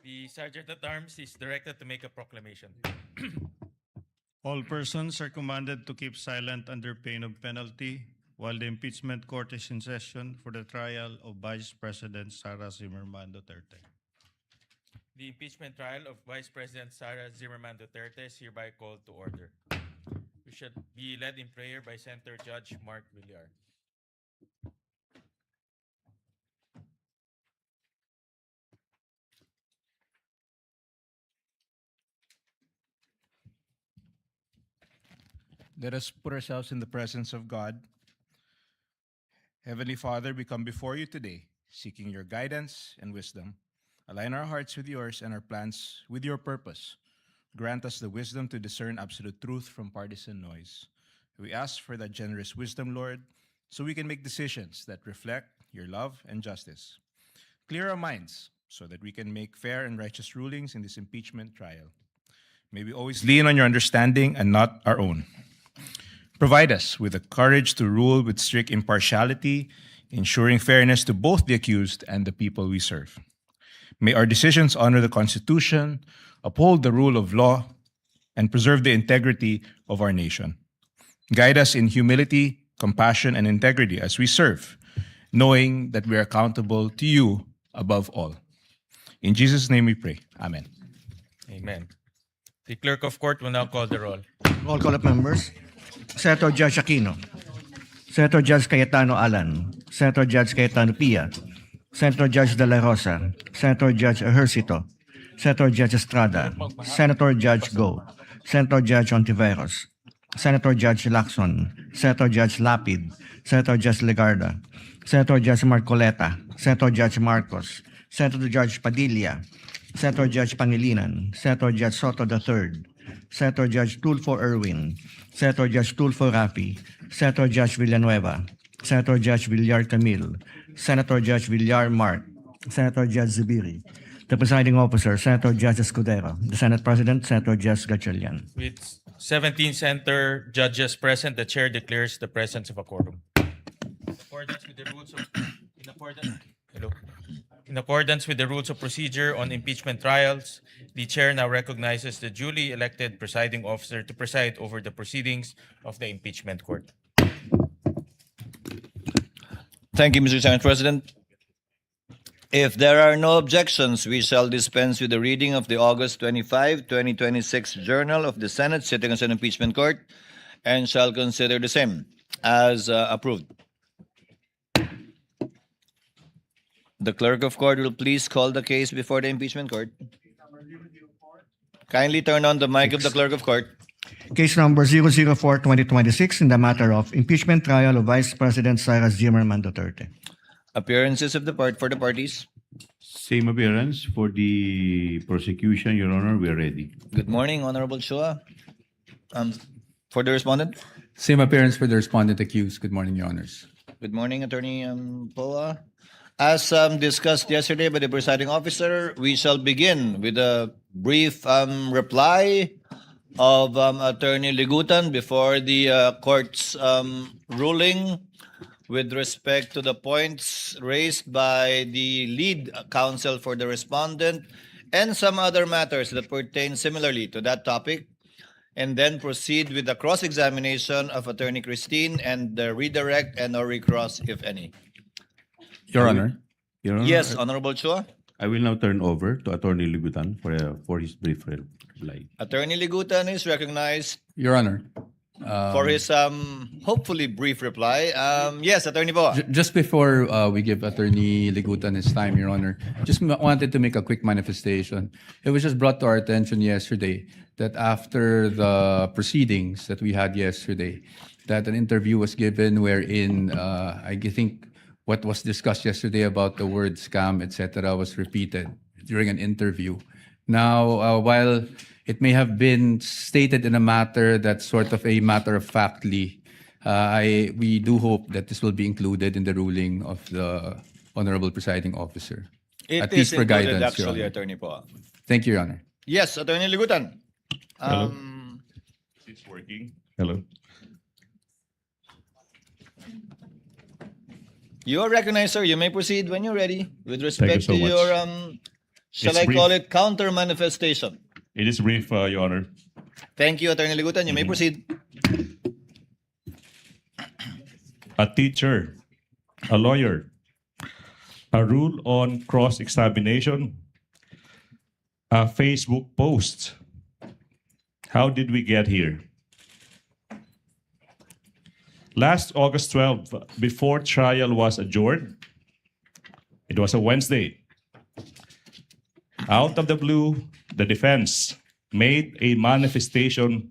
The Sergeant at Arms is directed to make a proclamation. All persons are commanded to keep silent under pain of penalty while the impeachment court is in session for the trial of Vice President Sara Duterte. The impeachment trial of Vice President Sara Duterte is hereby called to order. We should be led in prayer by Senator Judge Mark Villar. Let us put ourselves in the presence of God. Heavenly Father, we come before you today, seeking your guidance and wisdom. Align our hearts with yours and our plans with your purpose. Grant us the wisdom to discern absolute truth from partisan noise. We ask for that generous wisdom, Lord, so we can make decisions that reflect your love and justice. Clear our minds so that we can make fair and righteous rulings in this impeachment trial. May we always lean on your understanding and not our own. Provide us with the courage to rule with strict impartiality, ensuring fairness to both the accused and the people we serve. May our decisions honor the Constitution, uphold the rule of law, and preserve the integrity of our nation. Guide us in humility, compassion, and integrity as we serve, knowing that we are accountable to you above all. In Jesus' name we pray. Amen. Amen. The clerk of court will now call the roll. Roll call of members. Senator Judge Aquino. Senator Judge Cayetano Alan. Senator Judge Cayetano Pia. Senator Judge De La Rosa. Senator Judge Ejercito. Senator Judge Estrada. Senator Judge Go. Senator Judge Ontiveros. Senator Judge Lacson. Senator Judge Lapid. Senator Judge Legarda. Senator Judge Marcoleta. Senator Judge Marcos. Senator Judge Padilla. Senator Judge Pangilinan. Senator Judge Soto III. Senator Judge Tulfo Erwin. Senator Judge Tulfo Rafi. Senator Judge Villanueva. Senator Judge Villar Camille. Senator Judge Villar Mark. Senator Judge Zubiri. The presiding officer, Senator Judge Escudero. The Senate President, Senator Judge Gatchalian. With 17 senator judges present, the chair declares the presence of a quorum. In accordance with the rules of procedure on impeachment trials, the chair now recognizes the duly elected presiding officer to preside over the proceedings of the impeachment court. Thank you, Mr. Senate President. If there are no objections, we shall dispense with the reading of the August 25, 2026 Journal of the Senate sitting as an impeachment court and shall consider the same as approved. The clerk of court will please call the case before the impeachment court. Kindly turn on the mic of the clerk of court. Case number 004-2026 in the matter of impeachment trial of Vice President Sara Duterte. Appearances of the for the parties. Same appearance for the prosecution, Your Honor. We are ready. Good morning, Honorable Chua. For the respondent. Same appearance for the respondent accused. Good morning, Your Honors. Good morning, Attorney Poa. As discussed yesterday by the presiding officer, we shall begin with a brief reply of Attorney Ligutan before the court's ruling with respect to the points raised by the lead counsel for the respondent and some other matters that pertain similarly to that topic, and then proceed with the cross-examination of Attorney Christine and the redirect and or recross, if any. Your Honor. Your Honor. Yes, Honorable Chua. I will now turn over to Attorney Ligutan for his brief reply. Attorney Ligutan is recognized Your Honor. for his hopefully brief reply. Yes, Attorney Boa. Just before we give Attorney Ligutan his time, Your Honor, just wanted to make a quick manifestation. It was just brought to our attention yesterday that after the proceedings that we had yesterday, that an interview was given wherein I think what was discussed yesterday about the word scam, etc., was repeated during an interview. Now, while it may have been stated in a matter that's sort of a matter-of-factly We do hope that this will be included in the ruling of the Honorable Presiding Officer. It At is least for included, guidance, Your actually, Honor. Attorney Poa. Thank you, Your Honor. Yes, Attorney Ligutan. Hello. It's working. Hello. You are recognized, sir. You may proceed when you're ready with respect so to much. your, shall It's I call brief. it counter manifestation? It is brief, Your Honor. Thank you, Attorney Ligutan. You may proceed. A teacher, a lawyer, a rule on cross-examination, a Facebook post. How did we get here? Last August 12, before trial was adjourned, it was a Wednesday. Out of the blue, the defense made a manifestation,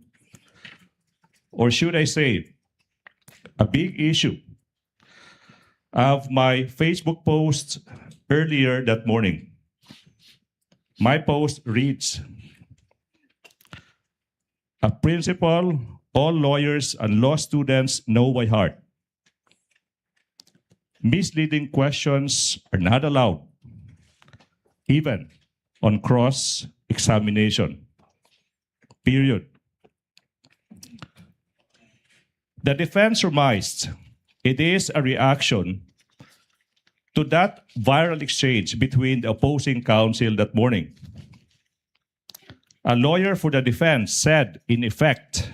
or should I say, a big issue of my Facebook post earlier that morning. My post reads, a principle all lawyers and law students know by heart. Misleading questions are not allowed, even on cross-examination. Period. The defense surmised it is a reaction to that viral exchange between the opposing counsel that morning. A lawyer for the defense said, in effect,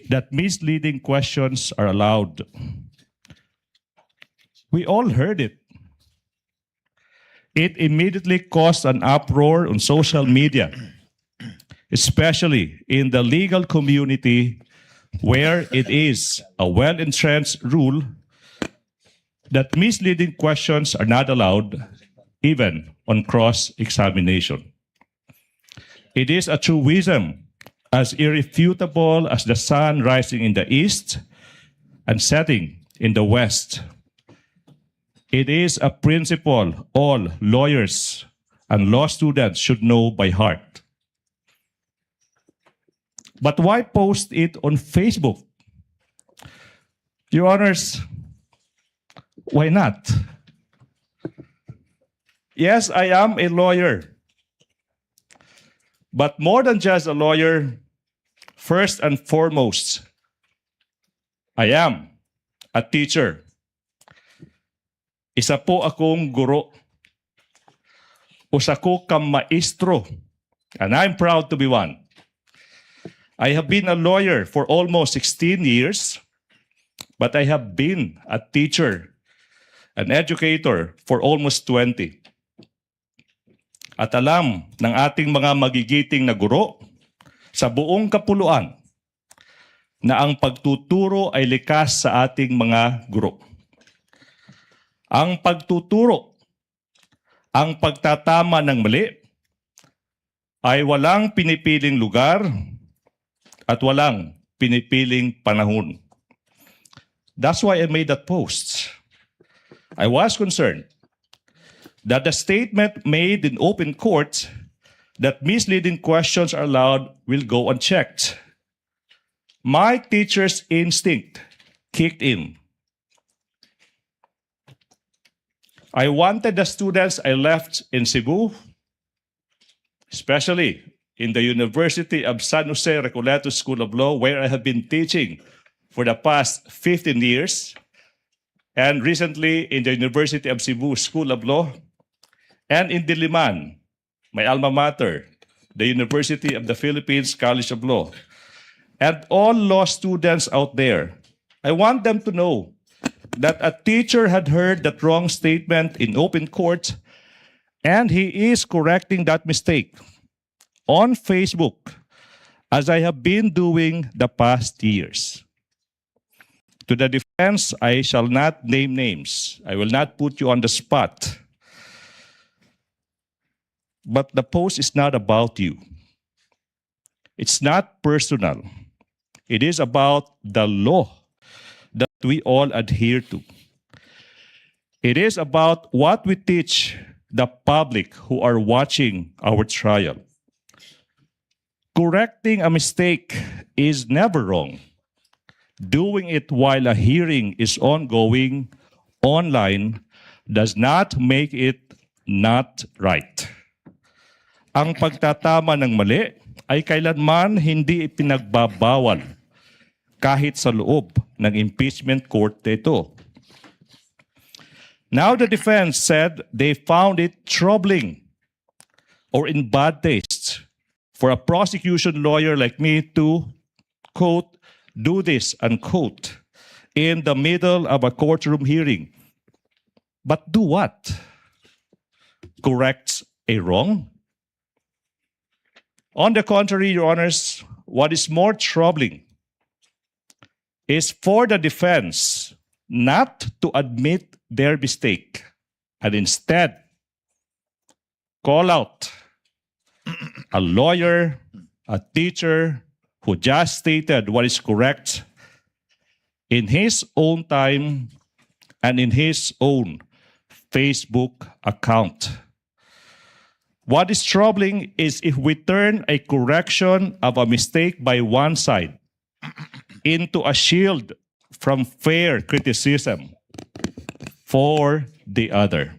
that misleading questions are allowed. We all heard it. It immediately caused an uproar on social media, especially in the legal community, where it is a well-entrenched rule that misleading questions are not allowed, even on cross-examination. It is a truism as irrefutable as the sun rising in the east and setting in the west. It is a principle all lawyers and law students should know by heart. But why post it on Facebook? Your Honors, why not? Yes, I am a lawyer. But more than just a lawyer, first and foremost, I am a teacher. Isa po akong guro. Usa ko kang maestro, and I'm proud to be one. I have been a lawyer for almost 16 years, but I have been a teacher, an educator for almost 20. At alam ng ating mga magigiting na guro sa buong kapuluan na ang pagtuturo ay likas sa ating mga guro. Ang pagtuturo, ang pagtatama ng mali, ay walang pinipiling lugar at walang pinipiling panahon. That's why I made that post. I was concerned that the statement made in open court that misleading questions are allowed will go unchecked. My teacher's instinct kicked in. I wanted the students I left in Cebu, especially in the University of San Jose Recoleto School of Law, where I have been teaching for the past 15 years, and recently in the University of Cebu School of Law, and in Diliman, my alma mater, the University of the Philippines College of Law, and all law students out there. I want them to know that a teacher had heard that wrong statement in open court, and he is correcting that mistake on Facebook, as I have been doing the past years. To the defense, I shall not name names. I will not put you on the spot. But the post is not about you. It's not personal. It is about the law that we all adhere to. It is about what we teach the public who are watching our trial. Correcting a mistake is never wrong. doing it while a hearing is ongoing online does not make it not right. Ang pagtatama ng mali ay kailanman hindi ipinagbabawal kahit sa loob ng impeachment court ito. Now the defense said they found it troubling or in bad taste for a prosecution lawyer like me to, quote, do this, unquote, in the middle of a courtroom hearing. But do what? Correct a wrong? On the contrary, Your Honors, what is more troubling is for the defense not to admit their mistake and instead call out a lawyer, a teacher who just stated what is correct in his own time and in his own Facebook account. What is troubling is if we turn a correction of a mistake by one side into a shield from fair criticism for the other.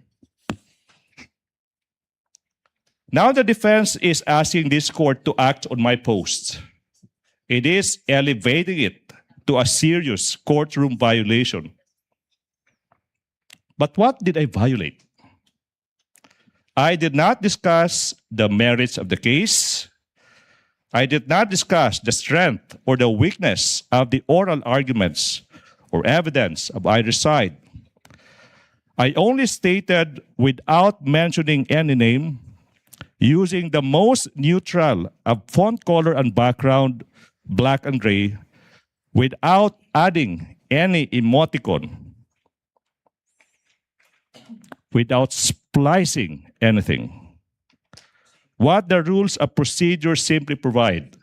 Now the defense is asking this court to act on my post. It is elevating it to a serious courtroom violation. But what did I violate? I did not discuss the merits of the case. I did not discuss the strength or the weakness of the oral arguments or evidence of either side. I only stated without mentioning any name, using the most neutral of font color and background, black and gray, without adding any emoticon, without splicing anything. What the rules of procedure simply provide,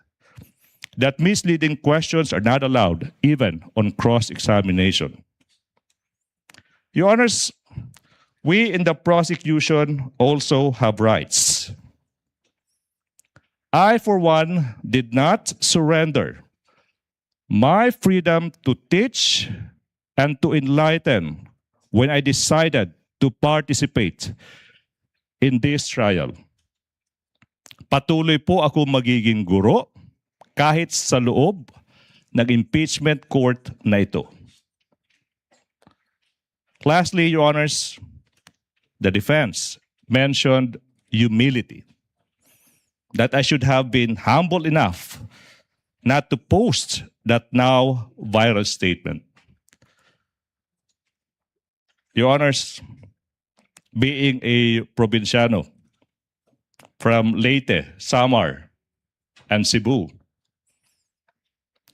that misleading questions are not allowed, even on cross-examination. Your Honors, we in the prosecution also have rights. I, for one, did not surrender my freedom to teach and to enlighten when I decided to participate in this trial. Patuloy po ako magiging guro kahit sa loob ng impeachment court na ito. Lastly, Your Honors, the defense mentioned humility, that I should have been humble enough not to post that now viral statement. Your Honors, being a provinciano from Leyte, Samar, and Cebu,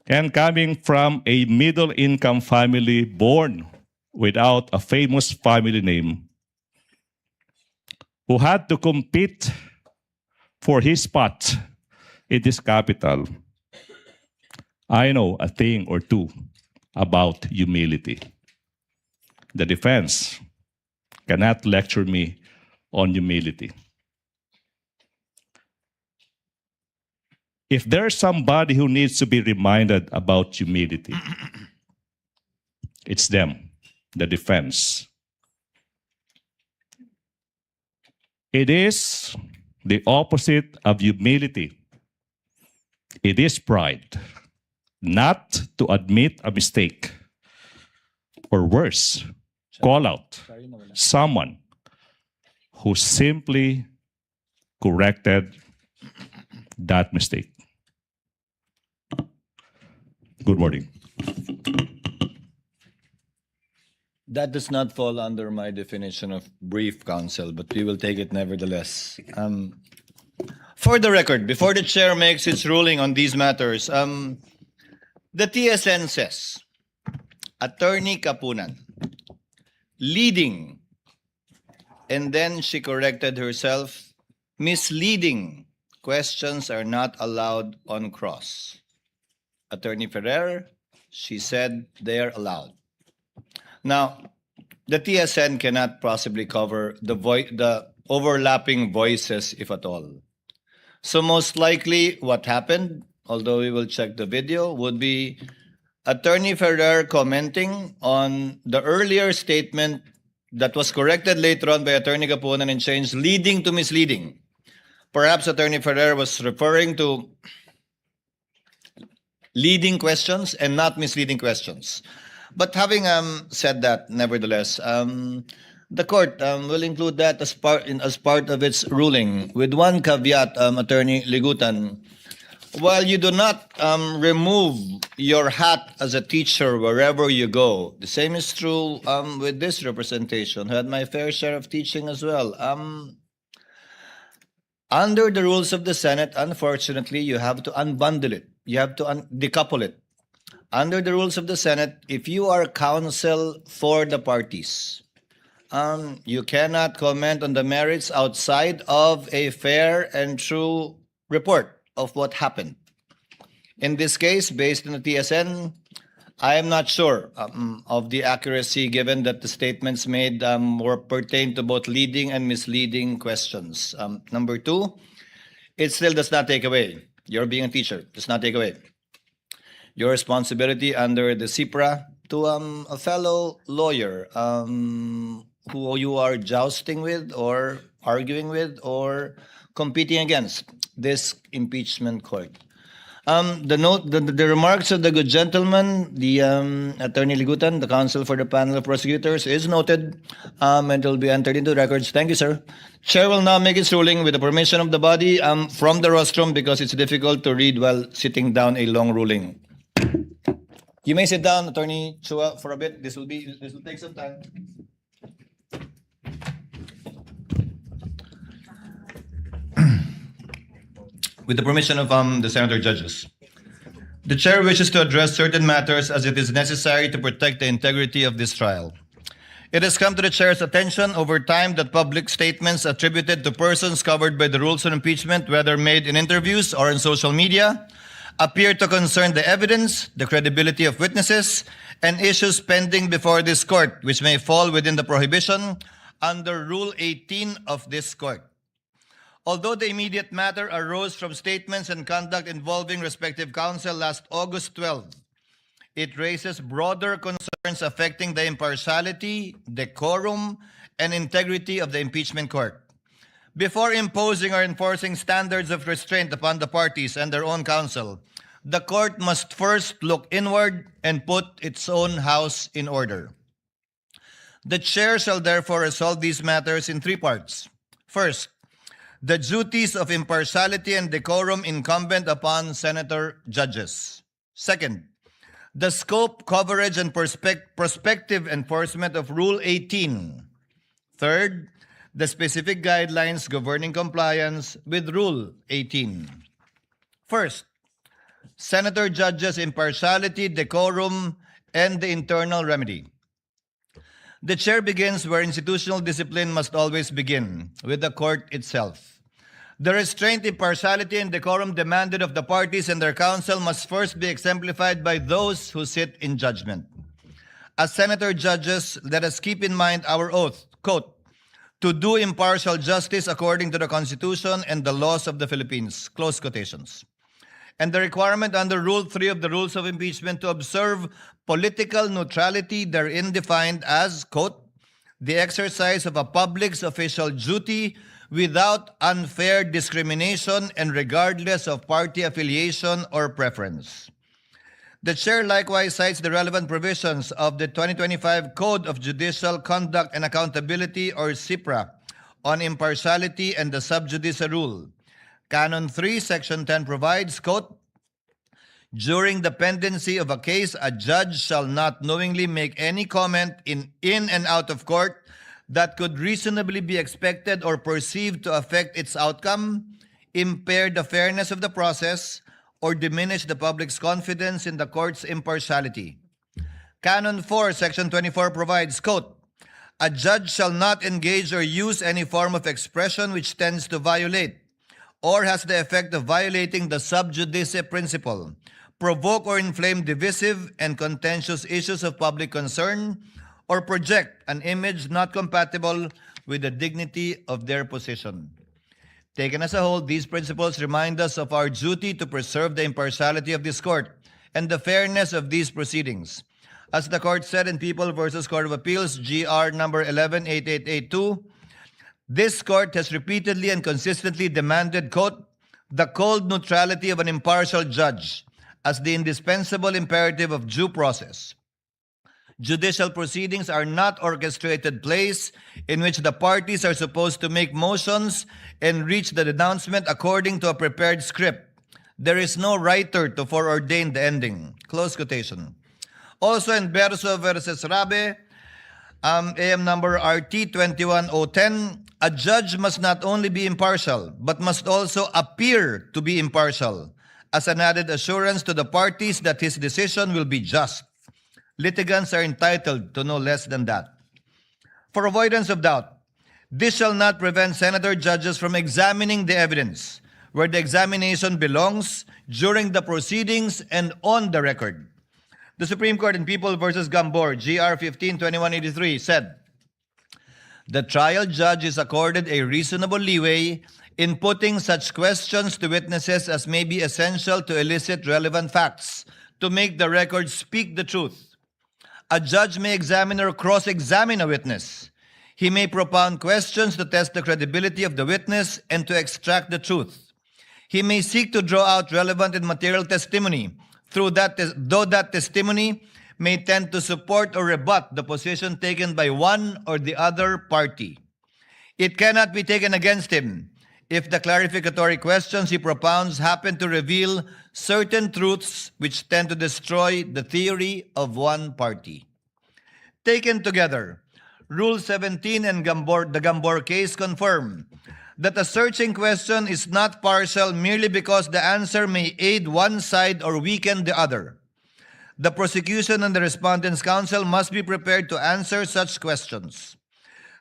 and coming from a middle-income family born without a famous family name, who had to compete for his spot in this capital, I know a thing or two about humility. The defense cannot lecture me on humility. If there's somebody who needs to be reminded about humility, it's them, the defense. It is the opposite of humility. It is pride, not to admit a mistake, or worse, call out someone who simply corrected that mistake. Good morning. That does not fall under my definition of brief, counsel, but we will take it nevertheless. For the record, before the chair makes its ruling on these matters, the TSN says, Attorney Kapunan, leading, and then she corrected herself, misleading questions are not allowed on cross. Attorney Ferrer, she said they are allowed. Now, the TSN cannot possibly cover the overlapping voices, if at all. So most likely what happened, although we will check the video, would be Attorney Ferrer commenting on the earlier statement that was corrected later on by Attorney Gapunan and changed leading to misleading. Perhaps Attorney Ferrer was referring to leading questions and not misleading questions. But having said that, nevertheless, the court will include that as part of its ruling, with one caveat, Attorney Ligutan. While you do not remove your hat as a teacher wherever you go, the same is true with this representation. I had my fair share of teaching as well. Under the rules of the Senate, unfortunately, you have to unbundle it. You have to decouple it. Under the rules of the Senate, if you are counsel for the parties, you cannot comment on the merits outside of a fair and true report of what happened. In this case, based on the TSN, I am not sure of the accuracy, given that the statements made were pertain to both leading and misleading questions. Number two, it still does not take away, your being a teacher, does not take away your responsibility under the CIPRA to a fellow lawyer who you are jousting with or arguing with or competing against this impeachment court. The remarks of the good gentleman, the Attorney Ligutan, the counsel for the panel of prosecutors, is noted and it will be entered into records. Thank you, sir. Chair will now make its ruling with the permission of the body from the rostrum, because it's difficult to read while sitting down a long ruling. You may sit down, Attorney Chua, for a bit. This will take some time. With the permission of the Senator Judges. The Chair wishes to address certain matters as it is necessary to protect the integrity of this trial. It has come to the Chair's attention over time that public statements attributed to persons covered by the rules on impeachment, whether made in interviews or in social media, appear to concern the evidence, the credibility of witnesses, and issues pending before this court, which may fall within the prohibition under Rule 18 of this court. Although the immediate matter arose from statements and conduct involving respective counsel last August 12, it raises broader concerns affecting the impartiality, decorum, and integrity of the impeachment court. Before imposing or enforcing standards of restraint upon the parties and their own counsel, the court must first look inward and put its own house in order. The Chair shall therefore resolve these matters in three parts. First, the duties of impartiality and decorum incumbent upon senator judges. Second, the scope, coverage, and prospective enforcement of Rule 18. Third, the specific guidelines governing compliance with Rule 18. First, senator judges' impartiality, decorum, and the internal remedy. The Chair begins where institutional discipline must always begin, with the court itself. The restraint, impartiality, and decorum demanded of the parties and their counsel must first be exemplified by those who sit in judgment. As senator judges, let us keep in mind our oath, quote, to do impartial justice according to the Constitution and the laws of the Philippines, close quotations. And the requirement under Rule 3 of the Rules of Impeachment to observe political neutrality, therein defined as, quote, the exercise of a public's official duty without unfair discrimination and regardless of party affiliation or preference. The Chair likewise cites the relevant provisions of the 2025 Code of Judicial Conduct and Accountability, or CIPRA, on impartiality and the sub judice rule. Canon 3, Section 10 provides, quote, during the pendency of a case, a judge shall not knowingly make any comment in and out of court that could reasonably be expected or perceived to affect its outcome, impair the fairness of the process, or diminish the public's confidence in the court's impartiality. Canon 4, Section 24 provides, quote, a judge shall not engage or use any form of expression which tends to violate or has the effect of violating the sub judice principle, provoke or inflame divisive and contentious issues of public concern, or project an image not compatible with the dignity of their position. Taken as a whole, these principles remind us of our duty to preserve the impartiality of this court and the fairness of these proceedings. As the court said in People versus Court of Appeals, GR number 118882, this court has repeatedly and consistently demanded, quote, the cold neutrality of an impartial judge as the indispensable imperative of due process. Judicial proceedings are not orchestrated plays in which the parties are supposed to make motions and reach the denouncement according to a prepared script. There is no writer to foreordain the ending. Close quotation. Also in Berso versus Rabe, AM number RT 21010, a judge must not only be impartial, but must also appear to be impartial, as an added assurance to the parties that his decision will be just. Litigants are entitled to no less than that. For avoidance of doubt, this shall not prevent senator judges from examining the evidence where the examination belongs during the proceedings and on the record. The Supreme Court in People versus Gambor, GR 15-2183, said, the trial judge is accorded a reasonable leeway in putting such questions to witnesses as may be essential to elicit relevant facts, to make the record speak the truth. A judge may examine or cross-examine a witness. He may propound questions to test the credibility of the witness and to extract the truth. He may seek to draw out relevant and material testimony, though that testimony may tend to support or rebut the position taken by one or the other party. It cannot be taken against him if the clarificatory questions he propounds happen to reveal certain truths which tend to destroy the theory of one party. Taken together, Rule 17 and the Gambor case confirm that a searching question is not partial merely because the answer may aid one side or weaken the other. The prosecution and the respondent's counsel must be prepared to answer such questions.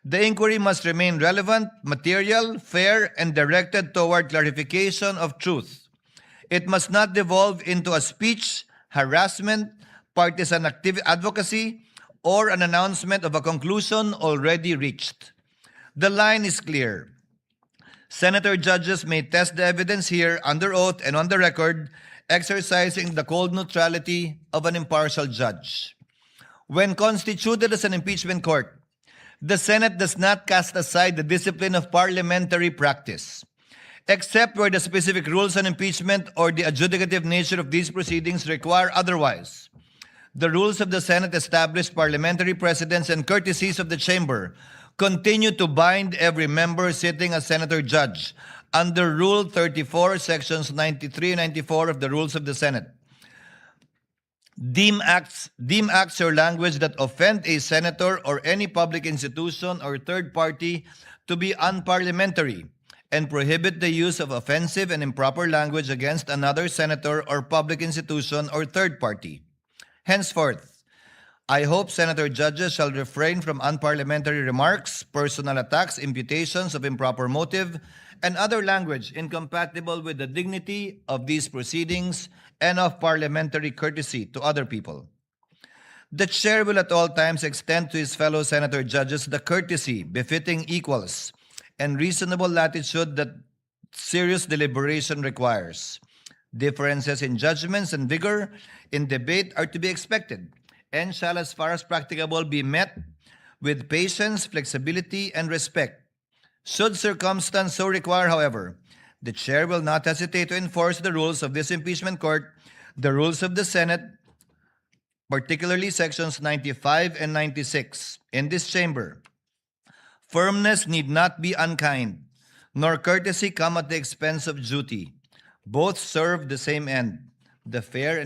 The inquiry must remain relevant, material, fair, and directed toward clarification of truth. It must not devolve into a speech, harassment, partisan advocacy, or an announcement of a conclusion already reached. The line is clear. Senator judges may test the evidence here under oath and on the record, exercising the cold neutrality of an impartial judge. When constituted as an impeachment court, the Senate does not cast aside the discipline of parliamentary practice, except where the specific rules on impeachment or the adjudicative nature of these proceedings require otherwise. The rules of the Senate establish parliamentary precedents and courtesies of the chamber continue to bind every member sitting as senator judge under Rule 34, Sections 93 and 94 of the Rules of the Senate. Deem acts or language that offend a senator or any public institution or third party to be unparliamentary and prohibit the use of offensive and improper language against another senator or public institution or third party. Henceforth, I hope senator judges shall refrain from unparliamentary remarks, personal attacks, imputations of improper motive, and other language incompatible with the dignity of these proceedings and of parliamentary courtesy to other people. The chair will at all times extend to his fellow senator judges the courtesy befitting equals and reasonable latitude that serious deliberation requires. Differences in judgments and vigor in debate are to be expected and shall, as far as practicable, be met with patience, flexibility, and respect. Should circumstance so require, however, the chair will not hesitate to enforce the rules of this impeachment court, the rules of the Senate, particularly sections 95 and 96. In this chamber, firmness need not be unkind, nor courtesy come at the expense of duty. Both serve the same end, the fair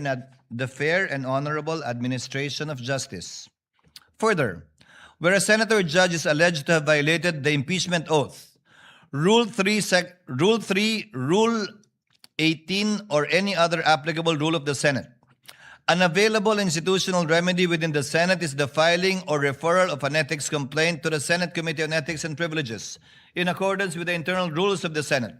and honorable administration of justice. Further, where a senator judge is alleged to have violated the impeachment oath, Rule 3, Rule 18, or any other applicable rule of the Senate, an available institutional remedy within the Senate is the filing or referral of an ethics complaint to the Senate Committee on Ethics and Privileges in accordance with the internal rules of the Senate.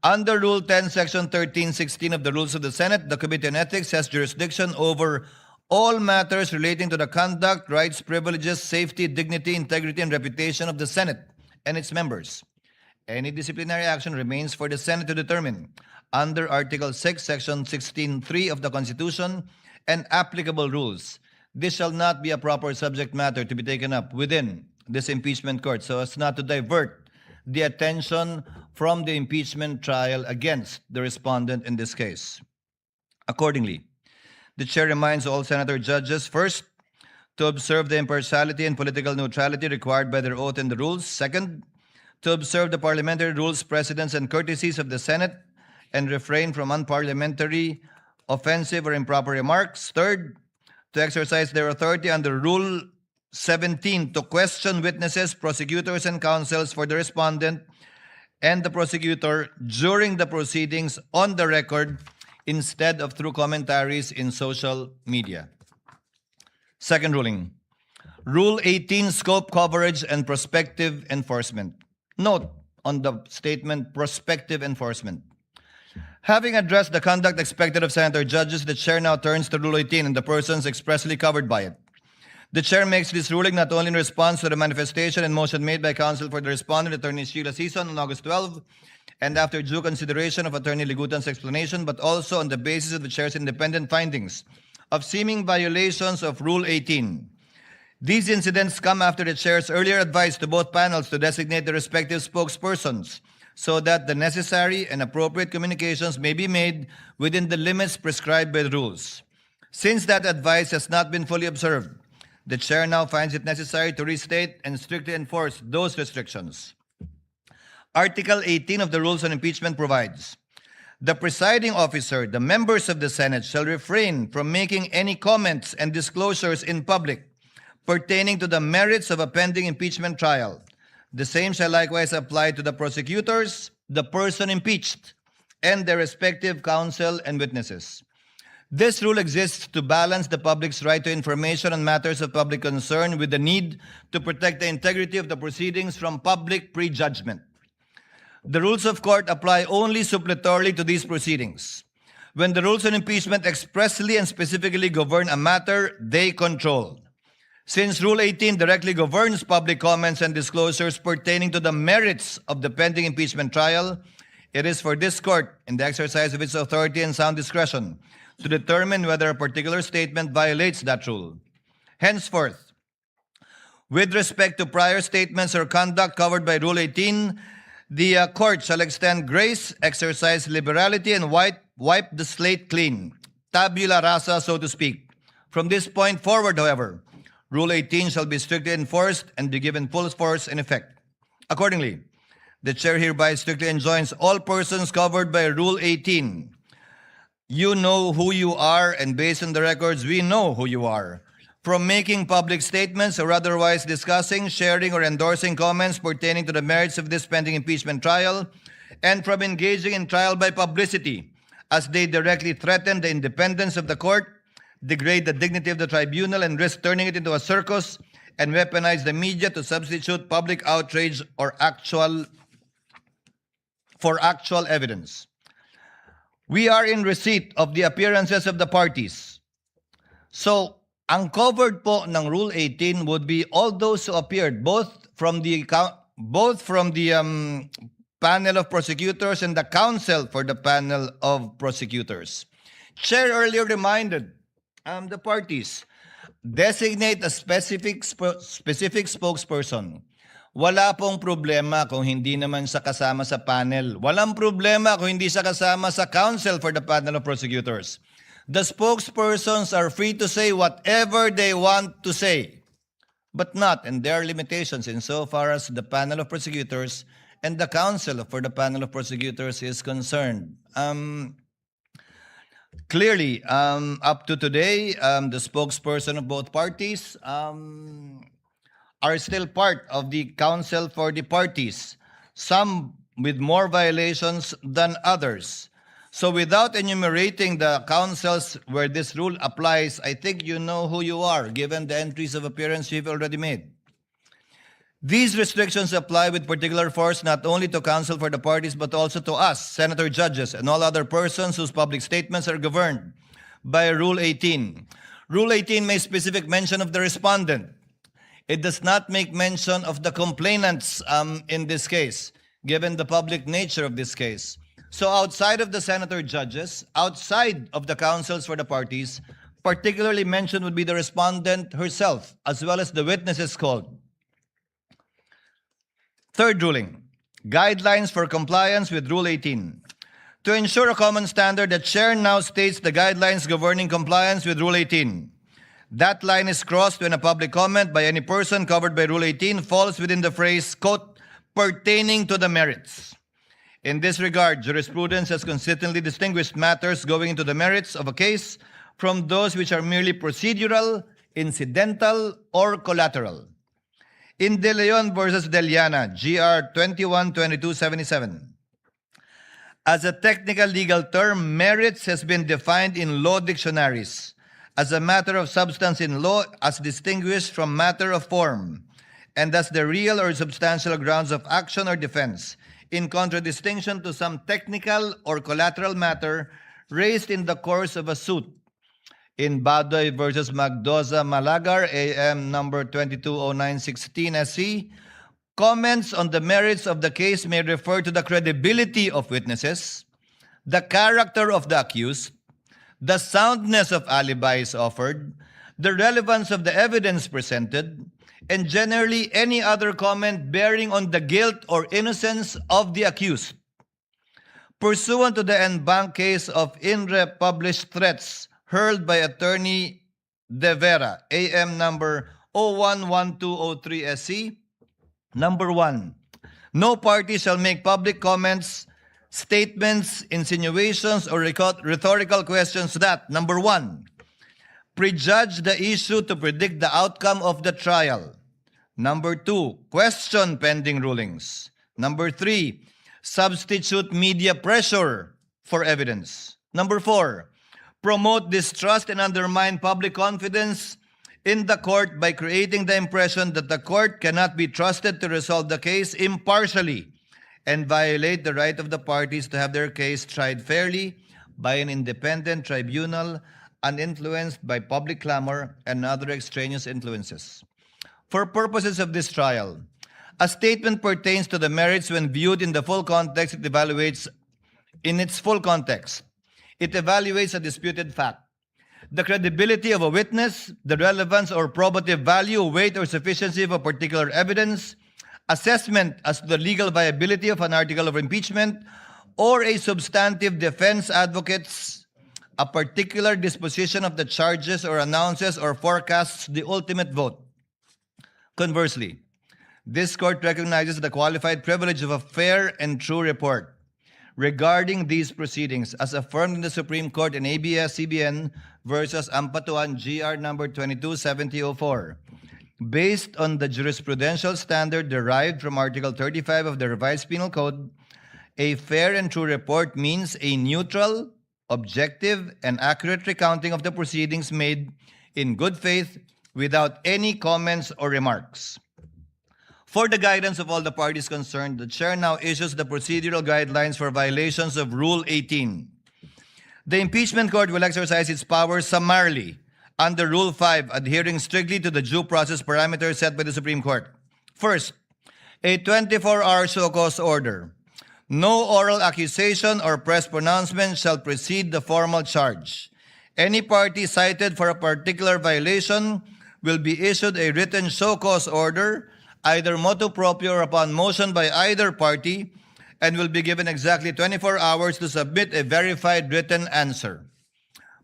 Under Rule 10, Section 1316 of the Rules of the Senate, the Committee on Ethics has jurisdiction over all matters relating to the conduct, rights, privileges, safety, dignity, integrity, and reputation of the Senate and its members. Any disciplinary action remains for the Senate to determine, under Article 6, Section 16.3 of the Constitution and applicable rules. This shall not be a proper subject matter to be taken up within this impeachment court so as not to divert the attention from the impeachment trial against the respondent in this case. Accordingly, the chair reminds all senator judges, first, to observe the impartiality and political neutrality required by their oath and the rules. Second, to observe the parliamentary rules, precedents, and courtesies of the Senate and refrain from unparliamentary, offensive, or improper remarks. Third, to exercise their authority under Rule 17 to question witnesses, prosecutors, and counsels for the respondent and the prosecutor during the proceedings on the record instead of through commentaries in social media. Second ruling, Rule 18, scope, coverage, and prospective enforcement. Note on the statement, prospective enforcement. Having addressed the conduct expected of senator judges, the chair now turns to Rule 18 and the persons expressly covered by it. The chair makes this ruling not only in response to the manifestation and motion made by counsel for the respondent, Attorney Sheila Sison, on August 12, and after due consideration of Attorney Ligutan's explanation, but also on the basis of the chair's independent findings of seeming violations of Rule 18. These incidents come after the chair's earlier advice to both panels to designate the respective spokespersons so that the necessary and appropriate communications may be made within the limits prescribed by the rules. Since that advice has not been fully observed, the chair now finds it necessary to restate and strictly enforce those restrictions. Article 18 of the Rules on Impeachment provides, the presiding officer, the members of the Senate, shall refrain from making any comments and disclosures in public pertaining to the merits of a pending impeachment trial. The same shall likewise apply to the prosecutors, the person impeached, and their respective counsel and witnesses. This rule exists to balance the public's right to information on matters of public concern with the need to protect the integrity of the proceedings from public prejudgment. The rules of court apply only suppletorily to these proceedings. When the rules on impeachment expressly and specifically govern a matter, they control. Since Rule 18 directly governs public comments and disclosures pertaining to the merits of the pending impeachment trial, it is for this court, in the exercise of its authority and sound discretion, to determine whether a particular statement violates that rule. Henceforth, with respect to prior statements or conduct covered by Rule 18, the court shall extend grace, exercise liberality, and wipe the slate clean, tabula rasa, so to speak. From this point forward, however, Rule 18 shall be strictly enforced and be given full force and effect. Accordingly, the chair hereby strictly enjoins all persons covered by Rule 18. You know who you are, and based on the records, we know who you are. From making public statements or otherwise discussing, sharing, or endorsing comments pertaining to the merits of this pending impeachment trial, and from engaging in trial by publicity, as they directly threaten the independence of the court, degrade the dignity of the tribunal, and risk turning it into a circus, and weaponize the media to substitute public outrage or actual evidence. We are in receipt of the appearances of the parties. So, ang covered po ng Rule 18 would be all those who appeared, both from the panel of prosecutors and the counsel for the panel of prosecutors. Chair earlier reminded the parties, designate a specific spokesperson. Wala pong problema kung hindi naman siya kasama sa panel. Walang problema kung hindi siya kasama sa counsel for the panel of prosecutors. The spokespersons are free to say whatever they want to say, but not, and there are limitations insofar as the panel of prosecutors and the counsel for the panel of prosecutors is concerned. Clearly, up to today, the spokesperson of both parties are still part of the counsel for the parties, some with more violations than others. So without enumerating the counsels where this rule applies, I think you know who you are, given the entries of appearance you've already made. These restrictions apply with particular force not only to counsel for the parties, but also to us, senator judges, and all other persons whose public statements are governed by Rule 18. Rule 18 makes specific mention of the respondent. It does not make mention of the complainants in this case, given the public nature of this case. So outside of the senator judges, outside of the counsels for the parties, particularly mentioned would be the respondent herself, as well as the witnesses called. Third ruling, guidelines for compliance with Rule 18. To ensure a common standard, the chair now states the guidelines governing compliance with Rule 18. That line is crossed when a public comment by any person covered by Rule 18 falls within the phrase, quote, pertaining to the merits. In this regard, jurisprudence has consistently distinguished matters going into the merits of a case from those which are merely procedural, incidental, or collateral. In De Leon versus Deliana, GR 212277, as a technical legal term, merits has been defined in law dictionaries as a matter of substance in law as distinguished from matter of form, and thus the real or substantial grounds of action or defense, in contradistinction to some technical or collateral matter raised in the course of a suit. In Badoy versus Magdoza Malagar, AM number 220916 SC, comments on the merits of the case may refer to the credibility of witnesses, the character of the accused, the soundness of alibis offered, the relevance of the evidence presented, and generally any other comment bearing on the guilt or innocence of the accused. Pursuant to the en banc case of INRE published threats hurled by Attorney De Vera, AM number 011203 SC, Number 1, no party shall make public comments, statements, insinuations, or rhetorical questions that, number 1, prejudge the issue to predict the outcome of the trial. Number 2, question pending rulings. Number 3, substitute media pressure for evidence. Number 4, promote distrust and undermine public confidence in the court by creating the impression that the court cannot be trusted to resolve the case impartially and violate the right of the parties to have their case tried fairly by an independent tribunal uninfluenced by public clamor and other extraneous influences. For purposes of this trial, a statement pertains to the merits when viewed in the full context. It evaluates a disputed fact, the credibility of a witness, the relevance or probative value, weight, or sufficiency of a particular evidence, assessment as to the legal viability of an article of impeachment, or a substantive defense advocates a particular disposition of the charges or announces or forecasts the ultimate vote. Conversely, this court recognizes the qualified privilege of a fair and true report regarding these proceedings as affirmed in the Supreme Court in ABS-CBN versus Ampatuan GR number 227004. Based on the jurisprudential standard derived from Article 35 of the Revised Penal Code, a fair and true report means a neutral, objective, and accurate recounting of the proceedings made in good faith without any comments or remarks. For the guidance of all the parties concerned, the Chair now issues the procedural guidelines for violations of Rule 18. The Impeachment Court will exercise its powers summarily under Rule 5, adhering strictly to the due process parameters set by the Supreme Court. First, a 24-hour show cause order. No oral accusation or press pronouncement shall precede the formal charge. Any party cited for a particular violation will be issued a written show cause order, either motu proprio or upon motion by either party, and will be given exactly 24 hours to submit a verified written answer.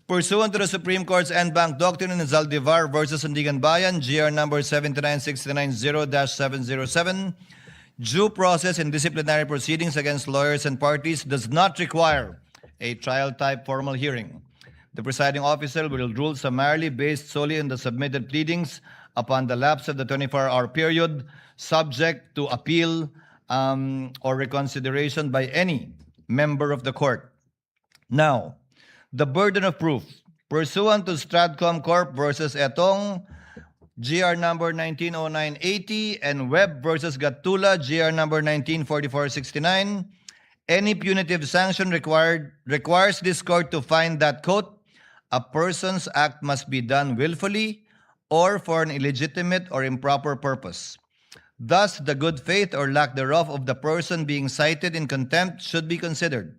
Pursuant to the Supreme Court's en banc doctrine in Zaldivar versus Sandigan Bayan, GR number 79690-707, due process in disciplinary proceedings against lawyers and parties does not require a trial-type formal hearing. The presiding officer will rule summarily based solely on the submitted pleadings upon the lapse of the 24-hour period, subject to appeal or reconsideration by any member of the court. Now, the burden of proof. Pursuant to Stratcom Corp. versus Etong, GR number 190980, and Webb versus Gatula, GR number 194469, any punitive sanction requires this court to find that, quote, a person's act must be done willfully or for an illegitimate or improper purpose. Thus, the good faith or lack thereof of the person being cited in contempt should be considered.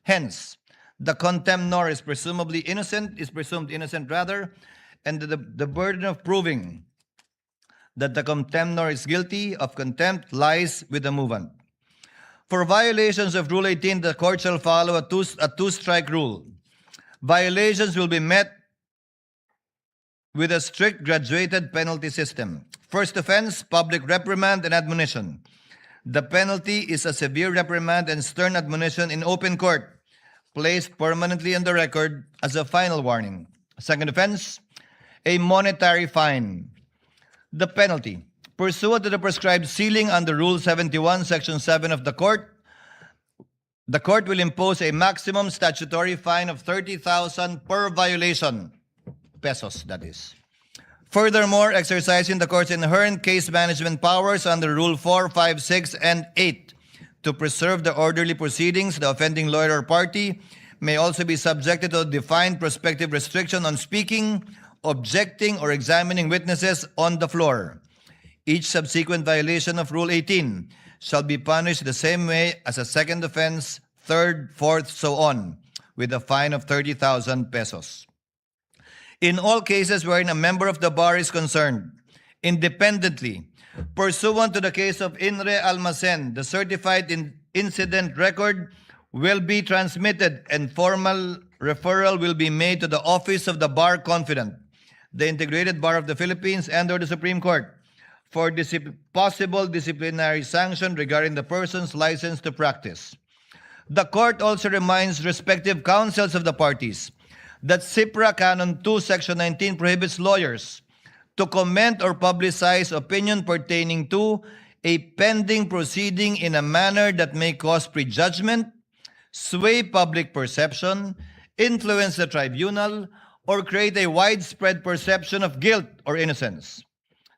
Hence, the contemnor is presumed innocent rather, and the burden of proving that the contemnor is guilty of contempt lies with the movant. For violations of Rule 18, the court shall follow a two-strike rule. Violations will be met with a strict graduated penalty system. First offense, public reprimand and admonition. The penalty is a severe reprimand and stern admonition in open court, placed permanently on the record as a final warning. Second offense, a monetary fine. The penalty, pursuant to the prescribed ceiling under Rule 71, Section 7 of the court will impose a maximum statutory fine of 30,000 per violation, pesos that is. Furthermore, exercising the court's inherent case management powers under Rule 4, 5, 6, and 8 to preserve the orderly proceedings, the offending lawyer or party may also be subjected to a defined prospective restriction on speaking, objecting, or examining witnesses on the floor. Each subsequent violation of Rule 18 shall be punished the same way as a second offense, third, fourth, so on, with a fine of 30,000 pesos. In all cases wherein a member of the bar is concerned, independently, pursuant to the case of Inre Almacen, the certified incident record will be transmitted and formal referral will be made to the office of the bar confidant, the Integrated Bar of the Philippines, and or the Supreme Court for possible disciplinary sanction regarding the person's license to practice. The court also reminds respective counsels of the parties that CIPRA Canon 2, Section 19 prohibits lawyers to comment or publicize opinion pertaining to a pending proceeding in a manner that may cause prejudgment, sway public perception, influence the tribunal, or create a widespread perception of guilt or innocence.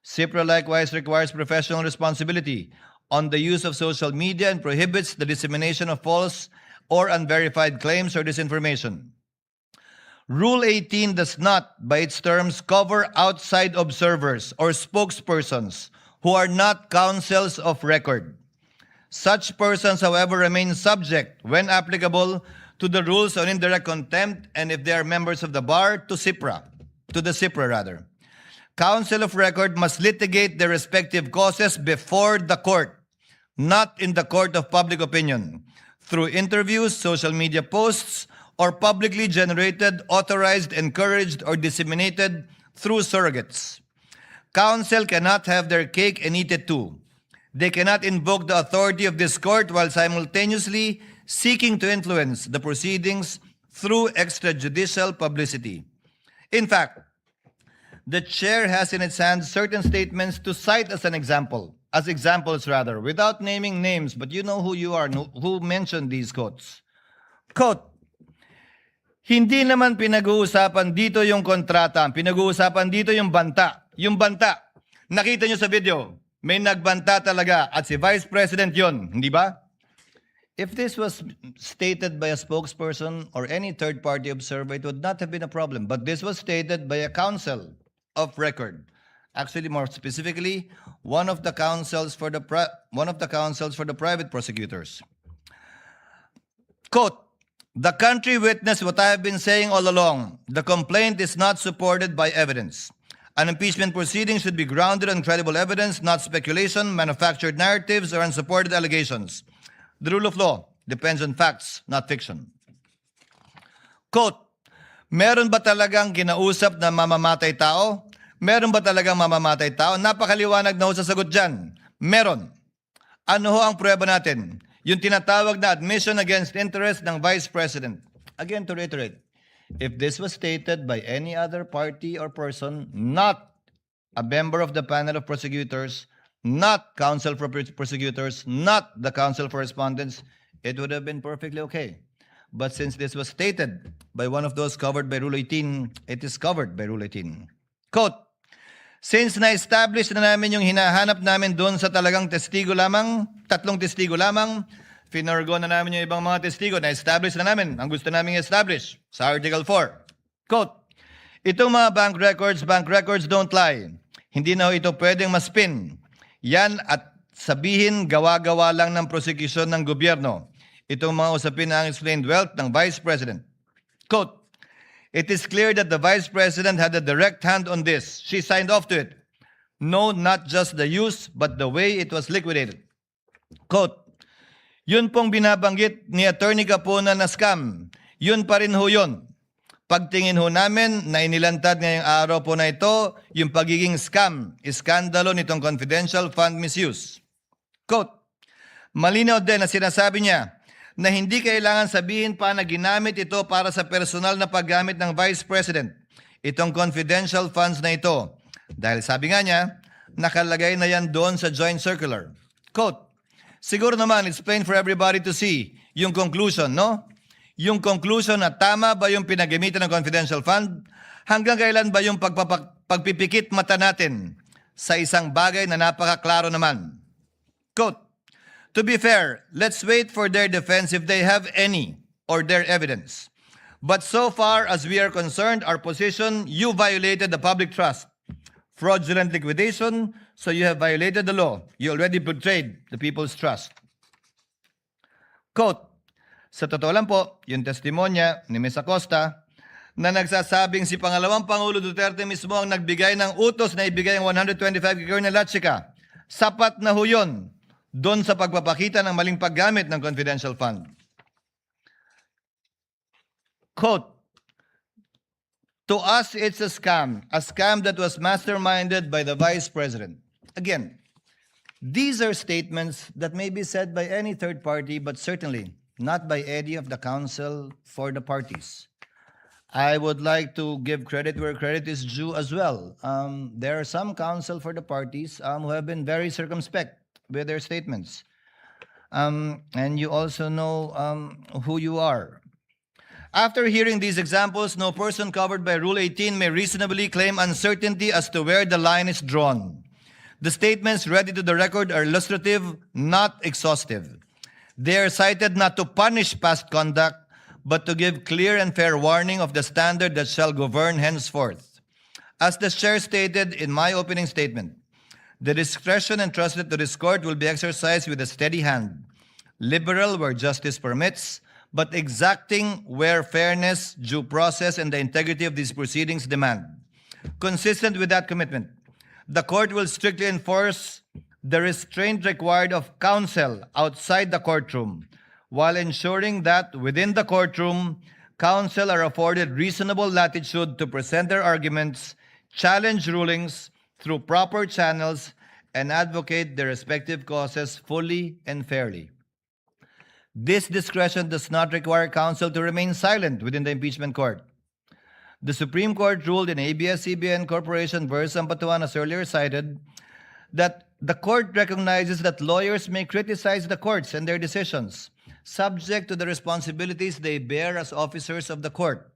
CIPRA likewise requires professional responsibility on the use of social media and prohibits the dissemination of false or unverified claims or disinformation. Rule 18 does not, by its terms, cover outside observers or spokespersons who are not counsels of record. Such persons, however, remain subject, when applicable, to the rules on indirect contempt, and if they are members of the bar, to the CIPRA. Counsel of record must litigate their respective causes before the court, not in the court of public opinion, through interviews, social media posts, or publicly generated, authorized, encouraged, or disseminated through surrogates. Counsel cannot have their cake and eat it too. They cannot invoke the authority of this court while simultaneously seeking to influence the proceedings through extrajudicial publicity. In fact, the chair has in its hands certain statements to cite as examples, without naming names, but you know who you are, who mentioned these quotes. Quote, hindi naman pinag-uusapan dito yung kontrata, pinag-uusapan dito yung banta. Yung banta, nakita nyo sa video, may nagbanta talaga at si Vice President yon, hindi ba? If this was stated by a spokesperson or any third-party observer, it would not have been a problem. But this was stated by a counsel of record. Actually, more specifically, one of the counsels for the private prosecutors. Quote, the country witnessed what I have been saying all along. The complaint is not supported by evidence. An impeachment proceeding should be grounded on credible evidence, not speculation, manufactured narratives, or unsupported allegations. The rule of law depends on facts, not fiction. Quote, meron ba talagang kinausap na mamamatay tao? Meron ba talagang mamamatay tao? Napakaliwanag na ho sa sagot dyan. Meron. Ano ho ang prueba natin? Yung tinatawag na admission against interest ng Vice President. Again, to reiterate, if this was stated by any other party or person, not a member of the panel of prosecutors, not counsel for prosecutors, not the counsel for respondents, it would have been perfectly okay. But since this was stated by one of those covered by Rule 18, it is covered by Rule 18. Quote, since na-establish na namin yung hinahanap namin doon sa talagang testigo lamang, tatlong testigo lamang, finorgo na namin yung ibang mga testigo, na-establish na namin ang gusto namin i-establish sa Article 4. Quote, itong mga bank records don't lie. Hindi na ho ito pwedeng maspin. Yan at sabihin gawa-gawa lang ng prosecution ng gobyerno. itong mga usapin na unexplained wealth ng Vice President. Quote, "It is clear that the Vice President had a direct hand on this. She signed off to it. No, not just the use, but the way it was liquidated." Quote, "Yun pong binabanggit ni Attorney Capona na scam. Yun pa rin ho yun. Pagtingin ho namin na inilantad ngayong araw po na ito, yung pagiging scam, iskandalo nitong confidential fund misuse." Quote, "Malinaw din na sinasabi niya na hindi kailangan sabihin pa na ginamit ito para sa personal na paggamit ng Vice President, itong confidential funds na ito. Dahil sabi nga niya, nakalagay na yan doon sa joint circular." Quote, "Siguro naman, it's plain for everybody to see yung conclusion, no? Yung conclusion na tama ba yung pinagamitan ng confidential fund? Hanggang kailan ba yung pagpipikit mata natin sa isang bagay na napakaklaro naman?" Quote, "To be fair, let's wait for their defense if they have any or their evidence. But so far as we are concerned, our position, you violated the public trust. Fraudulent liquidation, so you have violated the law. You already betrayed the people's trust." Quote, "Sa totoo lang po, yung testimonya ni Ms. Acosta na nagsasabing si Pangalawang Pangulo Duterte mismo ang nagbigay ng utos na ibigay ang 125 kay Colonel Lachica. Sapat na ho yun doon sa pagpapakita ng maling paggamit ng confidential fund." Quote, "To us, it's a scam that was masterminded by the Vice President." Again, these are statements that may be said by any third party, but certainly not by any of the counsel for the parties. I would like to give credit where credit is due as well. There are some counsel for the parties who have been very circumspect with their statements. And you also know who you are. After hearing these examples, no person covered by Rule 18 may reasonably claim uncertainty as to where the line is drawn. The statements read into the record are illustrative, not exhaustive. They are cited not to punish past conduct, but to give clear and fair warning of the standard that shall govern henceforth. As the Chair stated in my opening statement, the discretion entrusted to this court will be exercised with a steady hand, liberal where justice permits, but exacting where fairness, due process, and the integrity of these proceedings demand. Consistent with that commitment, the court will strictly enforce the restraint required of counsel outside the courtroom, while ensuring that within the courtroom, counsel are afforded reasonable latitude to present their arguments, challenge rulings through proper channels, and advocate their respective causes fully and fairly. This discretion does not require counsel to remain silent within the impeachment court. The Supreme Court ruled in ABS-CBN Corporation v. Ampatuan, as earlier cited, that the court recognizes that lawyers may criticize the courts and their decisions, subject to the responsibilities they bear as officers of the court.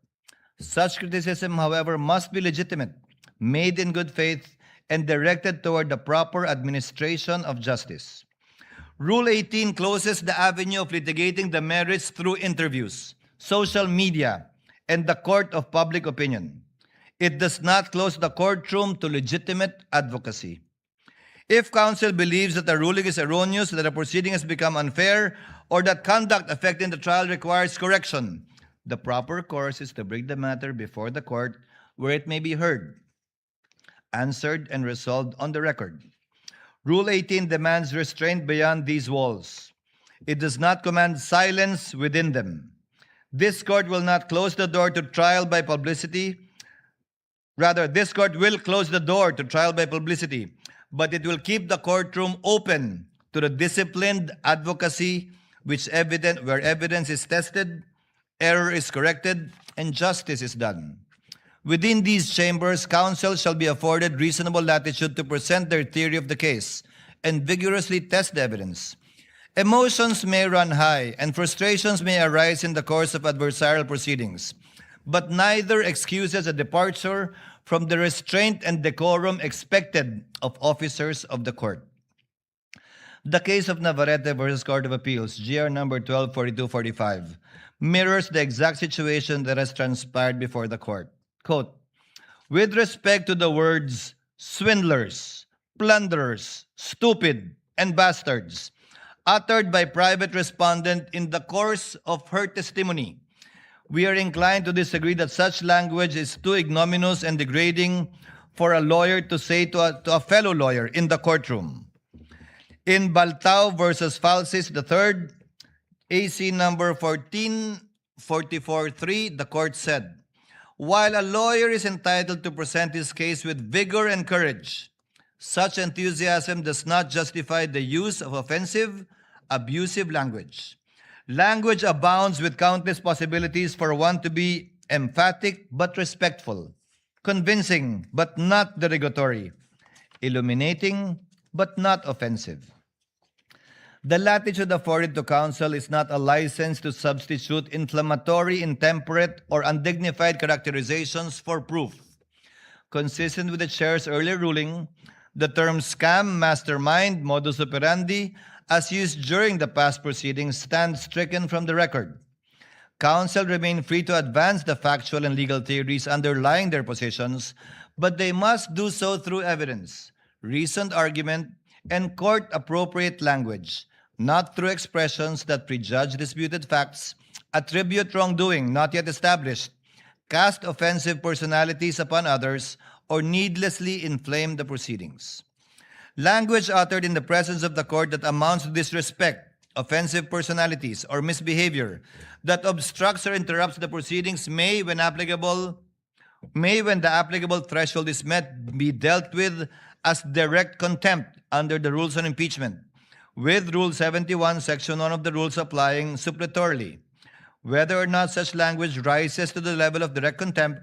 Such criticism, however, must be legitimate, made in good faith, and directed toward the proper administration of justice. Rule 18 closes the avenue of litigating the merits through interviews, social media, and the court of public opinion. It does not close the courtroom to legitimate advocacy. If counsel believes that the ruling is erroneous, that a proceeding has become unfair, or that conduct affecting the trial requires correction, the proper course is to bring the matter before the court where it may be heard, answered, and resolved on the record. Rule 18 demands restraint beyond these walls. It does not command silence within them. This court will not close the door to trial by publicity. Rather, this court will close the door to trial by publicity, but it will keep the courtroom open to the disciplined advocacy where evidence is tested, error is corrected, and justice is done. Within these chambers, counsel shall be afforded reasonable latitude to present their theory of the case and vigorously test the evidence. Emotions may run high and frustrations may arise in the course of adversarial proceedings, but neither excuses a departure from the restraint and decorum expected of officers of the court. The case of Navarrete versus Court of Appeals, GR number 124245, mirrors the exact situation that has transpired before the court. Quote, "With respect to the words swindlers, plunderers, stupid, and bastards, uttered by private respondent in the course of her testimony. We are inclined to disagree that such language is too ignominious and degrading for a lawyer to say to a fellow lawyer in the courtroom. In Baltao versus Falsis III, AC number 14443, the court said, while a lawyer is entitled to present his case with vigor and courage, such enthusiasm does not justify the use of offensive, abusive language. Language abounds with countless possibilities for one to be emphatic but respectful, convincing but not derogatory, illuminating but not offensive. The latitude afforded to counsel is not a license to substitute inflammatory, intemperate, or undignified characterizations for proof. Consistent with the chair's earlier ruling, the term scam, mastermind, modus operandi, as used during the past proceedings, stand stricken from the record. Counsel remain free to advance the factual and legal theories underlying their positions, but they must do so through evidence, reasoned argument, and court-appropriate language, not through expressions that prejudge disputed facts, attribute wrongdoing not yet established, cast offensive personalities upon others, or needlessly inflame the proceedings. Language uttered in the presence of the court that amounts to disrespect, offensive personalities, or misbehavior that obstructs or interrupts the proceedings may, when the applicable threshold is met, be dealt with as direct contempt under the rules on impeachment, with Rule 71, Section 1 of the rules applying suppletorily. Whether or not such language rises to the level of direct contempt,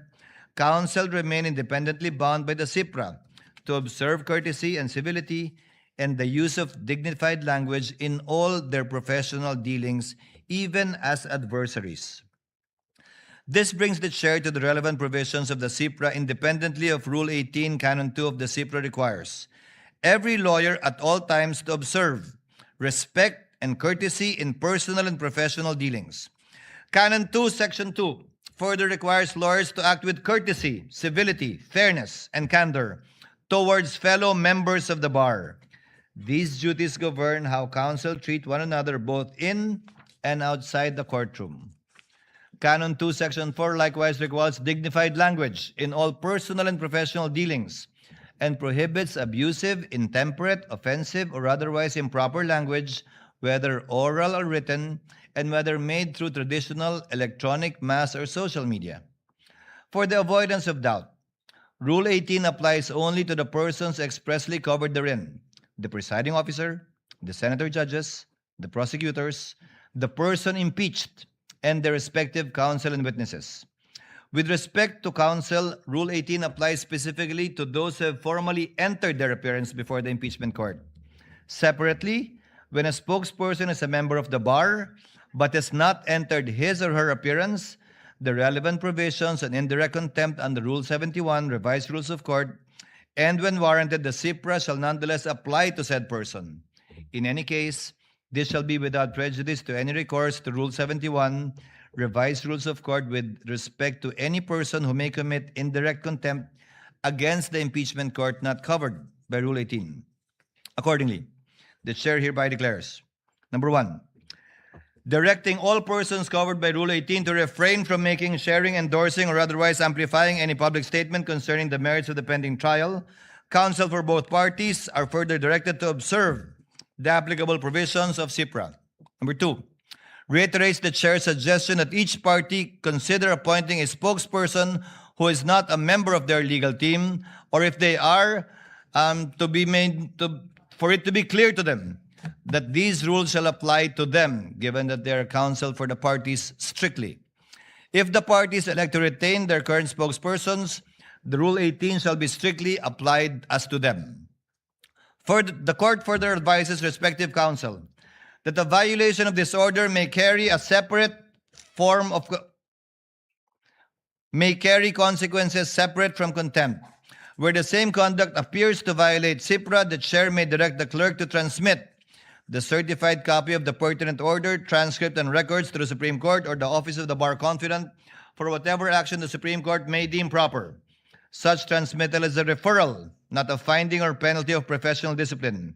counsel remain independently bound by the CIPRA to observe courtesy and civility and the use of dignified language in all their professional dealings, even as adversaries. This brings the chair to the relevant provisions of the CIPRA independently of Rule 18, Canon 2 of the CIPRA requires every lawyer at all times to observe respect and courtesy in personal and professional dealings. Canon 2, Section 2 further requires lawyers to act with courtesy, civility, fairness, and candor towards fellow members of the bar. These duties govern how counsel treat one another both in and outside the courtroom. Canon 2, Section 4 likewise requires dignified language in all personal and professional dealings and prohibits abusive, intemperate, offensive, or otherwise improper language, whether oral or written, and whether made through traditional, electronic, mass, or social media. For the avoidance of doubt, Rule 18 applies only to the persons expressly covered therein: the presiding officer, the senator judges, the prosecutors, the person impeached, and their respective counsel and witnesses. With respect to counsel, Rule 18 applies specifically to those who have formally entered their appearance before the impeachment court. Separately, when a spokesperson is a member of the bar but has not entered his or her appearance, the relevant provisions on indirect contempt under Rule 71, Revised Rules of Court, and when warranted, the CIPRA shall nonetheless apply to said person. In any case, this shall be without prejudice to any recourse to Rule 71, Revised Rules of Court, with respect to any person who may commit indirect contempt against the impeachment court not covered by Rule 18. Accordingly, the chair hereby declares, number 1, directing all persons covered by Rule 18 to refrain from making, sharing, endorsing, or otherwise amplifying any public statement concerning the merits of the pending trial. Counsel for both parties are further directed to observe the applicable provisions of CIPRA. Number 2, reiterates the chair's suggestion that each party consider appointing a spokesperson who is not a member of their legal team, or if they are, for it to be clear to them that these rules shall apply to them, given that they are counsel for the parties strictly. If the parties elect to retain their current spokespersons, the Rule 18 shall be strictly applied as to them. The court further advises respective counsel that the violation of this order may carry consequences separate from contempt. Where the same conduct appears to violate CIPRA, the chair may direct the clerk to transmit the certified copy of the pertinent order, transcript, and records to the Supreme Court or the Office of the Bar Confidant for whatever action the Supreme Court may deem proper. Such transmittal is a referral, not a finding or penalty of professional discipline.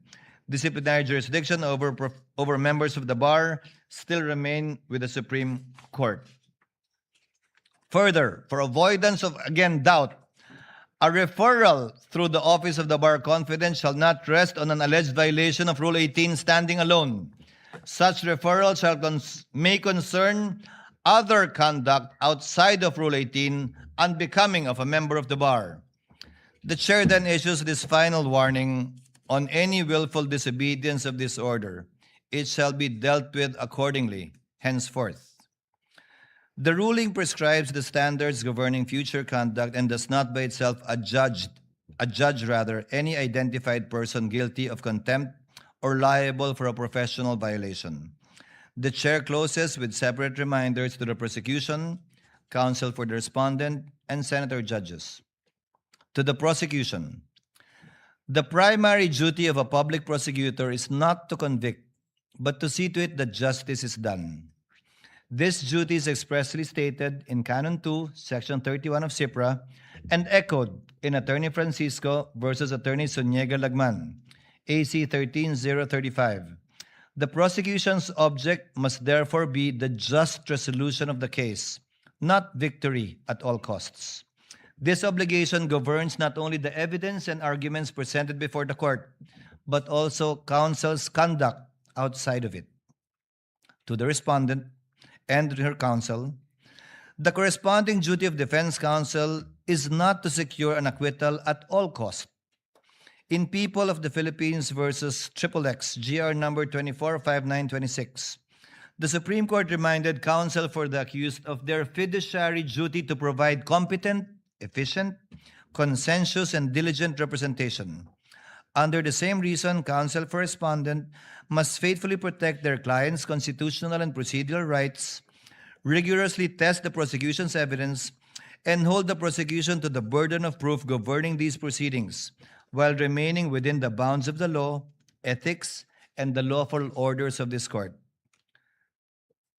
disciplinary jurisdiction over members of the bar still remain with the Supreme Court. Further, for avoidance of, again, doubt, a referral through the Office of the Bar Confidence shall not rest on an alleged violation of Rule 18 standing alone. Such referral may concern other conduct outside of Rule 18 unbecoming of a member of the bar. The chair then issues this final warning: on any willful disobedience of this order, it shall be dealt with accordingly henceforth. The ruling prescribes the standards governing future conduct and does not by itself adjudge any identified person guilty of contempt or liable for a professional violation. The chair closes with separate reminders to the prosecution, counsel for the respondent, and senator judges. To the prosecution, the primary duty of a public prosecutor is not to convict, but to see to it that justice is done. This duty is expressly stated in Canon 2, Section 31 of CIPRA, and echoed in Attorney Francisco versus Attorney Zuniga Lagman, AC 13035. The prosecution's object must therefore be the just resolution of the case, not victory at all costs. This obligation governs not only the evidence and arguments presented before the court, but also counsel's conduct outside of it. To the respondent and her counsel, the corresponding duty of defense counsel is not to secure an acquittal at all costs. In People of the Philippines versus XXX, GR number 245926, the Supreme Court reminded counsel for the accused of their fiduciary duty to provide competent, efficient, consensuous, and diligent representation. Under the same reason, counsel for respondent must faithfully protect their client's constitutional and procedural rights, rigorously test the prosecution's evidence, and hold the prosecution to the burden of proof governing these proceedings, while remaining within the bounds of the law, ethics, and the lawful orders of this court.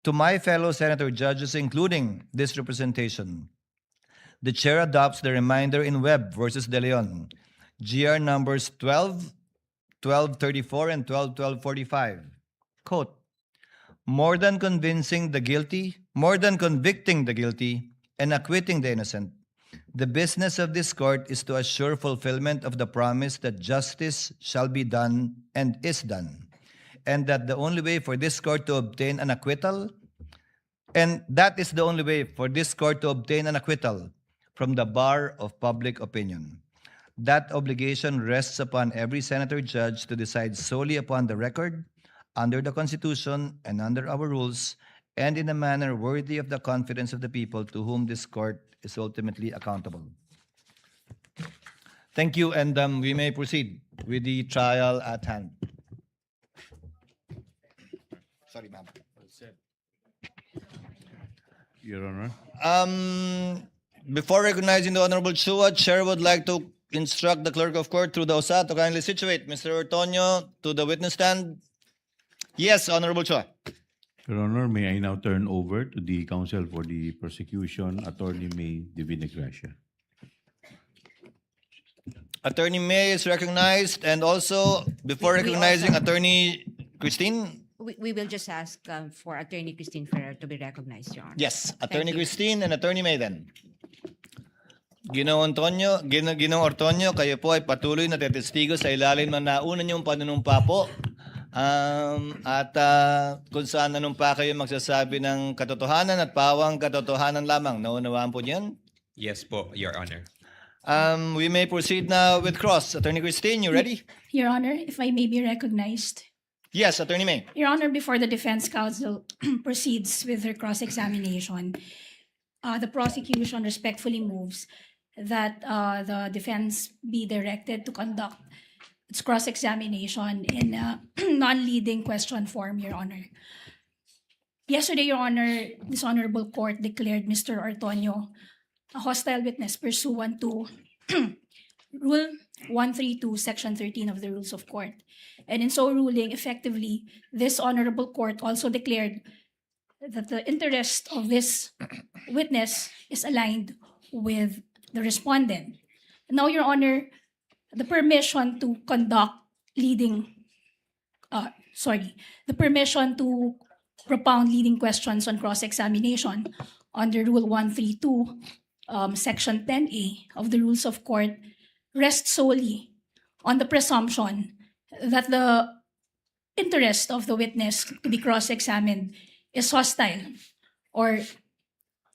To my fellow senator judges, including this representation, the chair adopts the reminder in Webb versus De Leon, GR numbers 1234 and 1245. Quote, more than convicting the guilty and acquitting the innocent, the business of this court is to assure fulfillment of the promise that justice shall be done and is done, and that the only way for this court to obtain an acquittal, from the bar of public opinion. That obligation rests upon every senator judge to decide solely upon the record, under the Constitution and under our rules, and in a manner worthy of the confidence of the people to whom this court is ultimately accountable. Thank you, and we may proceed with the trial at hand. Sorry, ma'am. Your Honor. Before recognizing the Honorable Chua, Chair would like to instruct the Clerk of Court through the OSA to kindly situate Mr. Ortonio to the witness stand. Yes, Honorable Chua. Your Honor, may I now turn over to the counsel for the prosecution, Attorney May Divina Gracia. Attorney May is recognized, and also, before recognizing Attorney Christine, We will just ask for Attorney Christine Ferrer to be recognized, Your Honor. yes, Attorney Thank you. Christine and Attorney May then. Ginoong Ortonio, kayo po ay patuloy na tetestigo sa ilalim ng nauna niyong panunumpa po. Kung saan nanumpa kayo magsasabi ng katotohanan at pawang katotohanan lamang. Naunawaan po niyan? Yes po, Your Honor. We may proceed now with cross. Attorney Christine, you ready? Your Honor, if I may be recognized. Yes, Attorney May. Your Honor, before the defense counsel proceeds with her cross-examination, the prosecution respectfully moves that the defense be directed to conduct its cross-examination in a non-leading question form, Your Honor. Yesterday, Your Honor, this honorable court declared Mr. Ortonio a hostile witness pursuant to Rule 132, Section 13 of the Rules of Court. And in so ruling, effectively, this honorable court also declared that the interest of this witness is aligned with the respondent. Now, Your Honor, the permission to conduct leading the permission to propound leading questions on cross-examination under Rule 132, Section 10A of the Rules of Court rests solely on the presumption that the interest of the witness to be cross-examined is hostile or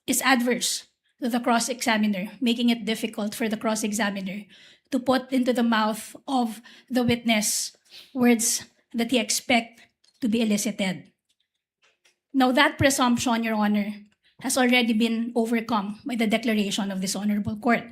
is adverse to the cross-examiner, making it difficult for the cross-examiner to put into the mouth of the witness words that he expect to be elicited. Now, that presumption, Your Honor, has already been overcome by the declaration of this Honorable Court.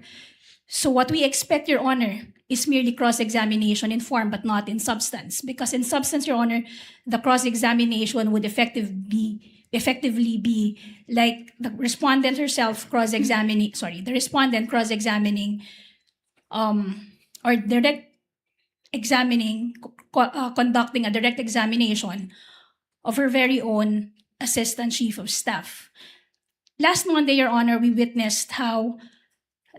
So what we expect, Your Honor, is merely cross-examination in form but not in substance. Because in substance, Your Honor, the cross-examination would effectively be like the respondent herself cross-examining, the respondent cross-examining or direct examining, conducting a direct examination of her very own Assistant Chief of Staff. Last Monday, Your Honor, we witnessed how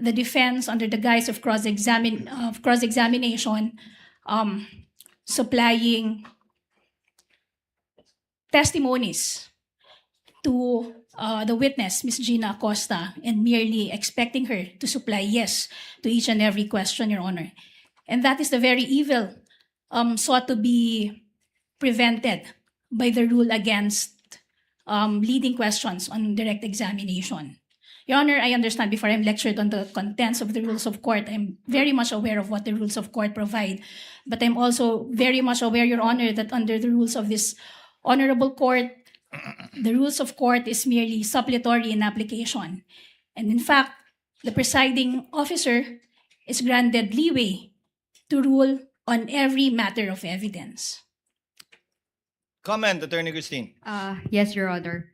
the defense, under the guise of cross-examination, supplying testimonies to the witness, Ms. Gina Acosta, and merely expecting her to supply yes to each and every question, Your Honor. And that is the very evil sought to be prevented by the rule against leading questions on direct examination. Your Honor, I understand before I'm lectured on the contents of the rules of court, I'm very much aware of what the rules of court provide. But I'm also very much aware, Your Honor, that under the rules of this honorable court, the rules of court is merely suppletory in application. And in fact, the presiding officer is granted leeway to rule on every matter of evidence. Comment, Attorney Christine. Yes, Your Honor.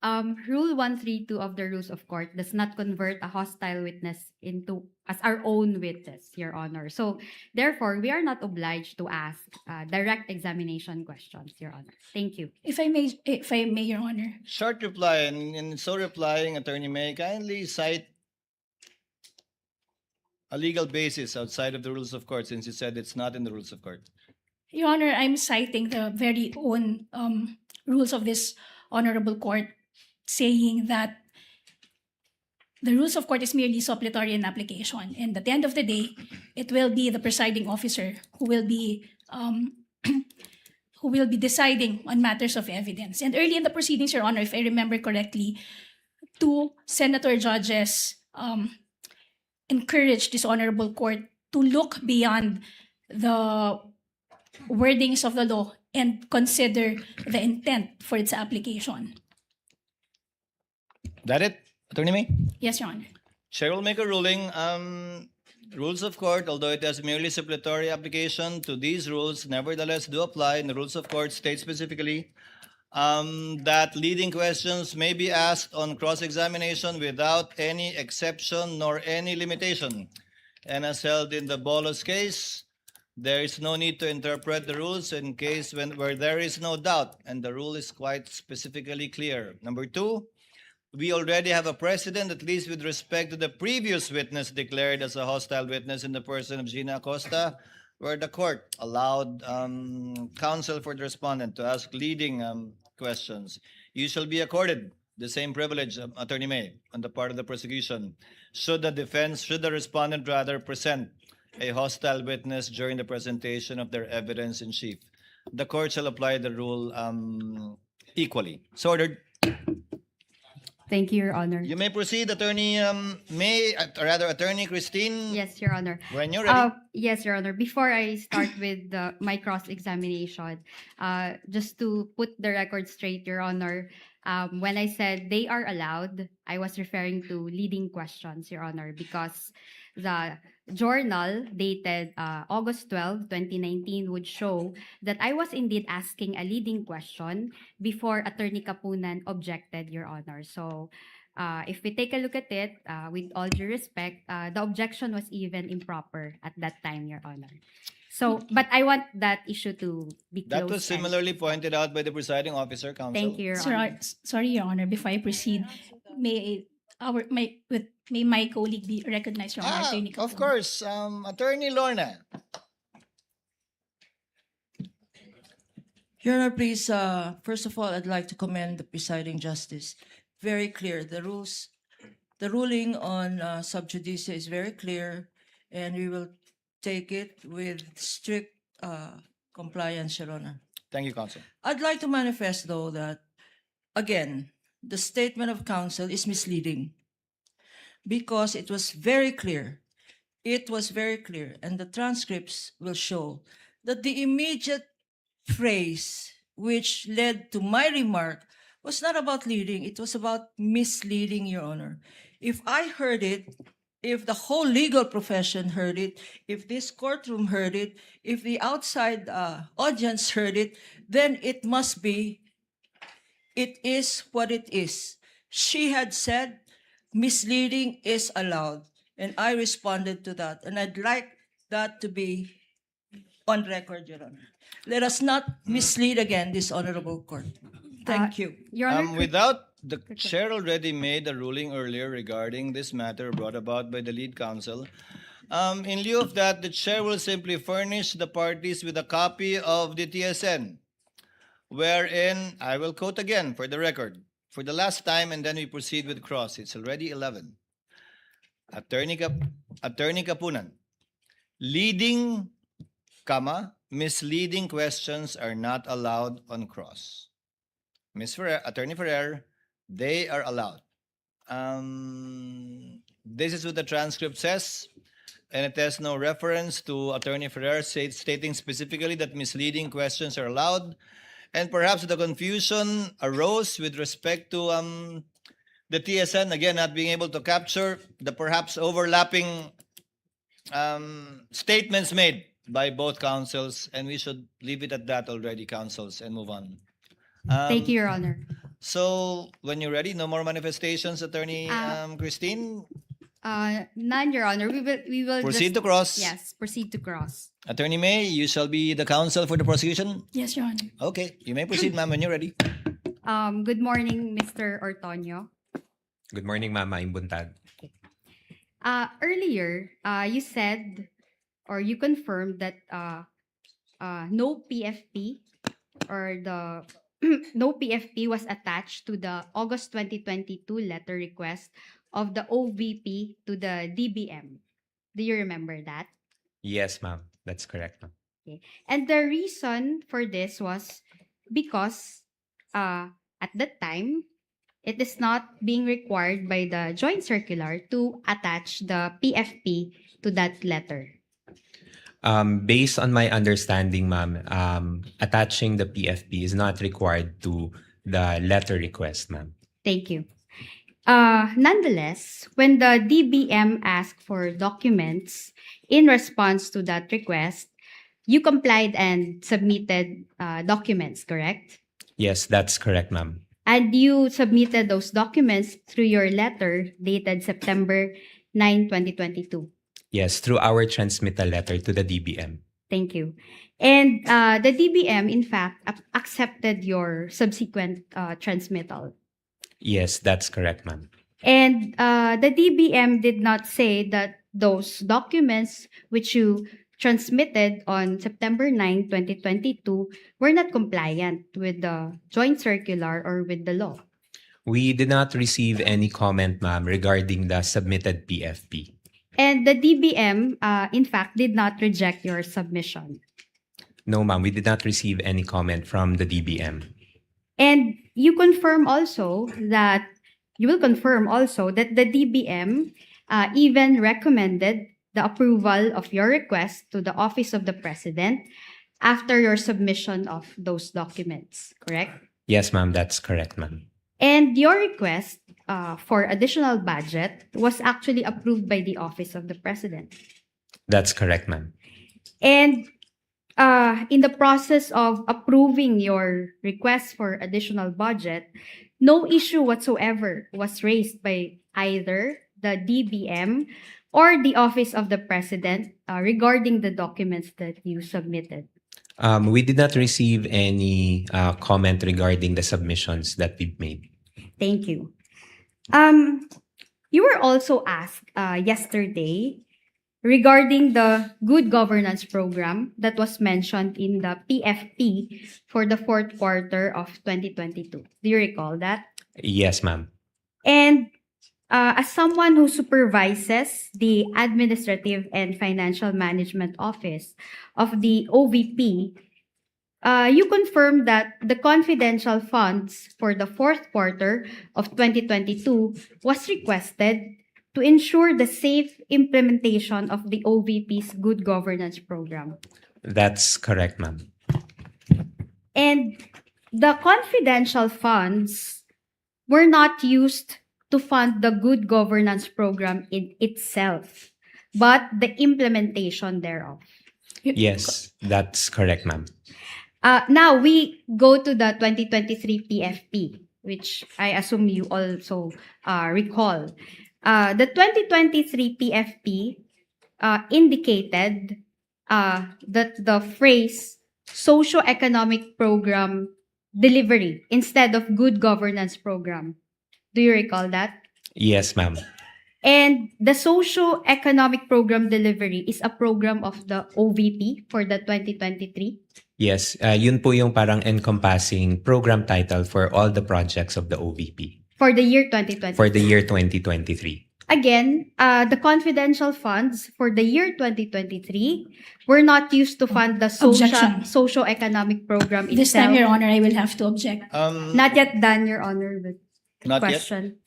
Rule 132 of the Rules of Court does not convert a hostile witness into as our own witness, Your Honor. So, therefore, we are not obliged to ask direct examination questions, Your Honor. Thank you. If I may, Your Honor. Short reply, and in so replying, Attorney May, kindly cite a legal basis outside of the rules of court, since you said it's not in the rules of court. Your Honor, I'm citing the very own rules of this honorable court, saying that the rules of court is merely suppletory in application, and at the end of the day, it will be the presiding officer who will be deciding on matters of evidence. And early in the proceedings, Your Honor, if I remember correctly, two senator judges encouraged this honorable court to look beyond the wordings of the law and consider the intent for its application. That it, Attorney May? Yes, Your Honor. Chair will make a ruling. Rules of court, although it has merely supplementary application to these rules, nevertheless do apply. And the rules of court state specifically that leading questions may be asked on cross-examination without any exception nor any limitation. And as held in the Bolos case, there is no need to interpret the rules in case where there is no doubt, and the rule is quite specifically clear. Number two, we already have a precedent, at least with respect to the previous witness declared as a hostile witness in the person of Gina Acosta, where the court allowed counsel for the respondent to ask leading questions. You shall be accorded the same privilege, Attorney May, on the part of the prosecution, should the respondent rather present a hostile witness during the presentation of their evidence in chief. The court shall apply the rule equally. So ordered. Thank you, Your Honor. You may proceed, Attorney Attorney Christine. Yes, Your Honor. When you're ready. Yes, Your Honor. Before I start with my cross-examination, just to put the record straight, Your Honor, when I said they are allowed, I was referring to leading questions, Your Honor, because the journal dated August 12, 2019 would show that I was indeed asking a leading question before Attorney Kapunan objected, Your Honor. So if we take a look at it, with all due respect, the objection was even improper at that time, Your Honor. So, but I want that issue to be closed. That was similarly pointed out by the presiding officer, counsel. Thank you, Your Honor. Sorry, Your Honor. Before I proceed, may my colleague be recognized, Your Honor? Attorney Of Kapunan. course, Attorney Lorna. Your Honor, please, first of all, I'd like to commend the presiding justice. Very clear. The ruling on sub judice is very clear, and we will take it with strict compliance, Your Honor. Thank you, Counsel. I'd like to manifest, though, that, again, the statement of counsel is misleading because it was very clear. It was very clear, and the transcripts will show that the immediate phrase which led to my remark was not about leading, it was about misleading, Your Honor. If I heard it, if the whole legal profession heard it, if this courtroom heard it, if the outside audience heard it, then it must be, it is what it is. She had said misleading is allowed, and I responded to that, and I'd like that to be on record, Your Honor. Let us not mislead again this honorable court. Thank you. Your Honor, Without the chair already made a ruling earlier regarding this matter brought about by the lead counsel. In lieu of that, the chair will simply furnish the parties with a copy of the TSN, wherein, I will quote again for the record, for the last time, and then we proceed with cross. It's already 11. Attorney Kapunan, leading, misleading questions are not allowed on cross. Attorney Ferrer, they are allowed. This is what the transcript says, and it has no reference to Attorney Ferrer stating specifically that misleading questions are allowed. And perhaps the confusion arose with respect to the TSN, again, not being able to capture the perhaps overlapping statements made by both counsels, and we should leave it at that already, counsels, and move on. thank you, Your Honor. So, when you're ready, no more manifestations, Attorney Christine. None, Your Honor. We will Proceed just, to cross. Yes, proceed to cross. Attorney May, you shall be the counsel for the prosecution. Yes, Your Honor. Okay, you may proceed, ma'am, when you're ready. Good morning, Mr. Ortonio. Good morning, Ma'am Buntag. Earlier, you said or you confirmed that no PFP or the no PFP was attached to the August 2022 letter request of the OVP to the DBM. Do you remember that? Yes, ma'am. That's correct, ma'am. Okay. And the reason for this was because at that time, it is not being required by the joint circular to attach the PFP to that letter. Based on my understanding, ma'am, attaching the PFP is not required to the letter request, ma'am. Thank you. Nonetheless, when the DBM asked for documents in response to that request, you complied and submitted documents, correct? Yes, that's correct, ma'am. And you submitted those documents through your letter dated September 9, 2022. Yes, through our transmittal letter to the DBM. Thank you. And the DBM, in fact, accepted your subsequent transmittal. Yes, that's correct, ma'am. And the DBM did not say that those documents which you transmitted on September 9, 2022 were not compliant with the joint circular or with the law. We did not receive any comment, ma'am, regarding the submitted PFP. And the DBM, in fact, did not reject your submission. No, ma'am, we did not receive any comment from the DBM. And you will confirm also that the DBM even recommended the approval of your request to the Office of the President after your submission of those documents, correct? Yes, ma'am, that's correct, ma'am. And your request for additional budget was actually approved by the Office of the President. That's correct, ma'am. And in the process of approving your request for additional budget, no issue whatsoever was raised by either the DBM or the Office of the President regarding the documents that you submitted. We did not receive any comment regarding the submissions that we've made. Thank you. You were also asked yesterday regarding the good governance program that was mentioned in the PFP for the fourth quarter of 2022. Do you recall that? Yes, ma'am. And as someone who supervises the Administrative and Financial Management Office of the OVP, you confirmed that the confidential funds for the fourth quarter of 2022 was requested to ensure the safe implementation of the OVP's good governance program. That's correct, ma'am. And the confidential funds were not used to fund the good governance program in itself, but the implementation thereof. Yes, that's correct, ma'am. Now we go to the 2023 PFP, which I assume you also recall. The 2023 PFP indicated that the phrase socio-economic program delivery instead of good governance program. Do you recall that? Yes, ma'am. And the socio-economic program delivery is a program of the OVP for the 2023. Yes, yun po yung parang encompassing program title for all the projects of the OVP For the year 2023. for the year 2023. Again, the confidential funds for the year 2023 were not used to fund the Objection. socio-economic program itself. This time, Your Honor, I will have to object. Not yet done, Your Honor, the Not yet? question.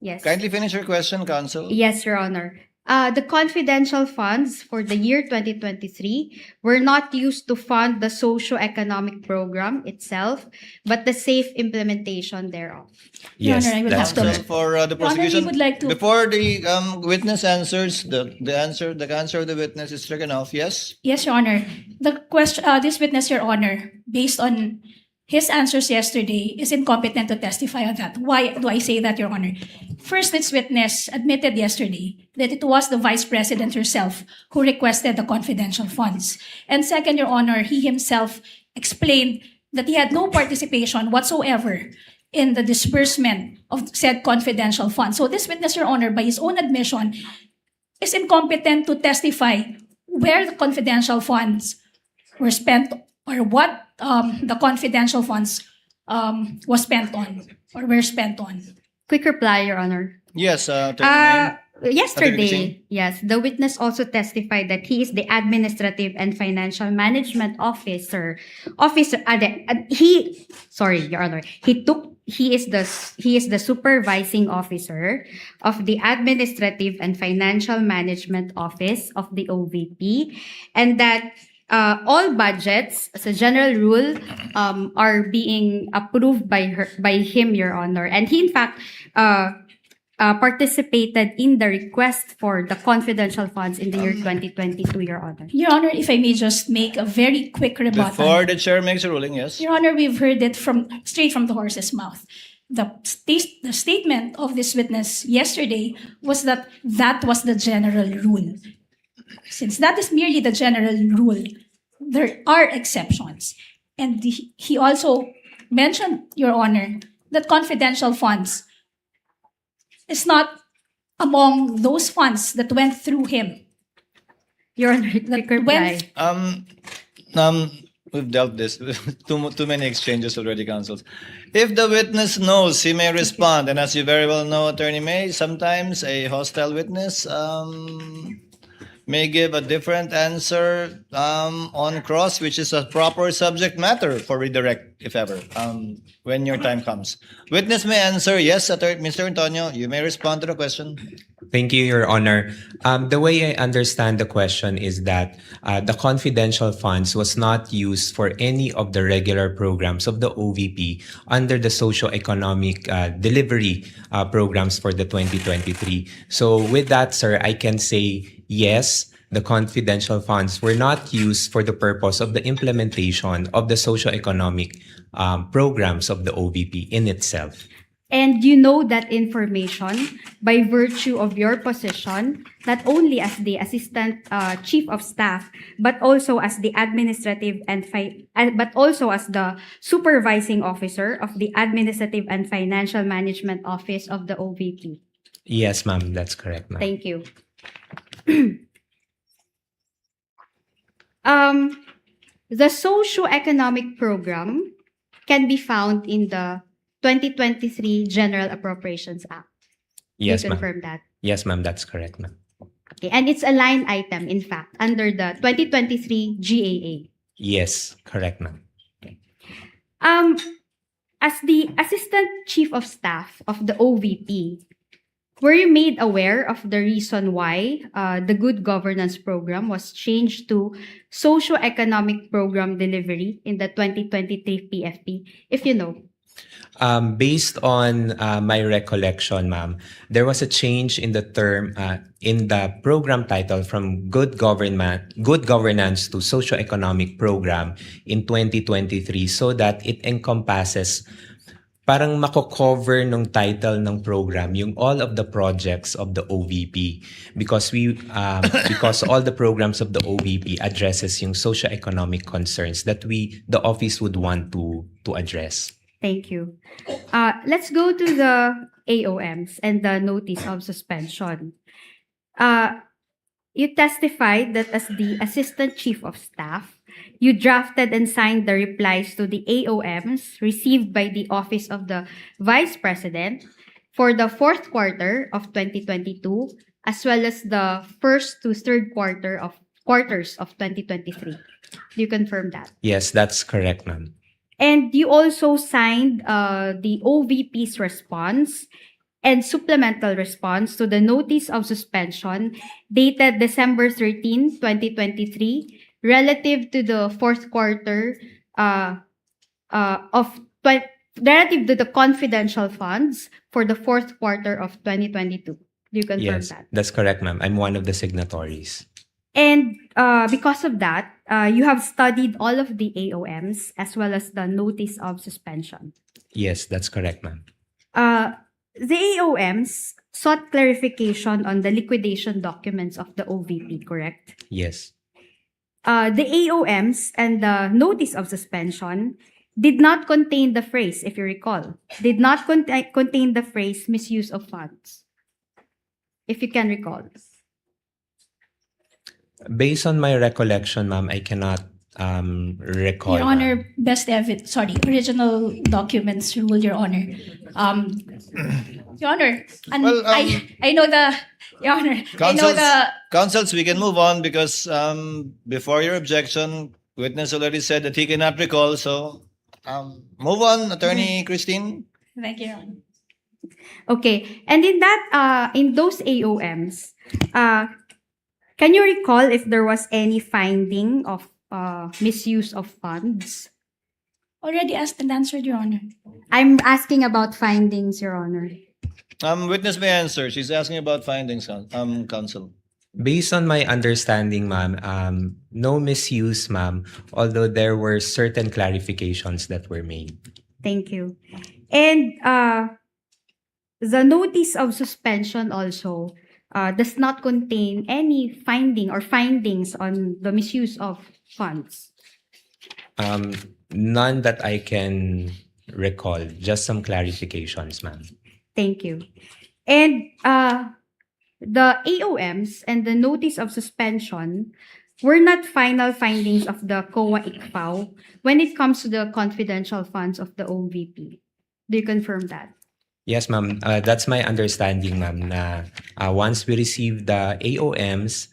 Yes. Kindly finish your question, Counsel. Yes, Your Honor. The confidential funds for the year 2023 were not used to fund the socio-economic program itself, but the safe implementation thereof. Yes, Honor, I will that's have to- correct. For the Your Honor, we prosecution, would like to- before the witness answers, the answer of the witness is stricken off. Yes. Yes, Your Honor. The question, this witness, Your Honor, based on his answers yesterday, is incompetent to testify on that. Why do I say that, Your Honor? First, this witness admitted yesterday that it was the Vice President herself who requested the confidential funds. And second, Your Honor, he himself explained that he had no participation whatsoever in the disbursement of said confidential funds. So this witness, Your Honor, by his own admission, is incompetent to testify where the confidential funds were spent or what the confidential funds was spent on or were spent on. Quick reply, Your Honor. Yes. Attorney May. Attorney Yesterday, yes, the witness also testified that he is the Administrative and Financial Management Officer. Sorry, Your Honor. He is the supervising officer of the Administrative and Financial Management Office of the OVP, and that all budgets, as a general rule, are being approved by him, Your Honor. And he, in fact, participated in the request for the confidential funds in the year 2022, Your Honor. Your Honor, if I may just make a very quick rebuttal. Before the chair makes a ruling, yes. Your Honor, we've heard it straight from the horse's mouth. The statement of this witness yesterday was that was the general rule. Since that is merely the general rule, there are exceptions. And he also mentioned, Your Honor, that confidential funds is not among those funds that went through him. Your Honor, quick reply. We've dealt this too many exchanges already, counsels. If the witness knows, he may respond. And as you very well know, Attorney May, sometimes a hostile witness may give a different answer on cross, which is a proper subject matter for redirect, if ever, when your time comes. Witness may answer, yes, Mr. Antonio, you may respond to the question. Thank you, Your Honor. The way I understand the question is that the confidential funds was not used for any of the regular programs of the OVP under the socio-economic delivery programs for the 2023. So with that, sir, I can say yes, the confidential funds were not used for the purpose of the implementation of the socio-economic programs of the OVP in itself. And you know that information by virtue of your position, not only as the Assistant Chief of Staff, but also as the Administrative but also as the Supervising Officer of the Administrative and Financial Management Office of the OVP. Yes, ma'am, that's correct, ma'am. Thank you. The socio-economic program can be found in the 2023 General Appropriations Act. Yes, You ma'am. confirm that? Yes, ma'am. That's correct, ma'am. Okay, and it's a line item, in fact, under the 2023 GAA. Yes, correct, ma'am. As the Assistant Chief of Staff of the OVP, were you made aware of the reason why the Good Governance Program was changed to Socio-Economic Program Delivery in the 2023 PFP, if you know? Based on my recollection, ma'am, there was a change in the term in the program title from good governance to socio-economic program in 2023 so that it encompasses parang mako-cover nung title ng program yung all of the projects of the OVP because because all the programs of the OVP addresses yung socio-economic concerns that the office would want to address. Thank you. Let's go to the AOMs and the notice of suspension. You testified that as the Assistant Chief of Staff, you drafted and signed the replies to the AOMs received by the Office of the Vice President for the fourth quarter of 2022, as well as the first to third quarters of 2023. Do you confirm that? Yes, that's correct, ma'am. And you also signed the OVP's response and supplemental response to the notice of suspension dated December 13, 2023, relative to the fourth quarter relative to the confidential funds for the fourth quarter of 2022. Do you confirm Yes, that? that's correct, ma'am. I'm one of the signatories. And because of that, you have studied all of the AOMs as well as the notice of suspension. Yes, that's correct, ma'am. The AOMs sought clarification on the liquidation documents of the OVP, correct? Yes. The AOMs and the notice of suspension did not contain the phrase, if you recall, did not contain the phrase misuse of funds, if you can recall. Based on my recollection, ma'am, I cannot recall. Your Honor, original documents rule, Your Honor. Your Honor, and Well, I know the, Your Honor, I know the, Counsels, we can move on because before your objection, witness already said that he cannot recall. So move on, Attorney Christine. thank you, Your Honor. Okay, and in those AOMs, can you recall if there was any finding of misuse of funds? Already asked and answered, Your Honor. I'm asking about findings, Your Honor. Witness may answer. She's asking about findings, counsel. Based on my understanding, ma'am, no misuse, ma'am, although there were certain clarifications that were made. Thank you. And the notice of suspension also does not contain any finding or findings on the misuse of funds. None that I can recall, just some clarifications, ma'am. Thank you. And the AOMs and the notice of suspension were not final findings of the COA-ICFAO when it comes to the confidential funds of the OVP. Do you confirm that? Yes, ma'am. That's my understanding, ma'am, na once we receive the AOMs,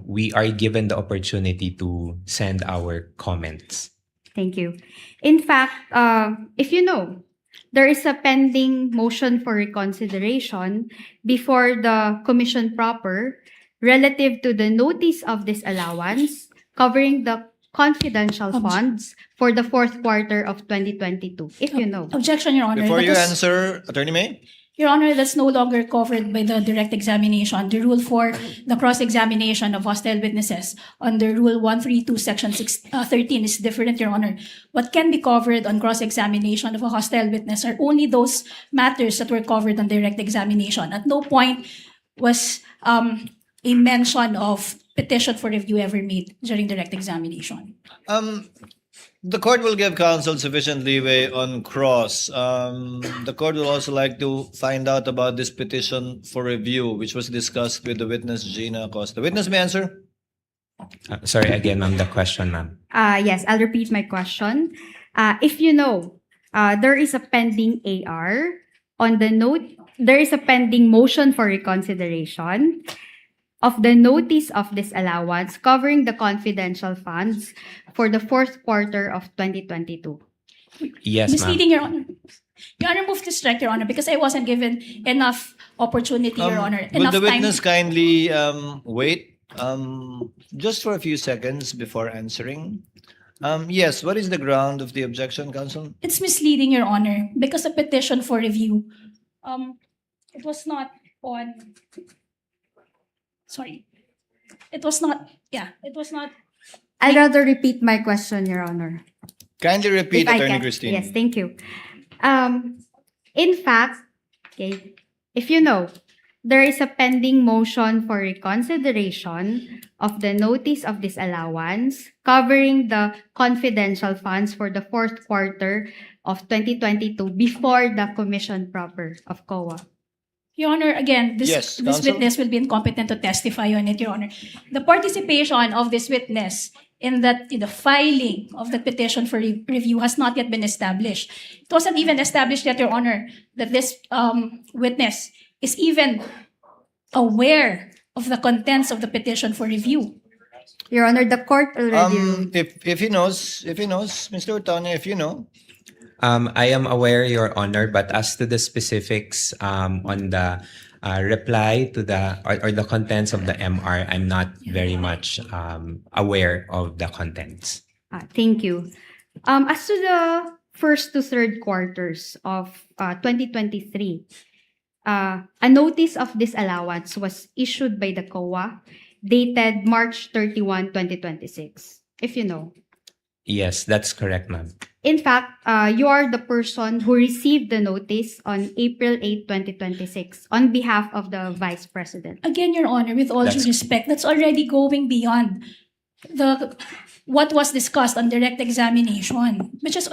we are given the opportunity to send our comments. Thank you. In fact, if you know, there is a pending motion for reconsideration before the Commission proper relative to the notice of disallowance covering the confidential funds for the fourth quarter of 2022, if you know. Objection, Your Honor. Before That you was- answer, Attorney May. Your Honor, that's no longer covered by the direct examination. The rule for the cross-examination of hostile witnesses under Rule 132, Section 13 is different, Your Honor. What can be covered on cross-examination of a hostile witness are only those matters that were covered on direct examination. At no point was a mention of petition for review ever made during direct examination. The court will give counsel sufficient leeway on cross. The court will also like to find out about this petition for review, which was discussed with the witness Gina Acosta. Witness may answer. Sorry, again, ma'am, the question, ma'am. Yes, I'll repeat my question. If you know, there is a pending AR on the note, there is a pending motion for reconsideration of the notice of disallowance covering the confidential funds for the fourth quarter of 2022. Yes, ma'am. Misleading, Your Honor. Your Honor, move to strike, Your Honor, because I wasn't given enough opportunity, Your Honor. Will Enough the time. witness kindly wait just for a few seconds before answering? Yes, what is the ground of the objection, counsel? It's misleading, Your Honor, because the petition for review, it was not on, sorry, it was not, it was not. I'd rather repeat my question, Your Honor. Kindly repeat, If I Attorney can. Christine. Yes, thank you. In fact, okay, if you know, there is a pending motion for reconsideration of the notice of disallowance covering the confidential funds for the fourth quarter of 2022 before the commission proper of COA. Your Honor, again, Yes, this counsel. witness will be incompetent to testify on it, Your Honor. The participation of this witness in the filing of the petition for review has not yet been established. It wasn't even established yet, Your Honor, that this witness is even aware of the contents of the petition for review. Your Honor, the court already ruled. If he knows, Mr. Otoño, if you know. I am aware, Your Honor, but as to the specifics on the reply to the or the contents of the MR, I'm not very much aware of the contents. Thank you. As to the first to third quarters of 2023, a notice of disallowance was issued by the COA dated March 31, 2026, if you know. Yes, that's correct, ma'am. In fact, you are the person who received the notice on April 8, 2026 on behalf of the Vice President. Again, Your Honor, with all due respect, that's already going beyond what was discussed on direct examination, which is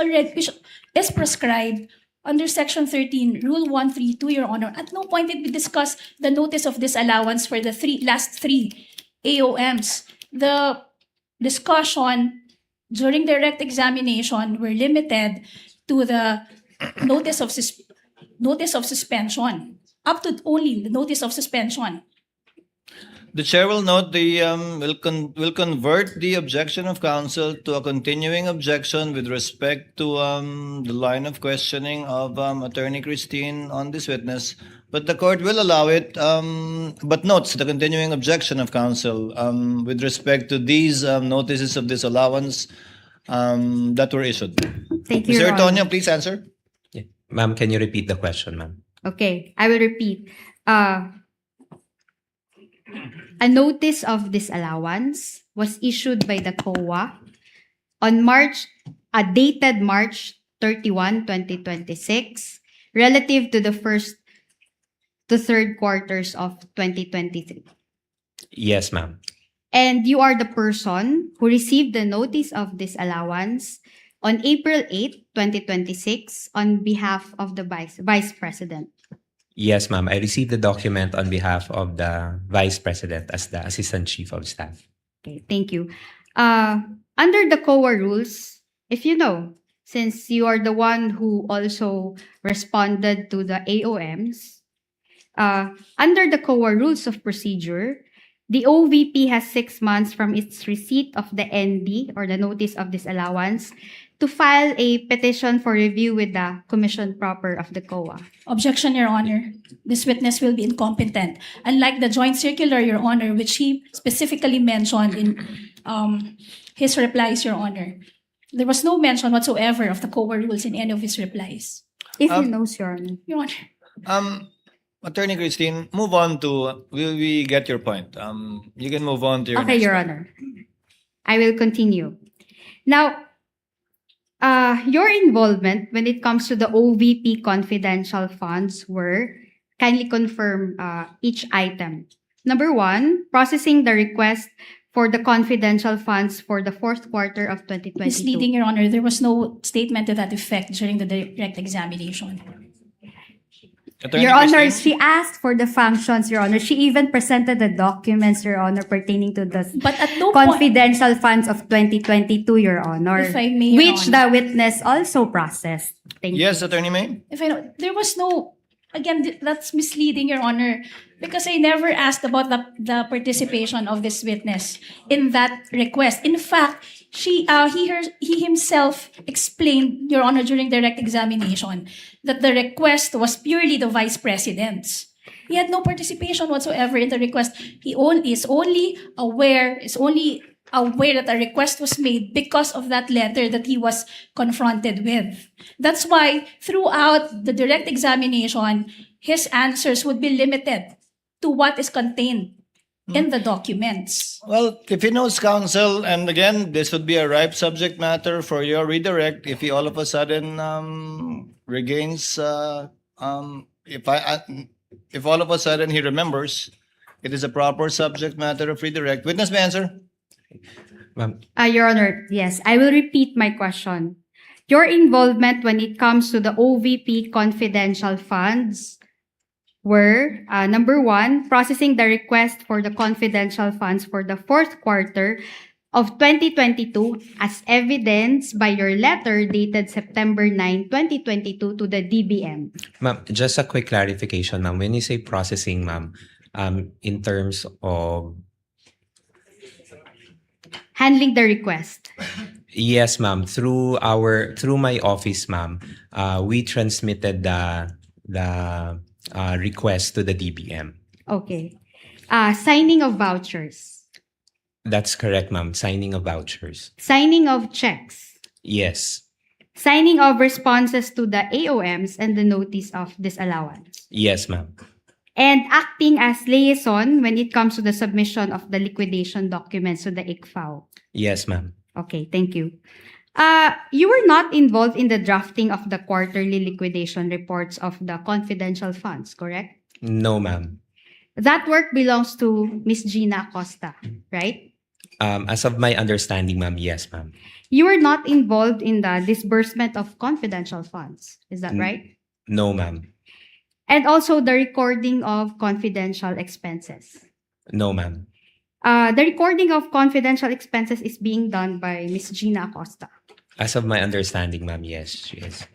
prescribed under Section 13, Rule 132, Your Honor. At no point did we discuss the notice of disallowance for the last three AOMs. The discussion during direct examination were limited to the notice of suspension, up to only the notice of suspension. The chair will note the will convert the objection of counsel to a continuing objection with respect to the line of questioning of Attorney Christine on this witness, but the court will allow it, but notes the continuing objection of counsel with respect to these notices of disallowance that were issued. Thank you, Mr. Your Honor. Otoño, please answer. Yeah. Ma'am, can you repeat the question, ma'am? Okay, I will repeat. A notice of disallowance was issued by the COA on dated March 31, 2026, relative to the first to third quarters of 2023. Yes, ma'am. And you are the person who received the notice of disallowance on April 8, 2026 on behalf of the Vice President. Yes, ma'am. I received the document on behalf of the Vice President as the Assistant Chief of Staff. Okay, thank you. Under the COA rules, if you know, since you are the one who also responded to the AOMs, under the COA rules of procedure, the OVP has 6 months from its receipt of the ND or the notice of disallowance to file a petition for review with the Commission proper of the COA. Objection, Your Honor. This witness will be incompetent. Unlike the joint circular, Your Honor, which he specifically mentioned in his replies, Your Honor, there was no mention whatsoever of the COA rules in any of his replies. If he knows, Your Honor. Your Honor. Attorney Christine, move on to, we get your point. You can move on to your Okay, next Your point. Honor. I will continue. Now, your involvement when it comes to the OVP confidential funds were, kindly confirm each item. Number 1, processing the request for the confidential funds for the fourth quarter of 2022. Misleading, Your Honor. There was no statement to that effect during the direct examination. Attorney Your Honor, Christine? she asked for the functions, Your Honor. She even presented the documents, Your Honor, pertaining to the But at no point, confidential funds of 2022, Your Honor, If I may, Your which Honor. the witness also processed. Thank Yes, you. Attorney May? if I know, there was no, again, that's misleading, Your Honor, because I never asked about the participation of this witness in that request. In fact, he himself explained, Your Honor, during direct examination, that the request was purely the Vice President's. He had no participation whatsoever in the request. He is only aware that a request was made because of that letter that he was confronted with. That's why throughout the direct examination, his answers would be limited to what is contained in the documents. Well, if he knows counsel, and again, this would be a ripe subject matter for your redirect if he all of a sudden regains, if all of a sudden he remembers, it is a proper subject matter of redirect. Witness may answer. Ma'am, Your Honor, yes, I will repeat my question. Your involvement when it comes to the OVP confidential funds were, number one, processing the request for the confidential funds for the fourth quarter of 2022 as evidenced by your letter dated September 9, 2022 to the DBM. ma'am, just a quick clarification, ma'am. When you say processing, ma'am, in terms of Handling the request. yes, ma'am. Through my office, ma'am, we transmitted the request to the DBM. Okay. Signing of vouchers. That's correct, ma'am. Signing of vouchers. Signing of checks. Yes. Signing of responses to the AOMs and the notice of disallowance. Yes, ma'am. And acting as liaison when it comes to the submission of the liquidation documents to the ICFAO. Yes, ma'am. Okay, thank you. You were not involved in the drafting of the quarterly liquidation reports of the confidential funds, correct? No, ma'am. That work belongs to Miss Gina Acosta, right? As of my understanding, ma'am, yes, ma'am. You were not involved in the disbursement of confidential funds, is that Mm. right? No, ma'am. And also the recording of confidential expenses. No, ma'am. The recording of confidential expenses is being done by Miss Gina Acosta. As of my understanding, ma'am, yes, she is.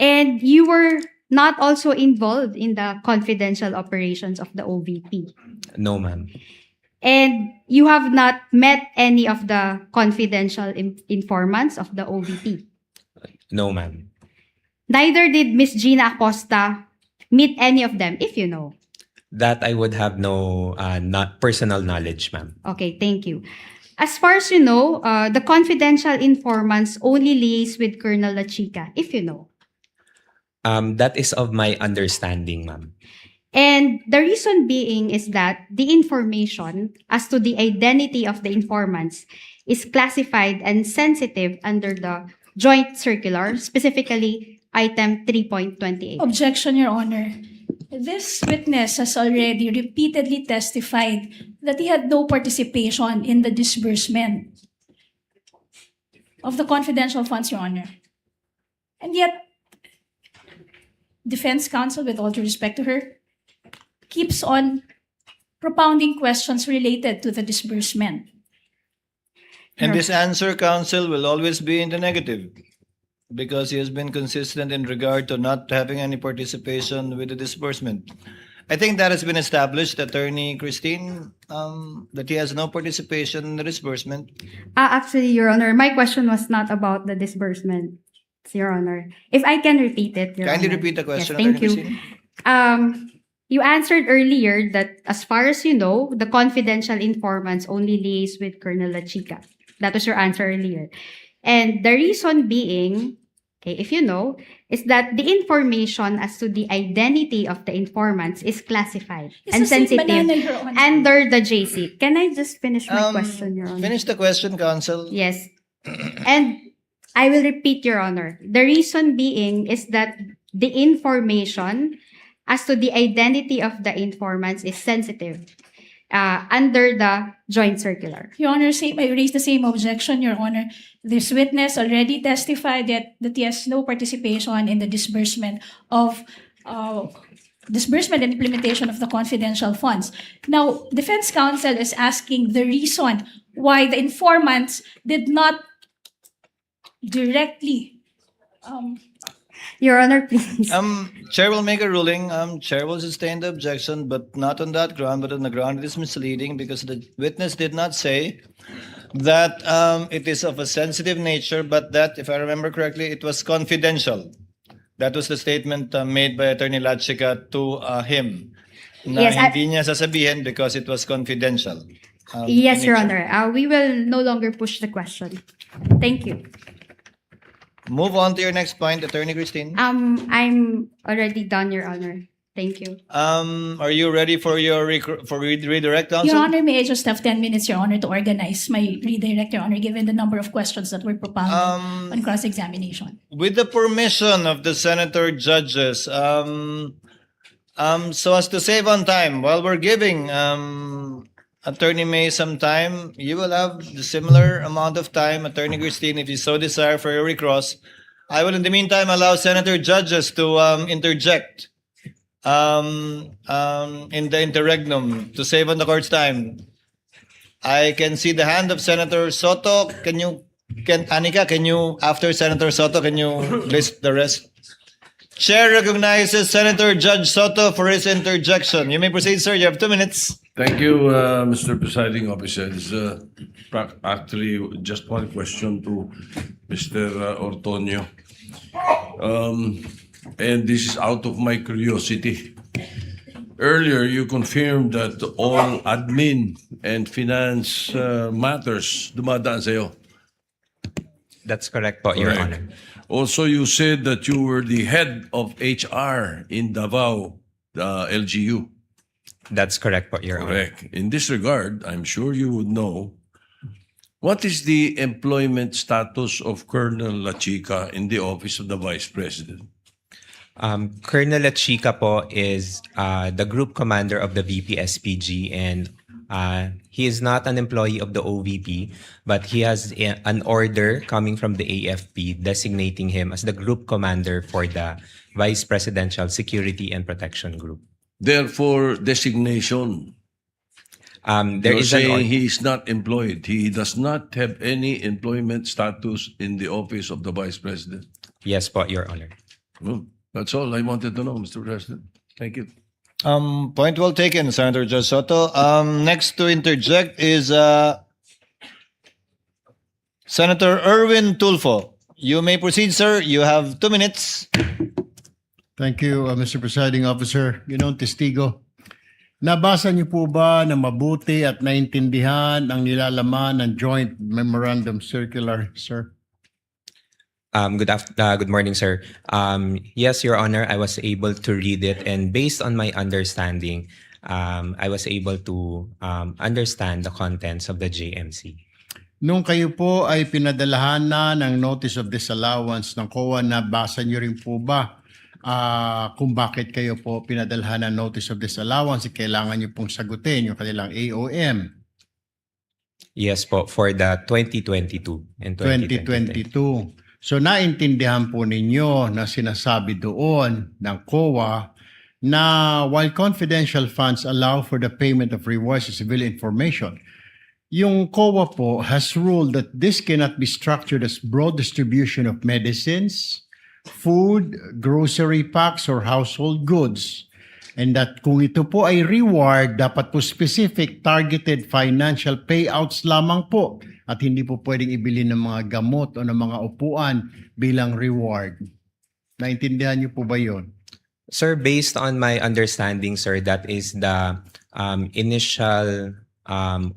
And you were not also involved in the confidential operations of the OVP. No, ma'am. And you have not met any of the confidential informants of the OVP. No, ma'am. Neither did Miss Gina Acosta meet any of them, if you know. That I would have no not personal knowledge, ma'am. Okay, thank you. As far as you know, the confidential informants only liaise with Colonel La Chica, if you know. That is of my understanding, ma'am. And the reason being is that the information as to the identity of the informants is classified and sensitive under the joint circular, specifically item 3.28. Objection, Your Honor. This witness has already repeatedly testified that he had no participation in the disbursement of the confidential funds, Your Honor. And yet, defense counsel, with all due respect to her, keeps on propounding questions related to the disbursement. And this answer, counsel, will always be in the negative because he has been consistent in regard to not having any participation with the disbursement. I think that has been established, Attorney Christine, that he has no participation in the disbursement. Actually, Your Honor, my question was not about the disbursement, Your Honor. If I can repeat it, Your Kindly Honor. repeat the question, Yes, thank Attorney you. Christine. You answered earlier that as far as you know, the confidential informants only liaise with Colonel La Chica. That was your answer earlier. And the reason being, okay, if you know, is that the information as to the identity of the informants is classified It's and the same sensitive banana, Your Honor. under the JC. Can I just finish my question, Your Honor? Finish the question, counsel. Yes. And I will repeat, Your Honor. The reason being is that the information as to the identity of the informants is sensitive under the joint circular. Your Honor, I raised the same objection, Your Honor. This witness already testified that he has no participation in the disbursement of disbursement and implementation of the confidential funds. Now, defense counsel is asking the reason why the informants did not directly Your Honor, please. Chair will make a ruling. Chair will sustain the objection, but not on that ground, but on the ground it is misleading because the witness did not say that it is of a sensitive nature, but that, if I remember correctly, it was confidential. That was the statement made by Attorney Latchika to him. Na Yes, hindi niya sasabihin because it was confidential. Yes, in Your nature. Honor. We will no longer push the question. Thank you. Move on to your next point, Attorney Christine. I'm already done, Your Honor. Thank you. Are you ready for your redirect, counsel? Your Honor, may I just have 10 minutes, Your Honor, to organize my redirect, Your Honor, given the number of questions that were propounded on cross-examination. With the permission of the senator judges, so as to save on time, while we're giving Attorney May some time, you will have the similar amount of time, Attorney Christine, if you so desire for your recross. I will, in the meantime, allow senator judges to interject in the interregnum to save on the court's time. I can see the hand of Senator Soto. Anika, can you, after Senator Soto, can you list the rest? Chair recognizes Senator Judge Soto for his interjection. You may proceed, sir. You have 2 minutes. Thank you, Mr. Presiding Officer. It's actually just one question to Mr. Ortonio. And this is out of my curiosity. Earlier, you confirmed that all admin and finance matters dumadaan sa'yo. That's correct po, Your Honor. Also, you said that you were the head of HR in Davao, LGU. That's correct po, Your Honor. Correct. In this regard, I'm sure you would know, what is the employment status of Colonel Lachica in the office of the Vice President? Colonel Lachica po is the group commander of the VP-SPG, and he is not an employee of the OVP, but he has an order coming from the AFP designating him as the group commander for the Vice Presidential Security and Protection Group. Therefore, designation. There You're is an saying he is not employed. He does not have any employment status in the office of the Vice President. Yes po, Your Honor. Well, that's all I wanted to know, Mr. President. Thank you. Point well taken, Senator Judge Soto. Next to interject is Senator Erwin Tulfo. You may proceed, sir. You have 2 minutes. Thank you, Mr. Presiding Officer. Ginoong Testigo, nabasa niyo po ba na mabuti at naintindihan ang nilalaman ng Joint Memorandum Circular, sir? Good morning, sir. Yes, Your Honor, I was able to read it, and based on my understanding, I was able to understand the contents of the JMC. Nung kayo po ay pinadalahan na ng Notice of Disallowance ng COA, nabasa niyo rin po ba kung bakit kayo po pinadalhan ng Notice of Disallowance? Kailangan niyo pong sagutin yung kanilang AOM. Yes po, for the 2022 and 2023. 2022. So naintindihan po ninyo na sinasabi doon ng COA na while confidential funds allow for the payment of rewards to civilian information, yung COA po has ruled that this cannot be structured as broad distribution of medicines, food, grocery packs, or household goods. And that kung ito po ay reward, dapat po specific targeted financial payouts lamang po at hindi po pwedeng ibili ng mga gamot o ng mga upuan bilang reward. Naintindihan niyo po ba yun? Sir, based on my understanding, sir, that is the initial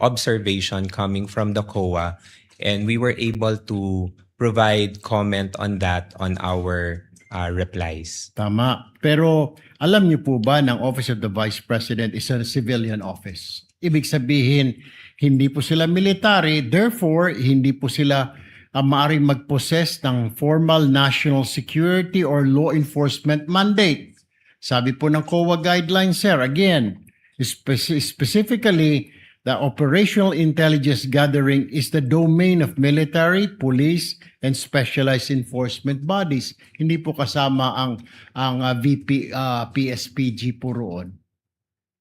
observation coming from the COA, and we were able to provide comment on that on our replies. Tama. Pero alam niyo po ba ng Office of the Vice President is a civilian office? Ibig sabihin, hindi po sila military, therefore, hindi po sila maaaring mag-possess ng formal national security or law enforcement mandate. Sabi po ng COA guidelines, sir, again, specifically, the operational intelligence gathering is the domain of military, police, and specialized enforcement bodies. Hindi po kasama ang VP PSPG po roon.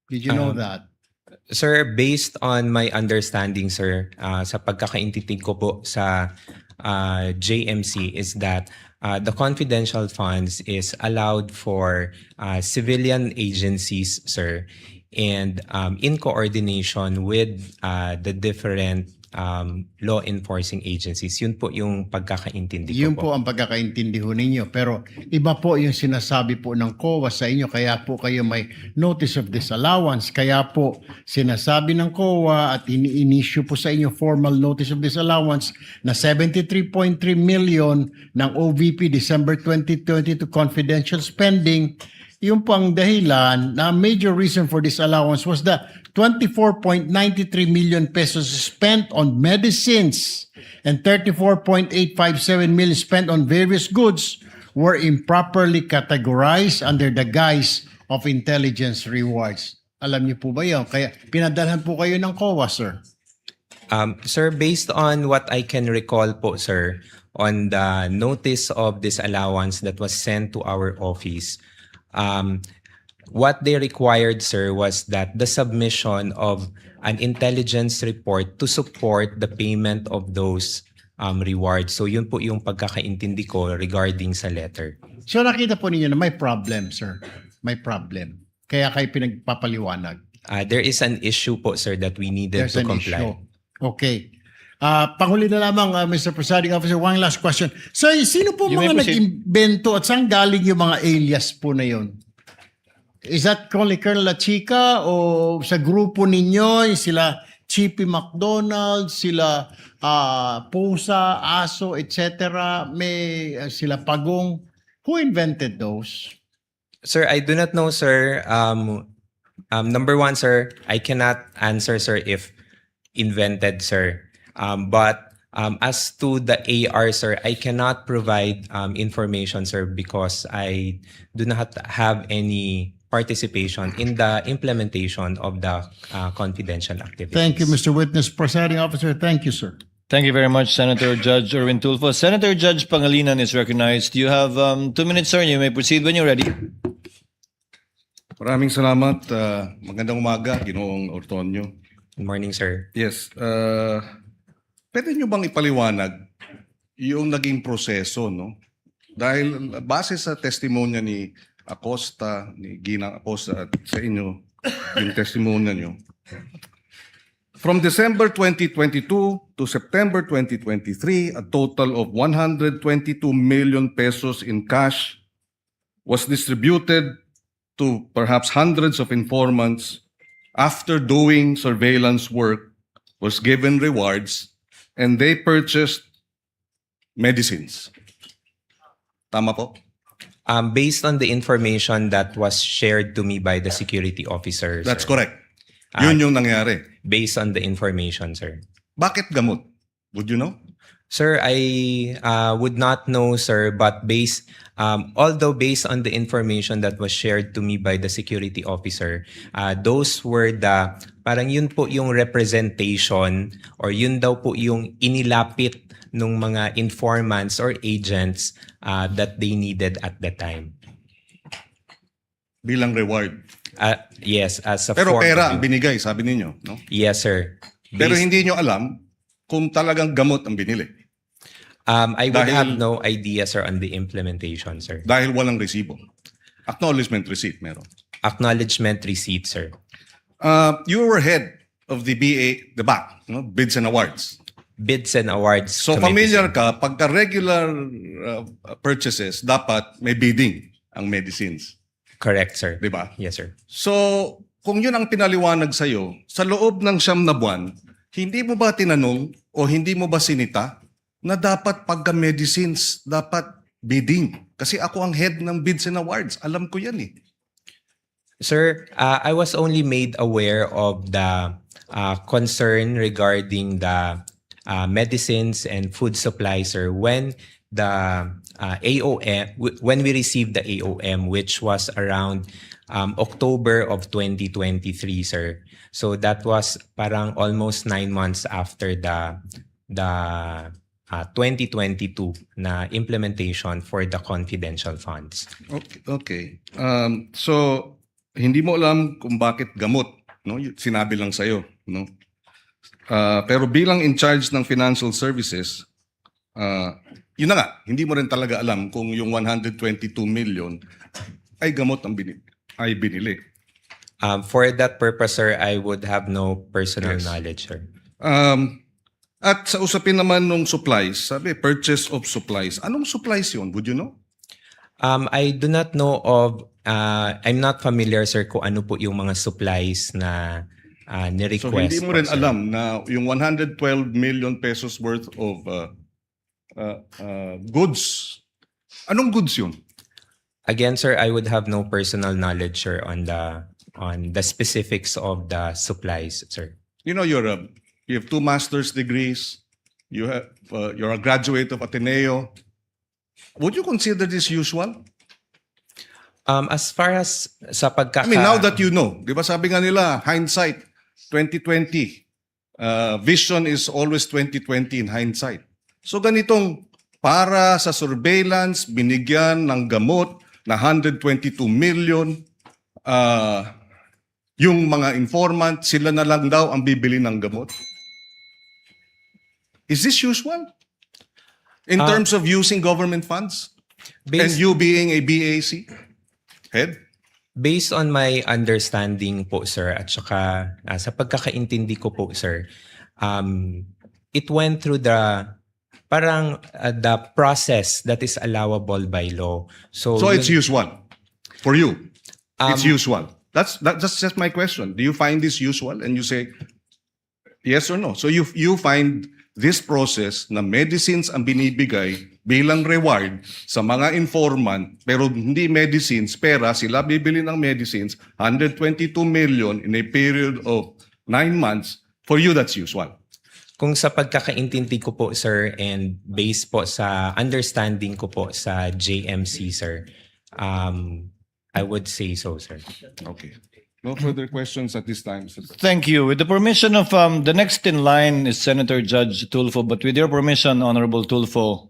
Did you know that? Sir, based on my understanding, sir, sa pagkakaintindi ko po sa JMC is that the confidential funds is allowed for civilian agencies, sir, and in coordination with the different law enforcing agencies. Yun po yung pagkakaintindi ko Yun po. po ang pagkakaintindi ho ninyo. Pero iba po yung sinasabi po ng COA sa inyo. Kaya po kayo may notice of disallowance. Kaya po sinasabi ng COA at ini-issue po sa inyo formal notice of disallowance na 73.3 million ng OVP December 2020 to confidential spending. Yung po ang dahilan na major reason for this allowance was the 24.93 million pesos spent on medicines and 34.857 million spent on various goods were improperly categorized under the guise of intelligence rewards. Alam niyo po ba yun? Kaya pinadalhan po kayo ng COA, sir. Sir, based on what I can recall po, sir, on the notice of disallowance that was sent to our office, what they required, sir, was that the submission of an intelligence report to support the payment of those rewards. So yun po yung pagkakaintindi ko regarding sa letter. So nakita po ninyo na may problem, sir. May problem. Kaya kayo pinagpapaliwanag. There is an issue po, sir, that we needed There's to an comply. issue. Okay. Panghuli na lamang, Mr. Presiding Officer, one last question. So, sino po You may mga proceed. nag-imbento at saan galing yung mga alias po na yun? Is that only Colonel La Chica o sa grupo ninyo, sila Chippy McDonald, sila Pusa, Aso, etc. May sila Pagong. Who invented those? Sir, I do not know, sir. Number one, sir, I cannot answer, sir, if invented, sir. But as to the AR, sir, I cannot provide information, sir, because I do not have any participation in the implementation of the confidential activities. Thank you, Mr. Witness. Presiding Officer, thank you, sir. Thank you very much, Senator Judge Erwin Tulfo. Senator Judge Pangilinan is recognized. You have 2 minutes, sir. You may proceed when you're ready. Maraming salamat. Magandang umaga, Ginoong Ortonio. Good morning, sir. Yes. Pwede nyo bang ipaliwanag yung naging proseso, no? Dahil base sa testimonya ni Acosta, ni Ginang Acosta at sa inyo, yung testimonya nyo. From December 2022 to September 2023, a total of 122 million pesos in cash was distributed to perhaps hundreds of informants after doing surveillance work, was given rewards, and they purchased medicines. Tama po? Based on the information that was shared to me by the security officer, That's sir. correct. Yun yung nangyari. Based on the information, sir. Bakit gamot? Would you know? Sir, I would not know, sir, but although based on the information that was shared to me by the security officer, those were parang yun po yung representation or yun daw po yung inilapit ng mga informants or agents that they needed at the time. Bilang reward. Yes, as a Pero form pera of- ang binigay, sabi ninyo. No? Yes, sir. Pero Based- hindi nyo alam kung talagang gamot ang binili. I would Dahil- have no idea, sir, on the implementation, sir. Dahil walang resibo. Acknowledgement receipt meron. Acknowledgement receipt, sir. You were head of the BAC, no? Bids and Awards. Bids and awards. So committee, familiar sir. ka, pagka regular purchases, dapat may bidding ang medicines. Correct, sir. Di ba? Yes, sir. So, kung yun ang pinaliwanag sa'yo, sa loob ng 9 na buwan, hindi mo ba tinanong o hindi mo ba sinita na dapat pagka medicines, dapat bidding? Kasi ako ang head ng Bids and Awards. Alam ko yan eh. Sir, I was only made aware of the concern regarding the medicines and food supply, sir, when the AOM, when we received the AOM, which was around October of 2023, sir. So that was parang almost 9 months after the 2022 na implementation for the confidential funds. Okay. So hindi mo alam kung bakit gamot, no? Sinabi lang sa'yo, no? Pero bilang in charge ng financial services, yun na nga, hindi mo rin talaga alam kung yung 122 million ay gamot ang binili. For that purpose, sir, I would have no personal knowledge, sir. At sa usapin naman ng supplies, sabi, purchase of supplies. Anong supplies yun? Would you know? I do not know of, I'm not familiar, sir, kung ano po yung mga supplies na ni-request. So hindi mo po, rin sir. alam na yung 112 million pesos worth of goods. Anong goods yun? Again, sir, I would have no personal knowledge, sir, on the specifics of the supplies, sir. You know, you have 2 master's degrees. You're a graduate of Ateneo. Would you consider this usual? As far as sa I mean, now that you know, di ba sabi nga nila, hindsight, 2020. Vision is always 2020 in hindsight. So ganitong para sa surveillance, binigyan ng gamot na 122 million, yung mga informant, sila na lang daw ang bibili ng gamot. Is this usual? In terms of using government funds? And you being a BAC head? Based on my understanding po, sir, at saka sa pagkakaintindi ko po, sir, it went through the process that is allowable by law. So it's usual for you. It's usual. That's just my question. Do you find this usual? And you say yes or no. So you find this process na medicines ang binibigay bilang reward sa mga informant, pero hindi medicines, pera, sila bibili ng medicines, 122 million in a period of 9 months. For you, that's usual. Kung sa pagkakaintindi ko po, sir, and based po sa understanding ko po sa JMC, sir, I would say so, sir. Okay. No further questions at this time, sir. Thank you. With the permission of the next in line is Senator Judge Tulfo, but with your permission, Honorable Tulfo,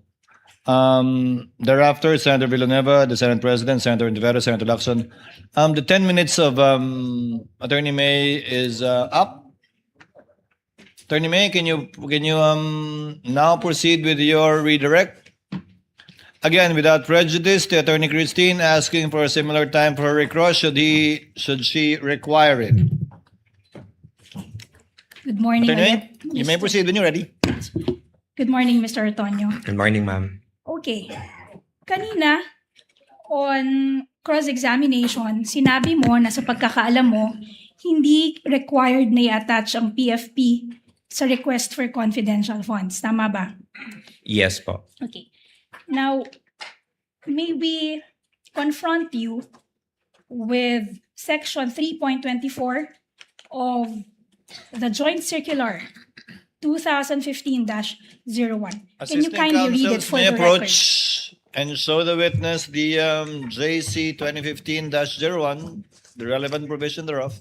thereafter, Senator Villanueva, the Senate President, Senator Rivera, Senator Lacson. The 10 minutes of Attorney May is up. Attorney May, can you now proceed with your redirect? Again, without prejudice, to Attorney Christine asking for a similar time for her recross. Should she require it? Good morning. Attorney, ulit, you may Mr. proceed when you're ready. Good morning, Mr. Antonio. Good morning, ma'am. Okay. Kanina, on cross-examination, sinabi mo na sa pagkakaalam mo, hindi required na i-attach ang PFP sa request for confidential funds. Tama ba? Yes po. Okay. Now, may we confront you with Section 3.24 of the Joint Circular 2015-01. Can you kindly read it for may the record? approach and show the witness the JC 2015-01, the relevant provision thereof.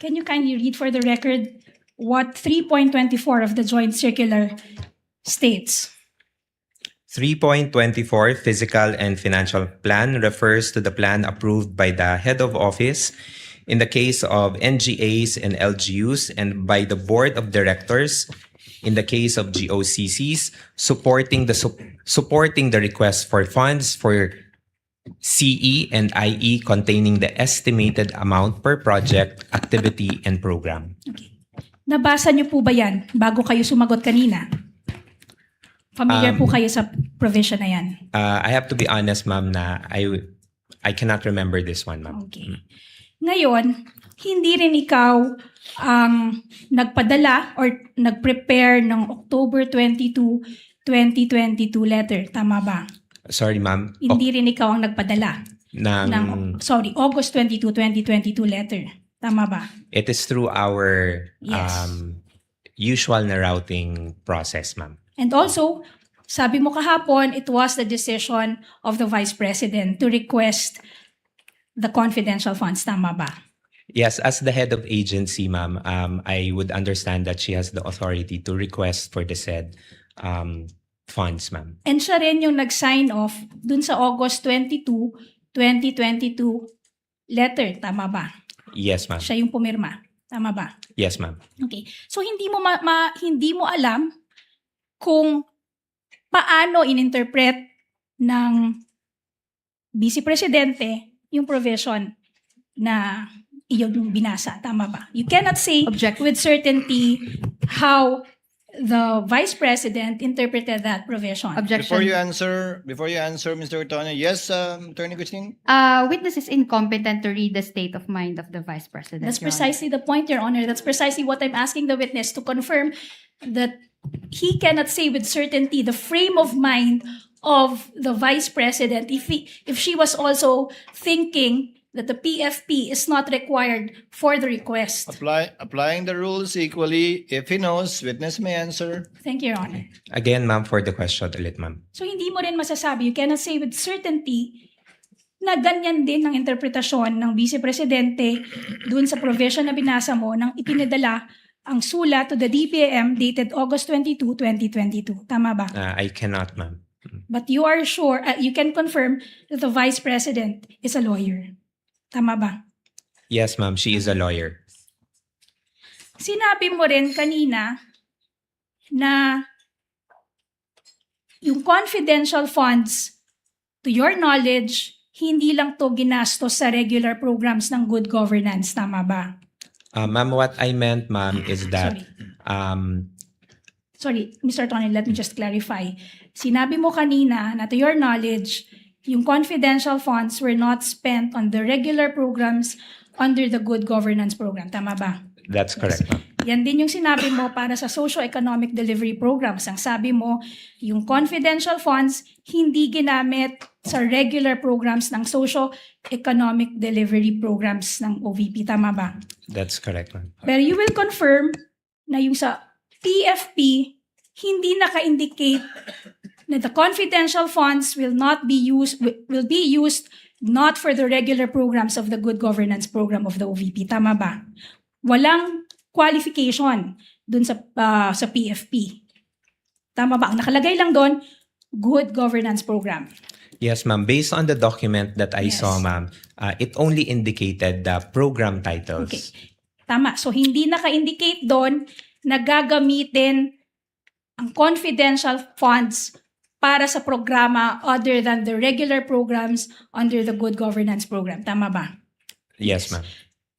Can you kindly read for the record what 3.24 of the Joint Circular states? 3.24 Physical and Financial Plan refers to the plan approved by the head of office in the case of NGAs and LGUs and by the board of directors in the case of GOCCs supporting the request for funds for CE and IE containing the estimated amount per project, activity, and program. Okay. Nabasa niyo po ba yan bago kayo sumagot kanina? Familiar po kayo sa provision na yan? I have to be honest, ma'am, na I cannot remember this one, ma'am. Okay. Ngayon, hindi rin ikaw ang nagpadala or nag-prepare ng October 22, 2022 letter. Tama ba? Sorry, ma'am. Hindi rin ikaw ang nagpadala ng August 22, 2022 letter. Tama ba? It is through our Yes. usual na routing process, ma'am. And also, sabi mo kahapon, it was the decision of the Vice President to request the confidential funds. Tama ba? Yes, as the head of agency, ma'am, I would understand that she has the authority to request for the said funds, ma'am. And siya rin yung nag-sign off dun sa August 22, 2022 letter. Tama ba? Yes, ma'am. Siya yung pumirma. Tama ba? Yes, ma'am. Okay. So hindi mo hindi mo alam kung paano ininterpret ng Vice Presidente yung provision na iyong binasa. Tama ba? You cannot say with certainty how the Vice President interpreted that provision. Objection. Before you answer, Mr. Otonyo, yes, Attorney Christine? Witness is incompetent to read the state of mind of the Vice President. That's Your Honor. precisely the point, Your Honor. That's precisely what I'm asking the witness to confirm, that he cannot say with certainty the frame of mind of the Vice President if she was also thinking that the PFP is not required for the request. Applying the rules equally, if he knows, witness may answer. Thank you, Your Honor. Again, ma'am, for the question ulit, ma'am. So hindi mo rin masasabi, you cannot say with certainty na ganyan din ang interpretasyon ng Vice Presidente dun sa provision na binasa mo nang ipinadala ang sulat to the DPAM dated August 22, 2022. Tama ba? I cannot, ma'am. But you are sure, you can confirm that the Vice President is a lawyer. Tama ba? Yes, ma'am, she is a lawyer. Sinabi mo rin kanina na yung confidential funds, to your knowledge, hindi lang to ginastos sa regular programs ng good governance. Tama ba? Ma'am, what I meant, ma'am, is that Sorry, Mr. Tony, let me just clarify. Sinabi mo kanina na to your knowledge, yung confidential funds were not spent on the regular programs under the good governance program. Tama ba? that's correct, ma'am. Yan din yung sinabi mo para sa socio-economic delivery programs. Ang sabi mo, yung confidential funds hindi ginamit sa regular programs ng socio-economic delivery programs ng OVP. Tama ba? That's correct, ma'am. Pero you will confirm na yung sa PFP, hindi naka-indicate na the confidential funds will be used not for the regular programs of the good governance program of the OVP. Tama ba? Walang qualification dun sa PFP. Tama ba? Ang nakalagay lang doon, good governance program. Yes, ma'am. Based on the document that I saw, ma'am, it only indicated the program titles. Okay. Tama. So, hindi naka-indicate doon na gagamitin ang confidential funds para sa programa other than the regular programs under the good governance program. Tama ba? Yes, ma'am.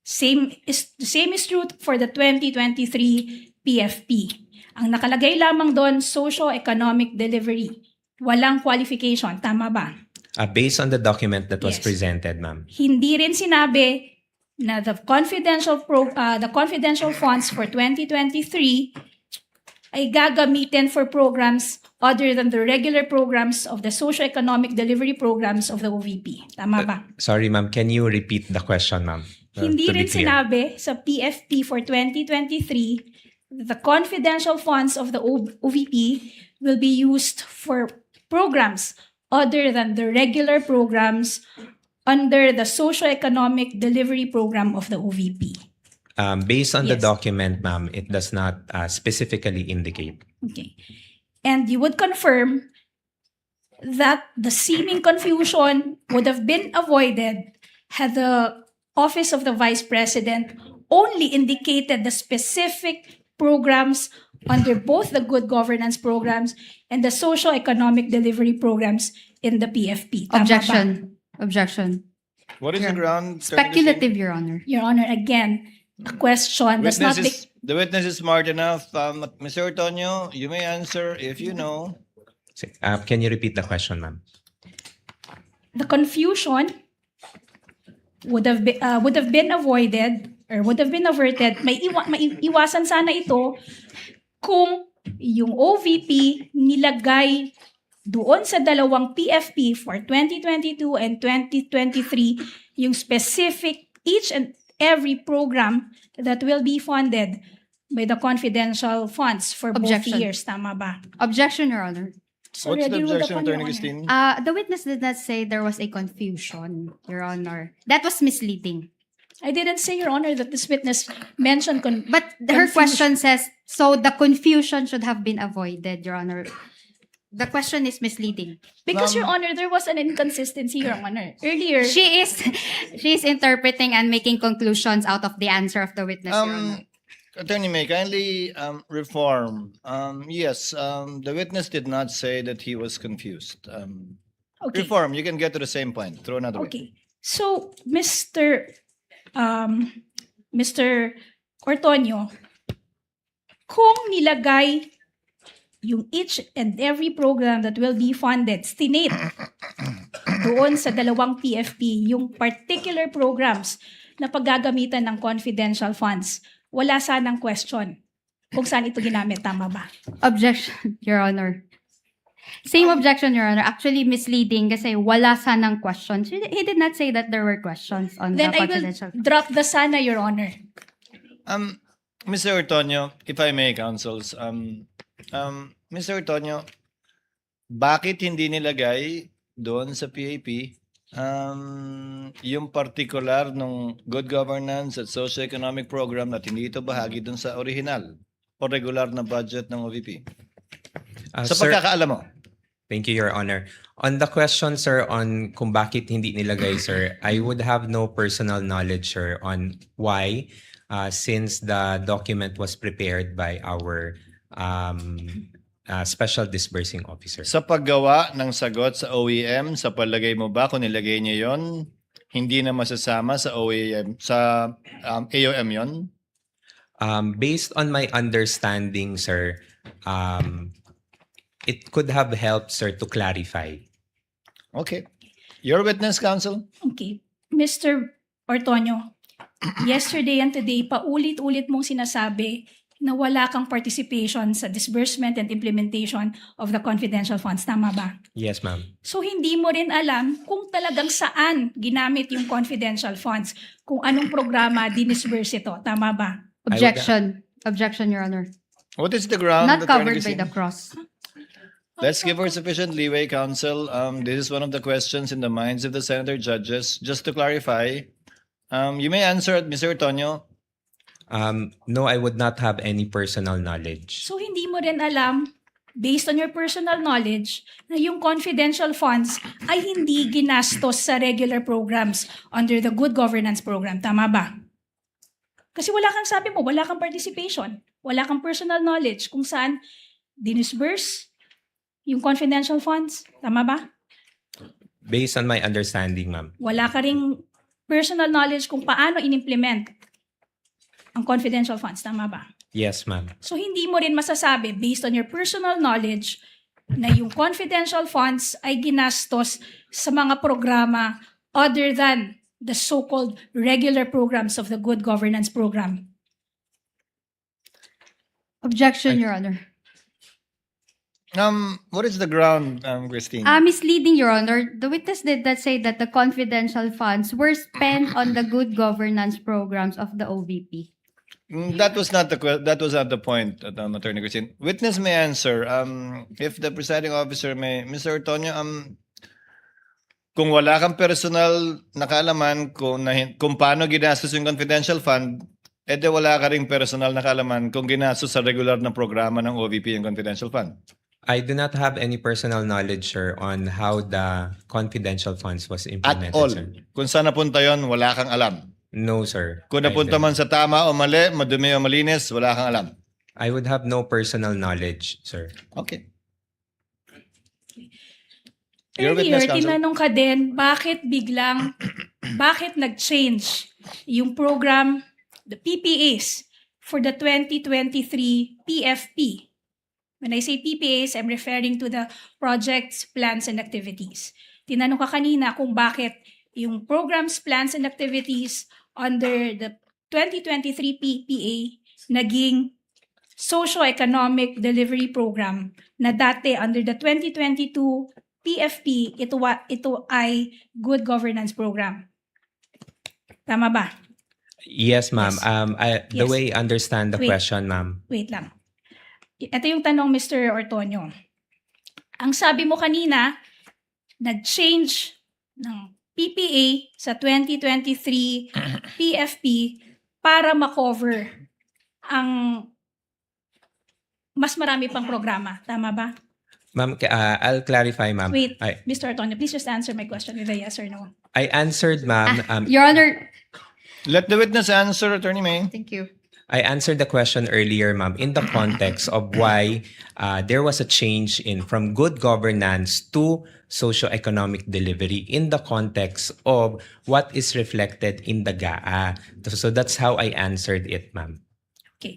The same is true for the 2023 PFP. Ang nakalagay lamang doon, socio-economic delivery. Walang qualification. Tama ba? Based on the document that was Yes. presented, ma'am. Hindi rin sinabi na the confidential funds for 2023 ay gagamitin for programs other than the regular programs of the socio-economic delivery programs of the OVP. Tama ba? Sorry, ma'am. Can you repeat the question, ma'am? Hindi To be rin clear. sinabi sa PFP for 2023 the confidential funds of the OVP will be used for programs other than the regular programs under the socio-economic delivery program of the OVP. Based on the Yes. document, ma'am, it does not specifically indicate. Okay. And you would confirm that the seeming confusion would have been avoided had the Office of the Vice President only indicated the specific programs under both the good governance programs and the socio-economic delivery programs in the PFP. Tama ba? Objection. What is the ground? Speculative, Your Honor. Your Honor, again, a question does not The witness is smart enough. Mr. Otonyo, you may answer if you know. Can you repeat the question, ma'am? the confusion would have been avoided or would have been averted. Maiiwasan sana ito kung yung OVP nilagay doon sa dalawang PFP for 2022 and 2023 yung specific each and every program that will be funded by the confidential funds for both Objection. years. Tama ba? Objection, Your Honor. It's What's the already ruled objection, upon, Your Attorney Honor. Christine? The witness did not say there was a confusion, Your Honor. That was misleading. I didn't say, Your Honor, that this witness mentioned But her question says, so the confusion should have been avoided, Your Honor. The question is misleading. because, Your Honor, there was an inconsistency, Your Honor. Earlier, She is interpreting and making conclusions out of the answer of the witness, Your Honor. Attorney May, kindly reform. Yes, the witness did not say that he was confused. okay. Reform, you can get to the same point. Throw another way. Okay. So, Mr. Ortonio, kung nilagay yung each and every program that will be funded, stinate doon sa dalawang PFP, yung particular programs na paggagamitan ng confidential funds, wala sanang question kung saan ito ginamit. Tama ba? Objection, Your Honor. Same objection, Your Honor. Actually misleading kasi wala sanang questions. He did not say that there were questions on Then the I will confidential. drop the sana, Your Honor. Mr. Ortonio, if I may, counsels, Mr. Ortonio, bakit hindi nilagay doon sa PAP yung particular ng good governance at socio-economic program at hindi ito bahagi doon sa original o regular na budget ng OVP? Sa Sir, pagkakaalam mo. thank you, Your Honor. On the question, sir, on kung bakit hindi nilagay, sir, I would have no personal knowledge, sir, on why, since the document was prepared by our special disbursing officer. Sa paggawa ng sagot sa OEM, sa palagay mo ba kung nilagay niya yon, hindi na masasama sa OEM, sa AOM yon? Based on my understanding, sir, it could have helped, sir, to clarify. Okay. Your witness, counsel? Okay. Mr. Ortonio, yesterday and today, paulit-ulit mong sinasabi na wala kang participation sa disbursement and implementation of the confidential funds. Tama ba? Yes, ma'am. So, hindi mo rin alam kung talagang saan ginamit yung confidential funds, kung anong programa dinisburse ito. Tama ba? Objection. Objection, Your Honor. What is the ground? Not Attorney covered by Christine? the cross. Let's give her sufficient leeway, counsel. This is one of the questions in the minds of the senator judges. Just to clarify, you may answer, Mr. Ortonio. No, I would not have any personal knowledge. So, hindi mo rin alam, based on your personal knowledge, na yung confidential funds ay hindi ginastos sa regular programs under the good governance program. Tama ba? Kasi wala kang sabi mo, wala kang participation, wala kang personal knowledge kung saan dinisburse yung confidential funds. Tama ba? Based on my understanding, ma'am. Wala ka ring personal knowledge kung paano in-implement ang confidential funds. Tama ba? Yes, ma'am. So, hindi mo rin masasabi, based on your personal knowledge, na yung confidential funds ay ginastos sa mga programa other than the so-called regular programs of the good governance program. Objection, Your Honor. What is the ground, Christine? Misleading, Your Honor. The witness did not say that the confidential funds were spent on the good governance programs of the OVP. That was not the point, Attorney Christine. Witness may answer. If the presiding officer may, Mr. Ortonio, kung wala kang personal na kaalaman kung paano ginastos yung confidential fund, edi wala ka ring personal na kaalaman kung ginastos sa regular na programa ng OVP yung confidential fund. I do not have any personal knowledge, sir, on how the confidential funds was implemented, At all. sir. Kung saan napunta yon, wala kang alam. No, sir. Kung napunta I don't. man sa tama o mali, madumi o malinis, wala kang alam. I would have no personal knowledge, sir. Okay. Your Earlier, witness, counsel. tinanong ka din, bakit nag-change yung program, the PPAs, for the 2023 PFP? When I say PPAs, I'm referring to the projects, plans, and activities. Tinanong ka kanina kung bakit yung programs, plans, and activities under the 2023 PPA naging socio-economic delivery program na dati under the 2022 PFP, ito ay good governance program. Tama ba? Yes, ma'am. Yes. The Yes. way I understand the Wait. question, ma'am. Wait lang. Ito yung tanong, Mr. Ortonio. Ang sabi mo kanina, nag-change ng PPA sa 2023 PFP para ma-cover ang mas marami pang programa. Tama ba? Ma'am, I'll clarify, ma'am. Wait, I, Mr. Ortonio, please just answer my question with a yes or no. I answered, ma'am. Your Honor, Let the witness answer, Attorney May. thank you. I answered the question earlier, ma'am, in the context of why there was a change in from good governance to socio-economic delivery in the context of what is reflected in the GAA. So that's how I answered it, ma'am. Okay.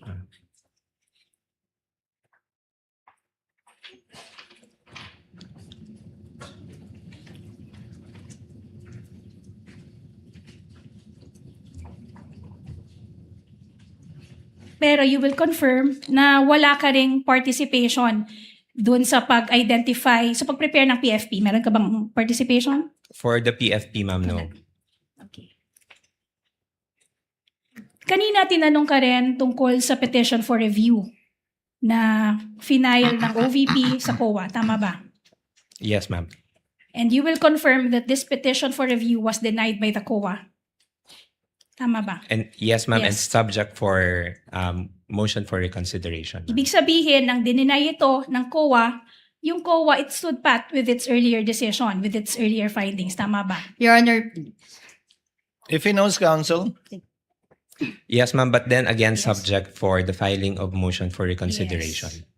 Pero you will confirm na wala ka ring participation dun sa pag-identify, sa pag-prepare ng PFP. Meron ka bang participation? For the PFP, ma'am, no. Okay. Kanina tinanong ka rin tungkol sa petition for review na final ng OVP sa COA. Tama ba? Yes, ma'am. And you will confirm that this petition for review was denied by the COA. Tama ba? And yes, ma'am, and Yes. subject for motion for reconsideration. Ibig sabihin, nang dininay ito ng COA, yung COA, it stood pat with its earlier decision, with its earlier findings. Tama ba? Your Honor, If he knows, counsel. Yes, ma'am, but then again, subject for the filing of motion for reconsideration.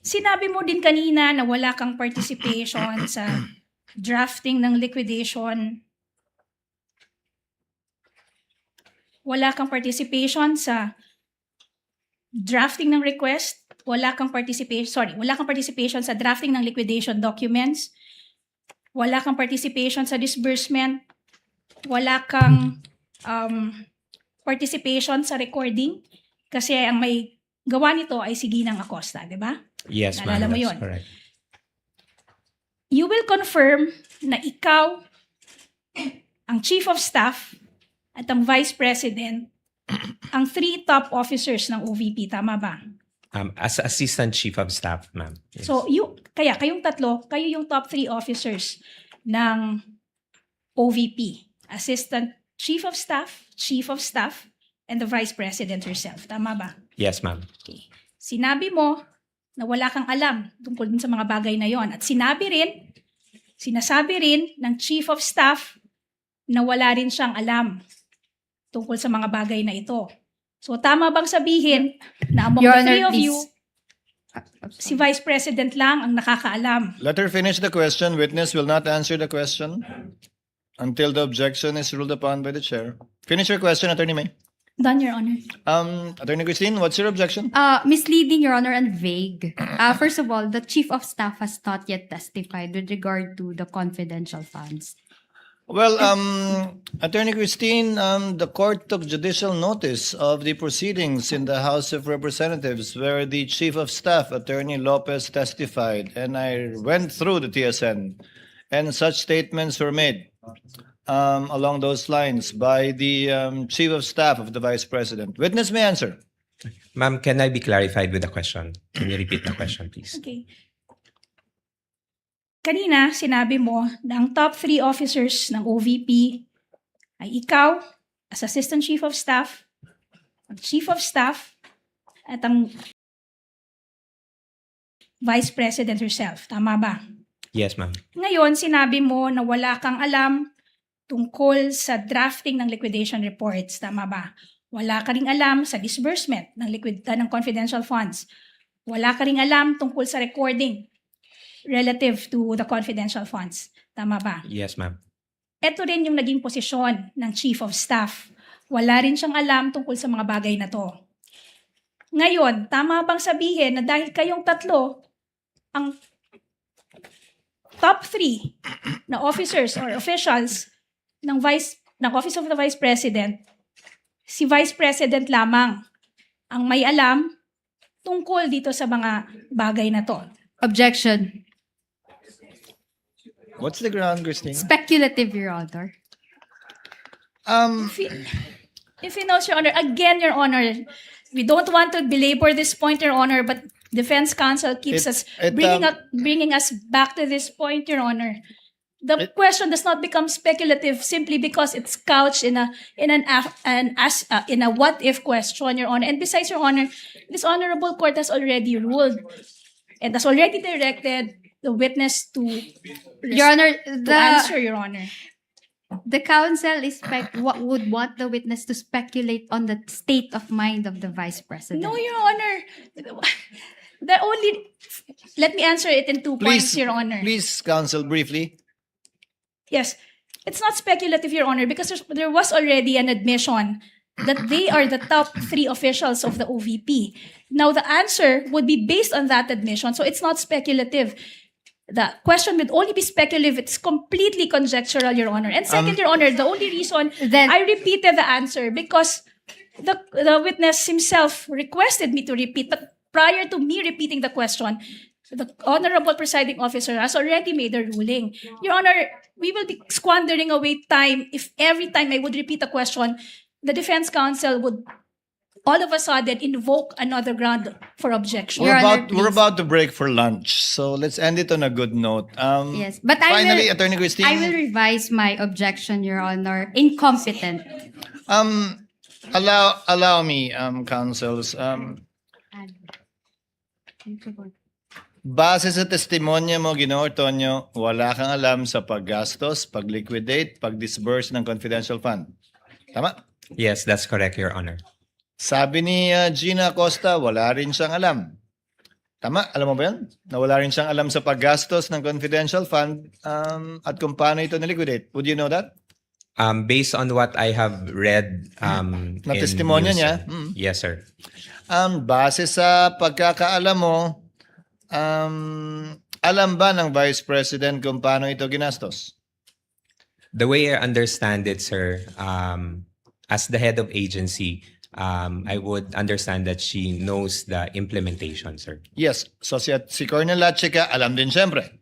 Sinabi mo din kanina na wala kang participation sa drafting ng liquidation. Wala kang participation sa drafting ng request. Wala kang participation sa drafting ng liquidation documents. Wala kang participation sa disbursement. Wala kang participation sa recording kasi ang may gawa nito ay si Ginang Acosta, di ba? Yes, ma'am, Naalala mo that's yun. correct. You will confirm na ikaw, ang Chief of Staff, at ang Vice President, ang 3 top officers ng OVP. Tama ba? As Assistant Chief of Staff, ma'am. Yes. So, kayong tatlo, kayo yung top 3 officers ng OVP. Assistant Chief of Staff, and the Vice President herself. Tama ba? Yes, ma'am. Okay. Sinabi mo na wala kang alam tungkol din sa mga bagay na yon. At sinasabi rin ng Chief of Staff na wala rin siyang alam tungkol sa mga bagay na ito. So tama bang sabihin na among Your the Honor, three of please. you, si Vice President lang ang nakakaalam? Let her finish the question. Witness will not answer the question until the objection is ruled upon by the chair. Finish your question, Attorney May. Done, Your Honor. Attorney Christine, what's your objection? misleading, Your Honor, and vague. First of all, the Chief of Staff has not yet testified with regard to the confidential funds. Well, Attorney Christine, the court took judicial notice of the proceedings in the House of Representatives where the Chief of Staff, Attorney Lopez, testified, and I went through the TSN, and such statements were made along those lines by the Chief of Staff of the Vice President. Witness may answer. Ma'am, can I be clarified with the question? Can you repeat the question, please? Okay. Kanina, sinabi mo na ang top 3 officers ng OVP ay ikaw, as Assistant Chief of Staff, ang Chief of Staff, at ang Vice President herself. Tama ba? Yes, ma'am. Ngayon, sinabi mo na wala kang alam tungkol sa drafting ng liquidation reports. Tama ba? Wala ka ring alam sa disbursement ng confidential funds. Wala ka ring alam tungkol sa recording relative to the confidential funds. Tama ba? Yes, ma'am. Ito rin yung naging posisyon ng Chief of Staff. Wala rin siyang alam tungkol sa mga bagay na to. Ngayon, tama bang sabihin na dahil kayong tatlo, ang top 3 na officers or officials ng Office of the Vice President, si Vice President lamang ang may alam tungkol dito sa mga bagay na to? Objection. What's the ground, Christine? Speculative, Your Honor. If he knows, Your Honor, again, Your Honor, we don't want to belabor this point, Your Honor, but defense counsel keeps bringing us back to this point, Your Honor. The question does not become speculative simply because it's couched in a what if question, Your Honor. And besides, Your Honor, this honorable court has already ruled and has already directed the witness to Your Honor, to answer, Your Honor. the counsel what would want the witness to speculate on the state of mind of the Vice President. No, Your Honor. Let me answer it in 2 points, Your Honor. Please, counsel, briefly. Yes, it's not speculative, Your Honor, because there was already an admission that they are the top 3 officials of the OVP. Now, the answer would be based on that admission, so it's not speculative. The question would only be speculative. It's completely conjectural, Your Honor. And second, Your Honor, the only reason I repeated the answer because the witness himself requested me to repeat, but prior to me repeating the question, the Honorable Presiding Officer has already made a ruling. Your Honor, we will be squandering away time if every time I would repeat the question, the defense counsel would all of a sudden invoke another ground for objection. We're about to break for lunch, so let's end it on a good note. Yes, but finally, Attorney Christine. I will revise my objection, Your Honor. Incompetent. Allow me, counsels. Base sa testimonya mo, Ginoong Ortonio, wala kang alam sa paggastos, pag-liquidate, pag-disburse ng confidential fund. Tama? Yes, that's correct, Your Honor. Sabi ni Gina Acosta, wala rin siyang alam. Tama? Alam mo ba yan? Na wala rin siyang alam sa paggastos ng confidential fund at kung paano ito niliquidate. Would you know that? Based on what I have read Na testimonya niya? Yes, sir. Base sa pagkakaalam mo, alam ba ng Vice President kung paano ito ginastos? The way I understand it, sir, as the head of agency, I would understand that she knows the implementation, sir. Yes. So si Colonel Lachica, alam din siyempre.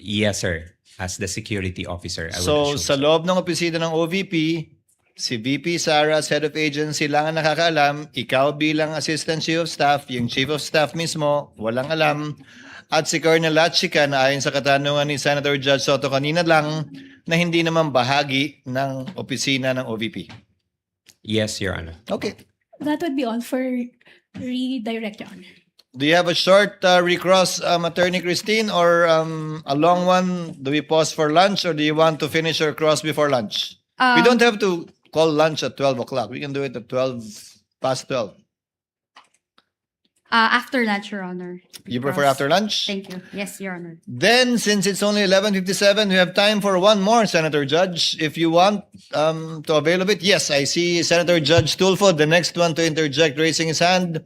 Yes, sir. As the security officer, I would So assume sa loob ng opisina ng OVP, si VP Sara, as head of agency, lang ang nakakaalam. Ikaw bilang assistant chief of staff, yung chief of staff mismo, walang alam. At si Colonel Lachica, na ayon sa katanungan ni Senator Judge Soto kanina lang, na hindi naman bahagi ng opisina ng OVP. Yes, Your Honor. Okay. That would be all for redirect, Your Honor. Do you have a short recross, Attorney Christine, or a long one? Do we pause for lunch, or do you want to finish your cross before lunch? We don't have to call lunch at 12 o'clock. We can do it at 12:12. After lunch, Your Honor. You prefer after lunch? Thank you. Yes, Your Honor. Then, since it's only 11:57, we have time for one more, Senator Judge. If you want to avail of it. Yes, I see Senator Judge Tulfo, the next one to interject, raising his hand.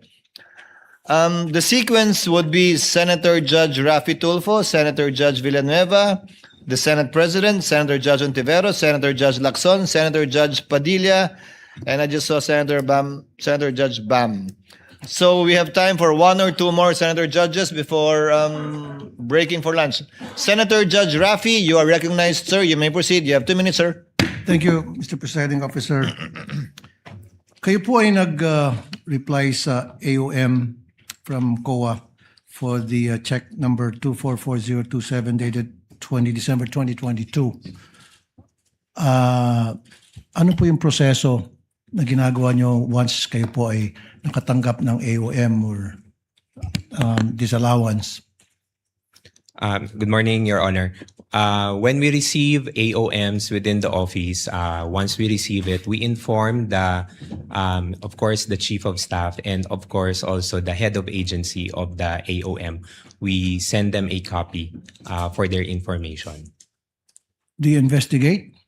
The sequence would be Senator Judge Rafi Tulfo, Senator Judge Villanueva, the Senate President, Senator Judge Ontiveros, Senator Judge Lacson, Senator Judge Padilla, and I just saw Senator Judge Bam. So we have time for one or two more Senator Judges before breaking for lunch. Senator Judge Rafi, you are recognized, sir. You may proceed. You have 2 minutes, sir. Thank you, Mr. Presiding Officer. Kayo po ay nag-reply sa AOM from COA for the check number 244027 dated 20 December 2022. Ano po yung proseso na ginagawa nyo once kayo po ay nakatanggap ng AOM or disallowance? Good morning, Your Honor. When we receive AOMs within the office, once we receive it, we inform of course, the Chief of Staff and of course also the head of agency of the AOM. We send them a copy for their information. Do you investigate?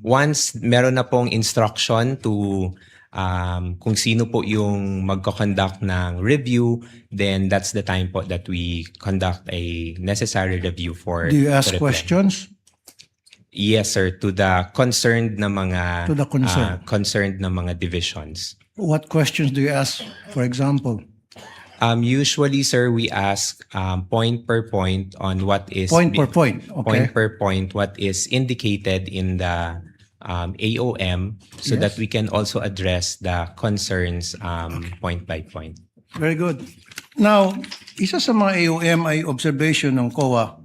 Once meron na pong instruction to kung sino po yung magko-conduct ng review, then that's the time po that we conduct a necessary review for. Do you ask questions? Yes, sir, to the concerned na mga To the concerned. concerned na mga divisions. What questions do you ask, for example? Usually, sir, we ask point per point on what is Point per point, okay. point per point what is indicated in the AOM, so that Yes. we can also address the concerns point by point. Very good. Now, isa sa mga AOM ay observation ng COA,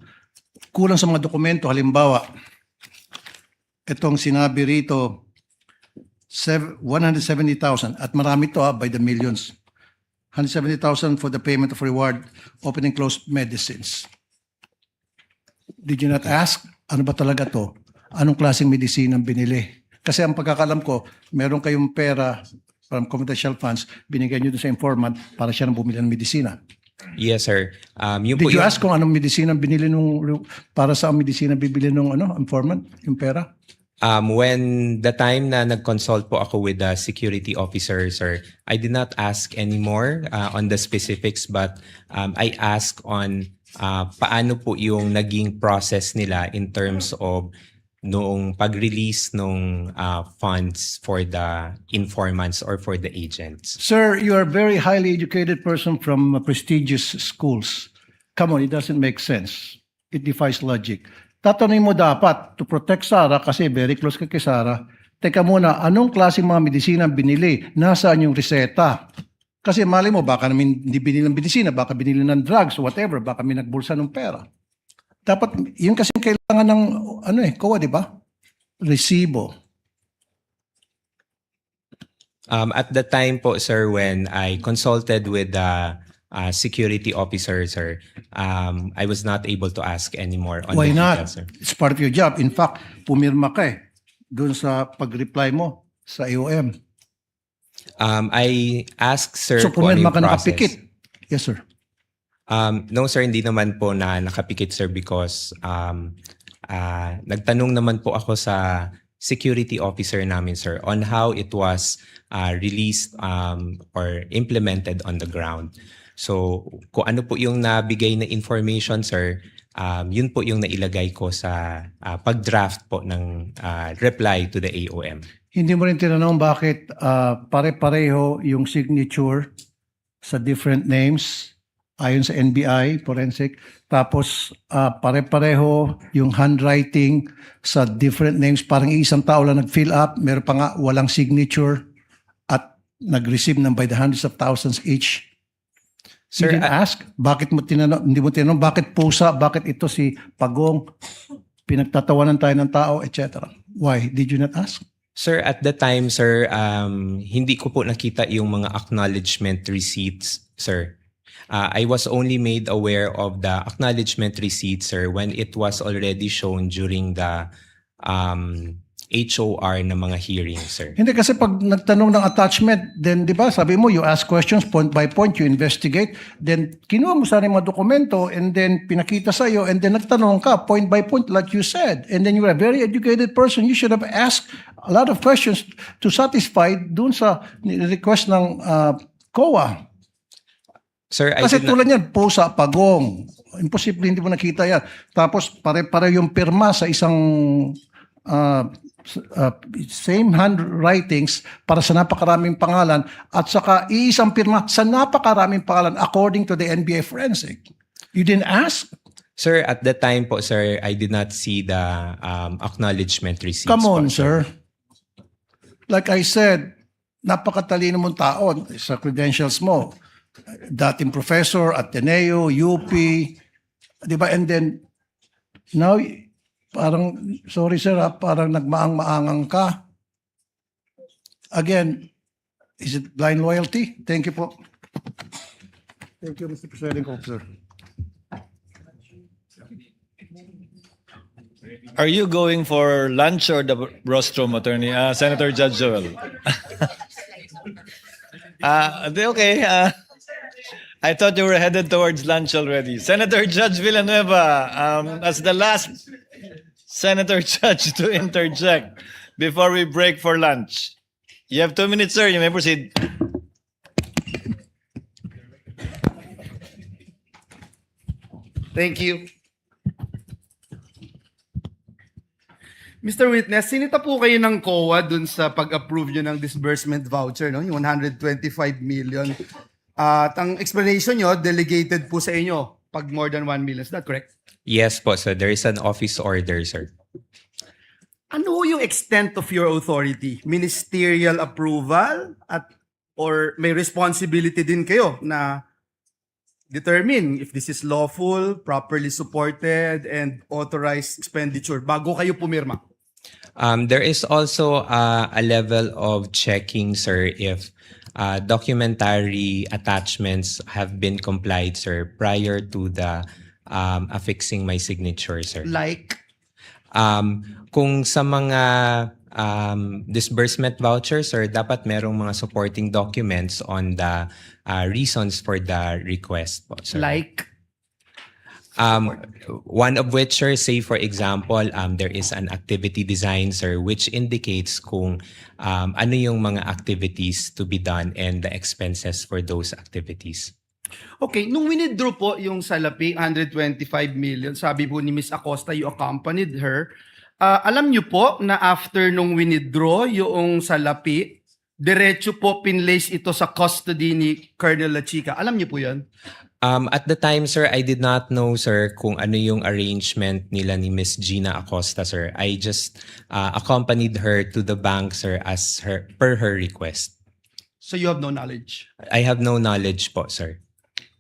kulang sa mga dokumento. Halimbawa, itong sinabi rito, 170,000 at marami to by the millions. 170,000 for the payment of reward, open and closed medicines. Did you not ask, ano ba talaga to? Anong klaseng medicine ang binili? Kasi ang pagkakalam ko, meron kayong pera from confidential funds, binigay nyo doon sa informant para siya nang bumili ng medisina. Yes, sir. Yun po Did you yung- ask kung anong medisina ang binili para sa medisina bibili nung informant, yung pera? When the time na nag-consult po ako with the security officer, sir, I did not ask anymore on the specifics, but I asked on paano po yung naging process nila in terms of noong pag-release ng funds for the informants or for the agents. Sir, you are a very highly educated person from prestigious schools. Come on, it doesn't make sense. It defies logic. Tatanungin mo dapat to protect Sara kasi very close ka kay Sara. Teka muna, anong klaseng mga medisina ang binili? Nasaan yung reseta? Kasi mali mo, baka namin hindi binili ng medisina, baka binili ng drugs, whatever, baka may nagbulsa ng pera. Dapat, yun kasi kailangan ng, COA, di ba? Resibo. At the time po, sir, when I consulted with the security officer, sir, I was not able to ask anymore on Why the not? details, sir. It's part of your job. In fact, pumirma ka doon sa pag-reply mo sa AOM. I asked, sir, So kung ano pumirma yung ka process. nakapikit. Yes, sir. No, sir, hindi naman po na nakapikit, sir, because nagtanong naman po ako sa security officer namin, sir, on how it was released or implemented on the ground. So, kung ano po yung nabigay na information, sir, yun po yung nailagay ko sa pag-draft po ng reply to the AOM. Hindi mo rin tinanong bakit pare-pareho yung signature sa different names ayon sa NBI, forensic. Tapos pare-pareho yung handwriting sa different names. Parang isang tao lang nag-fill up. Meron pa nga walang signature at nag-receive ng by the hundreds of thousands each. Sir, you didn't ask? Bakit mo tinanong? Hindi mo tinanong bakit pusa? Bakit ito si Pagong? Pinagtatawanan tayo ng tao, etc. Why? Did you not ask? Sir, at the time, sir, hindi ko po nakita yung mga acknowledgement receipts, sir. I was only made aware of the acknowledgement receipts, sir, when it was already shown during the HOR na mga hearings, sir. Hindi kasi pag nagtanong ng attachment, then di ba sabi mo you ask questions point by point, you investigate, then kinuha mo sana yung mga dokumento and then pinakita sa iyo and then nagtanong ka point by point like you said. And then you're a very educated person. You should have asked a lot of questions to satisfy dun sa request ng COA. Sir, I Kasi did not- tulad yan, pusa, Pagong. Imposible hindi mo nakita yan. Tapos pare-pare yung pirma sa isang same handwritings para sa napakaraming pangalan at saka iisang pirma sa napakaraming pangalan according to the NBA forensic. You didn't ask? Sir, at the time po, sir, I did not see the acknowledgement receipts. Come on, po, sir. Like I said, napakatalino mong tao sa credentials mo. Dating professor, Ateneo, UP, di ba? And then, now, parang, sorry sir, parang nagmaang-maangang ka. Again, is it blind loyalty? Thank you po. Thank you, Mr. Presiding Officer. Are you going for lunch or the rostrum, Attorney? Senator Judge Joel. Okay. I thought you were headed towards lunch already. Senator Judge Villanueva, as the last Senator Judge to interject before we break for lunch. You have 2 minutes, sir. You may proceed. Thank you. Mr. Witness, sinita po kayo ng COA dun sa pag-approve nyo ng disbursement voucher, no? Yung 125 million. At ang explanation nyo, delegated po sa inyo pag more than 1 million. Is that correct? Yes po, so there is an office order, sir. Ano yung extent of your authority? Ministerial approval or may responsibility din kayo na determine if this is lawful, properly supported, and authorized expenditure bago kayo pumirma? There is also a level of checking, sir, if documentary attachments have been complied, sir, prior to the affixing my signature, sir. Like? Kung sa mga disbursement vouchers, sir, dapat merong mga supporting documents on the reasons for the request po, sir. Like? One of which, sir, say for example, there is an activity design, sir, which indicates kung ano yung mga activities to be done and the expenses for those activities. Okay, nung winidraw po yung salapi, 125 million, sabi po ni Miss Acosta, you accompanied her. Alam niyo po na after nung winidraw yung salapi, diretso po pinlace ito sa custody ni Colonel Lachica. Alam niyo po yan? At the time, sir, I did not know, sir, kung ano yung arrangement nila ni Miss Gina Acosta, sir. I just accompanied her to the bank, sir, as per her request. So you have no knowledge? I have no knowledge po, sir.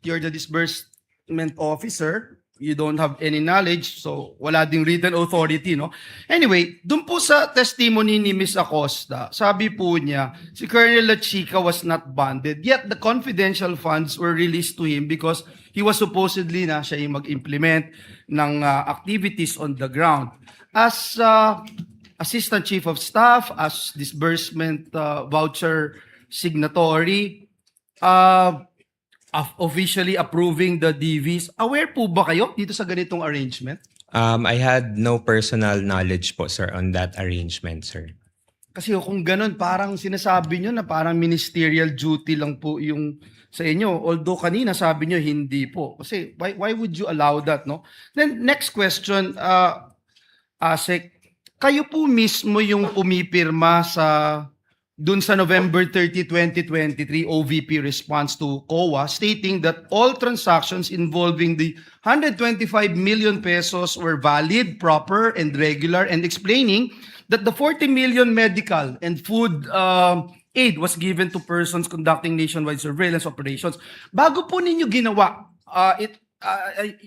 You're the disbursement officer. You don't have any knowledge, so wala ding written authority, no? Anyway, dun po sa testimony ni Miss Acosta, sabi po niya, si Colonel Lachica was not bonded, yet the confidential funds were released to him because he was supposedly na siya yung mag-implement ng activities on the ground. As Assistant Chief of Staff, as disbursement voucher signatory, officially approving the DVs. Aware po ba kayo dito sa ganitong arrangement? I had no personal knowledge po, sir, on that arrangement, sir. Kasi kung ganun, parang sinasabi nyo na parang ministerial duty lang po yung sa inyo. Although kanina sabi nyo hindi po. Kasi why would you allow that, no? Then next question, Asek, kayo po mismo yung pumipirma dun sa November 30, 2023 OVP response to COA stating that all transactions involving the 125 million pesos were valid, proper, and regular, and explaining that the 40 million medical and food aid was given to persons conducting nationwide surveillance operations. Bago po ninyo ginawa,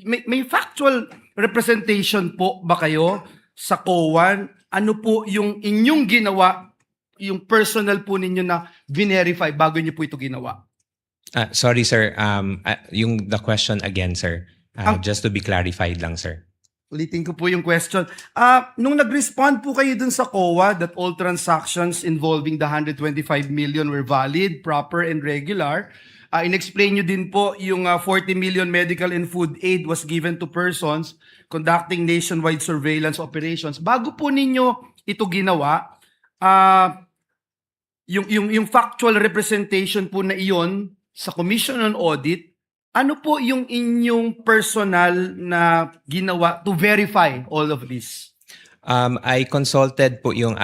may factual representation po ba kayo sa COA? Ano po yung inyong ginawa, yung personal po ninyo na verify bago niyo po ito ginawa? Sorry, sir. The question again, sir. Just to be clarified lang, sir. Ulitin ko po yung question. Nung nag-respond po kayo dun sa COA that all transactions involving the 125 million were valid, proper, and regular, in-explain nyo din po yung 40 million medical and food aid was given to persons conducting nationwide surveillance operations. Bago po ninyo ito ginawa, yung factual representation po na iyon sa Commission on Audit, ano po yung inyong personal na ginawa to verify all of this? I consulted po yung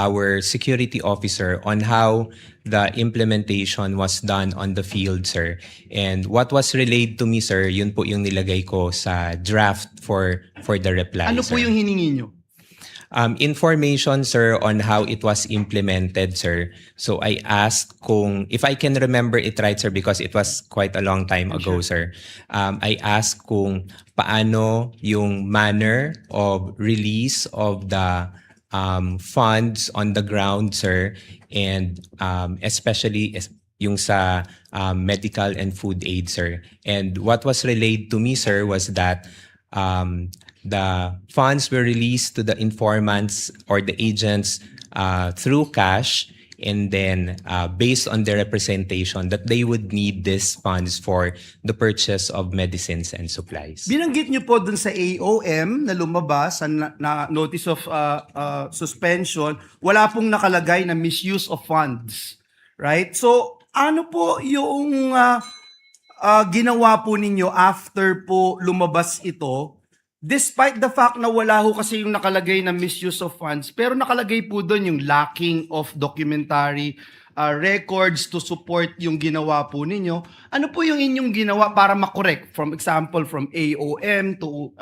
our security officer on how the implementation was done on the field, sir. And what was relayed to me, sir, yun po yung nilagay ko sa draft for the reply, Ano sir. po yung hiningi nyo? Information, sir, on how it was implemented, sir. So I asked if I can remember it right, sir, because it was quite a long time ago, sir. I asked kung paano yung manner of release of the funds on the ground, sir, and especially yung sa medical and food aid, sir. And what was relayed to me, sir, was that the funds were released to the informants or the agents through cash, and then based on their representation that they would need these funds for the purchase of medicines and supplies. Binanggit nyo po dun sa AOM na lumabas na notice of suspension, wala pong nakalagay na misuse of funds. Right? So, ano po yung ginawa po ninyo after po lumabas ito? Despite the fact na wala ho kasi yung nakalagay na misuse of funds, pero nakalagay po doon yung lacking of documentary records to support yung ginawa po ninyo. Ano po yung inyong ginawa para makorek? From example, from AOM to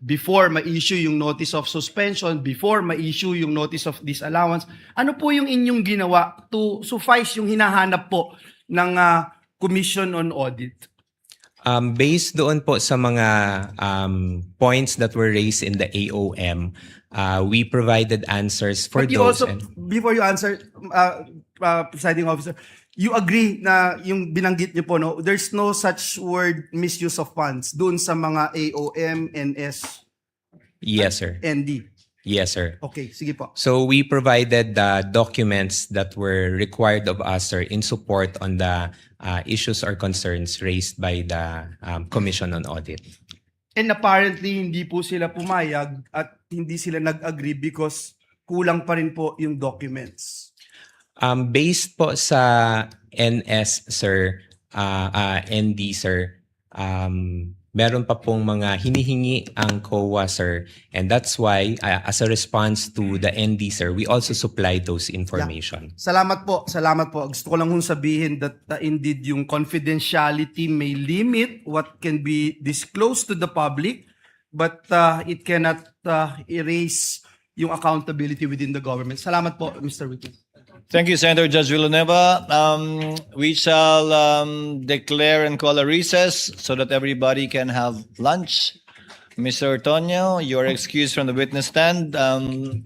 before ma-issue yung notice of suspension, before ma-issue yung notice of disallowance. Ano po yung inyong ginawa to suffice yung hinahanap po ng Commission on Audit? Based doon po sa mga points that were raised in the AOM, we provided answers for But you those. also, before you answer, presiding officer, you agree na yung binanggit niyo po, no, there's no such word misuse of funds doon sa mga AOM, NS, Yes, sir. ND. Yes, sir. Okay, sige po. So we provided the documents that were required of us, sir, in support on the issues or concerns raised by the Commission on Audit. And apparently, hindi po sila pumayag at hindi sila nag-agree because kulang pa rin po yung documents. Based po sa NS, sir, ND, sir, meron pa pong mga hinihingi ang COA, sir. And that's why, as a response to the ND, sir, we also supplied those information. Salamat po, salamat po. Gusto ko lang hong sabihin that indeed yung confidentiality may limit what can be disclosed to the public, but it cannot erase yung accountability within the government. Salamat po, Mr. Witness. Thank you, Senator Judge Villanueva. We shall declare and call a recess so that everybody can have lunch. Mr. Ortonio, you're excused from the witness stand.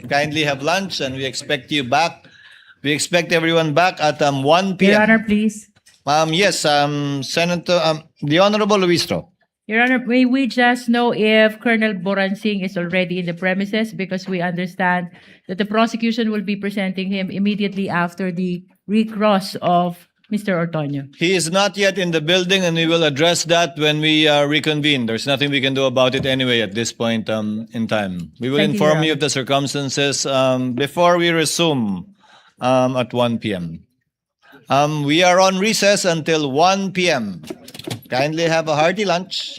Kindly have lunch, and we expect you back. We expect everyone back at 1 p.m. Your Honor, please. Yes, Senator, the Honorable Luistro. Your Honor, may we just know if Colonel Boransing is already in the premises, because we understand that the prosecution will be presenting him immediately after the recross of Mr. Ortonio. He is not yet in the building, and we will address that when we reconvene. There's nothing we can do about it anyway at this point in time. We will Thank you, inform Your you of the circumstances before we resume at 1 p.m. We are on recess until 1 p.m. Kindly have a hearty lunch.